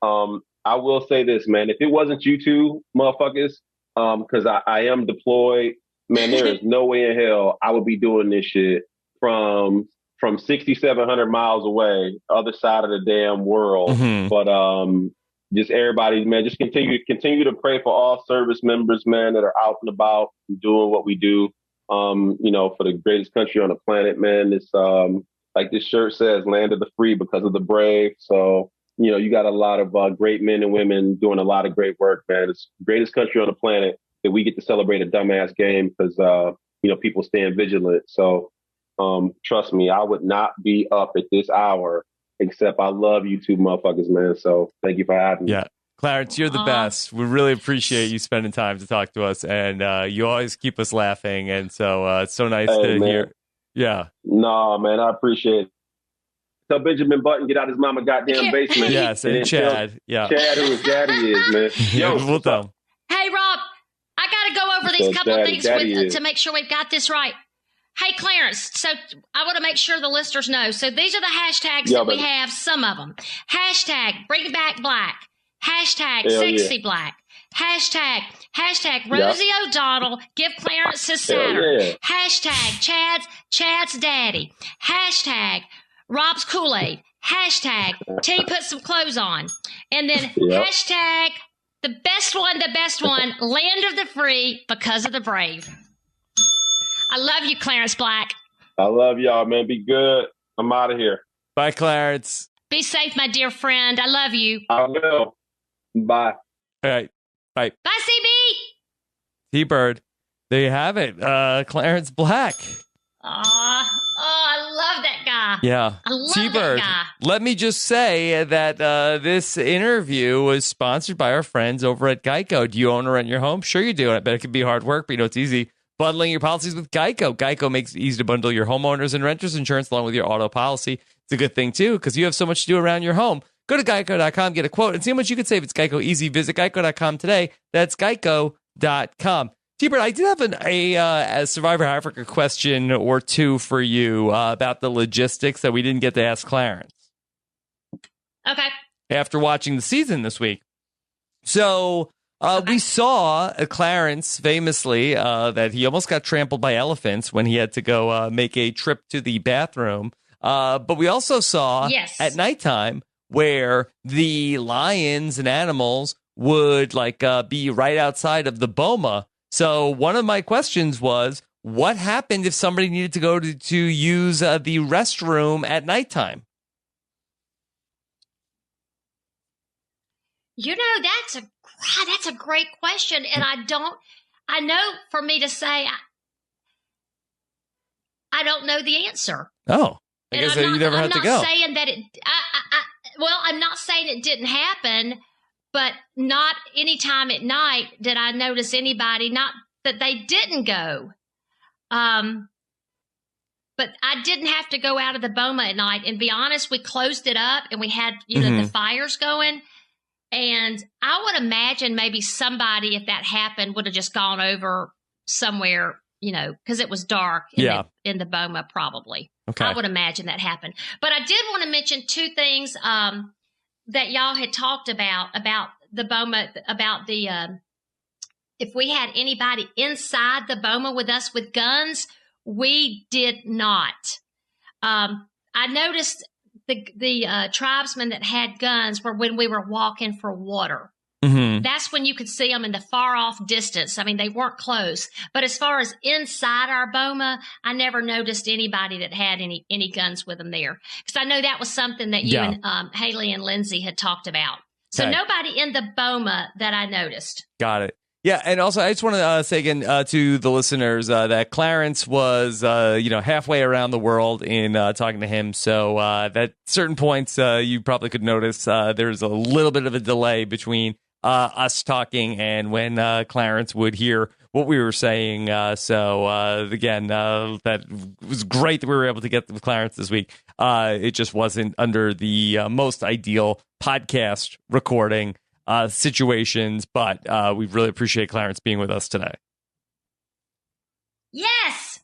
I will say this, man. If it wasn't you two motherfuckers, because I am deployed, man, there is no way in hell I would be doing this shit from 6,700 miles away, other side of the damn world. But just everybody, man, just continue to pray for all service members, man, that are out and about doing what we do. For the greatest country on the planet, man. It's like this shirt says, land of the free because of the brave. So, you got a lot of great men and women doing a lot of great work, man. It's the greatest country on the planet that we get to celebrate a dumbass game because, people stand vigilant. So, trust me, I would not be up at this hour, except I love you two motherfuckers, man. So thank you for having me. Yeah. Clarence, you're the best. We really appreciate you spending time to talk to us, and you always keep us laughing. And so it's so nice to hear. Yeah. No, man, I appreciate it. Tell Benjamin Button get out his mama goddamn basement. Yes, and Chad. Yeah. Chad, who his daddy is, man. Yo, we'll tell him. Hey, Rob, I got to go over these couple of things to make sure we've got this right. Hey, Clarence, so I want to make sure the listeners know. So these are the hashtags that we have, some of them. Hashtag Bring Back Black. Hashtag Sexy Black. Hashtag Rosie O'Donnell, give Clarence his Saturn. Hashtag Chad's daddy. Hashtag Rob's Kool-Aid. Hashtag T put some clothes on. And then hashtag the best one, land of the free because of the brave. I love you, Clarence Black. I love y'all, man. Be good. I'm out of here. Bye, Clarence. Be safe, my dear friend. I love you. I will. Bye. All right. Bye. Bye, CB. T-Bird. There you have it. Clarence Black. I love that guy. Yeah. I love T-Bird. that guy. Let me just say that this interview was sponsored by our friends over at Geico. Do you own or rent your home? Sure you do. I bet it can be hard work, but it's easy. Bundling your policies with Geico. Geico makes it easy to bundle your homeowners and renters insurance along with your auto policy. It's a good thing, too, because you have so much to do around your home. Go to geico.com, get a quote, and see how much you could save. It's Geico Easy. Visit geico.com today. That's geico.com. T-Bird, I did have a Survivor Africa question or two for you about the logistics that we didn't get to ask Clarence. Okay. After watching the season this week. So we saw Clarence famously that he almost got trampled by elephants when he had to go make a trip to the bathroom. But we also saw at nighttime where the lions and animals would be right outside of the boma. So one of my questions was, what happened if somebody needed to go to use the restroom at nighttime? That's a great question. And I know for me to say, I don't know the answer. Oh, I guess you never had to go. I'm not saying that I'm not saying it didn't happen, but not any time at night did I notice anybody, not that they didn't go. But I didn't have to go out of the boma at night. And be honest, we closed it up and we had, the fires going. And I would imagine maybe somebody, if that happened, would have just gone over somewhere, because it was dark in the boma probably. Okay. I would imagine that happened. But I did want to mention two things that y'all had talked about the boma, about the if we had anybody inside the boma with us with guns. We did not. I noticed the tribesmen that had guns were when we were walking for water. Mm-hmm. That's when you could see them in the far off distance. I mean, they weren't close. But as far as inside our boma, I never noticed anybody that had any guns with them there. Because I know that was something that you and Haley and Lindsay had talked about. So Okay. nobody in the BOMA that I noticed. Got it. Yeah, and also I just want to say again to the listeners that Clarence was, halfway around the world in talking to him. So at certain points you probably could notice there's a little bit of a delay between us talking and when Clarence would hear what we were saying. Again, that was great that we were able to get with Clarence this week. It just wasn't under the most ideal podcast recording situations, but we really appreciate Clarence being with us today. Yes.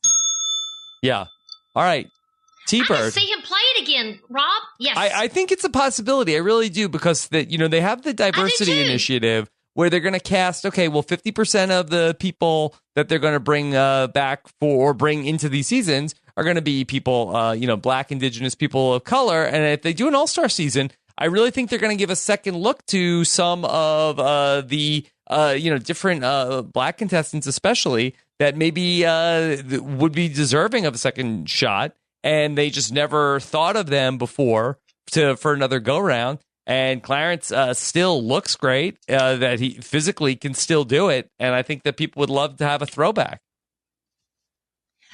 Yeah. All right. I can T-Bird. see him play it again, Rob. Yes. I think it's a possibility. I really do, because they have the diversity too. initiative where they're going to cast, 50% of the people that they're going to bring back or bring into these seasons are going to be people, Black, Indigenous, people of color. And if they do an all-star season, I really think they're going to give a second look to some of the different Black contestants, especially that maybe would be deserving of a second shot, and they just never thought of them before for another go round. And Clarence still looks great, that he physically can still do it, and I think that people would love to have a throwback.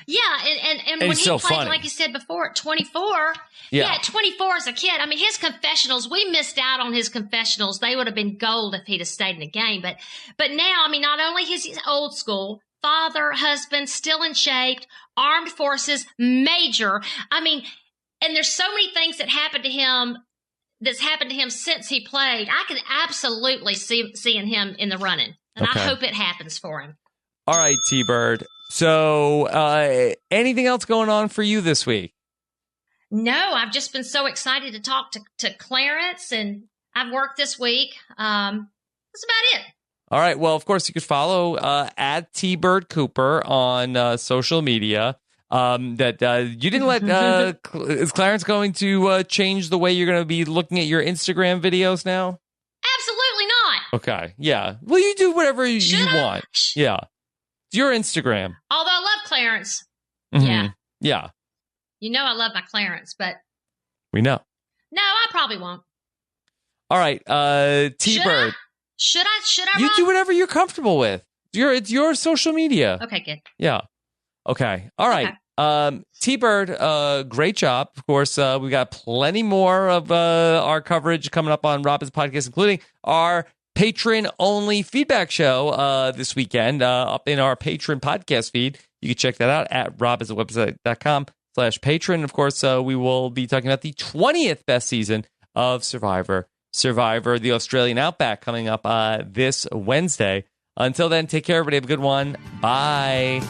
Yeah, and when he's he so played, funny. like you said before, at 24. Yeah. At 24 as a kid. I mean, his confessionals, we missed out on his confessionals. They would have been gold if he'd have stayed in the game. But now, I mean, not only is he old school, father, husband, still in shape, armed forces, major. I mean, and there's so many things that happened to him since he played. I can absolutely seeing him in the running. And Okay. I hope it happens for him. All right, T-Bird. So anything else going on for you this week? No, I've just been so excited to talk to Clarence, and I've worked this week. That's about it. All right. Well, of course, you could follow at T-Bird Cooper on social media. You didn't let is Clarence going to change the way you're going to be looking at your Instagram videos now? Absolutely not. Okay. Yeah. Well, you do whatever you Should I? want. Yeah. It's your Instagram. Although I love Clarence. Mhm. Yeah. Yeah. You know I love my Clarence, but We know. no, I probably won't. All right. T-Bird. Should I? You Rob? do whatever you're comfortable with. It's your social media. Okay, good. Yeah. Okay. All right. T-Bird, great job. Of course, we got plenty more of our coverage coming up on Robin's podcast, including our patron-only feedback show this weekend up in our patron podcast feed. You can check that out at robinswebsite.com/patron. Of course, we will be talking about the 20th best season of Survivor, the Australian Outback, coming up this Wednesday. Until then, take care, everybody. Have a good one. Bye.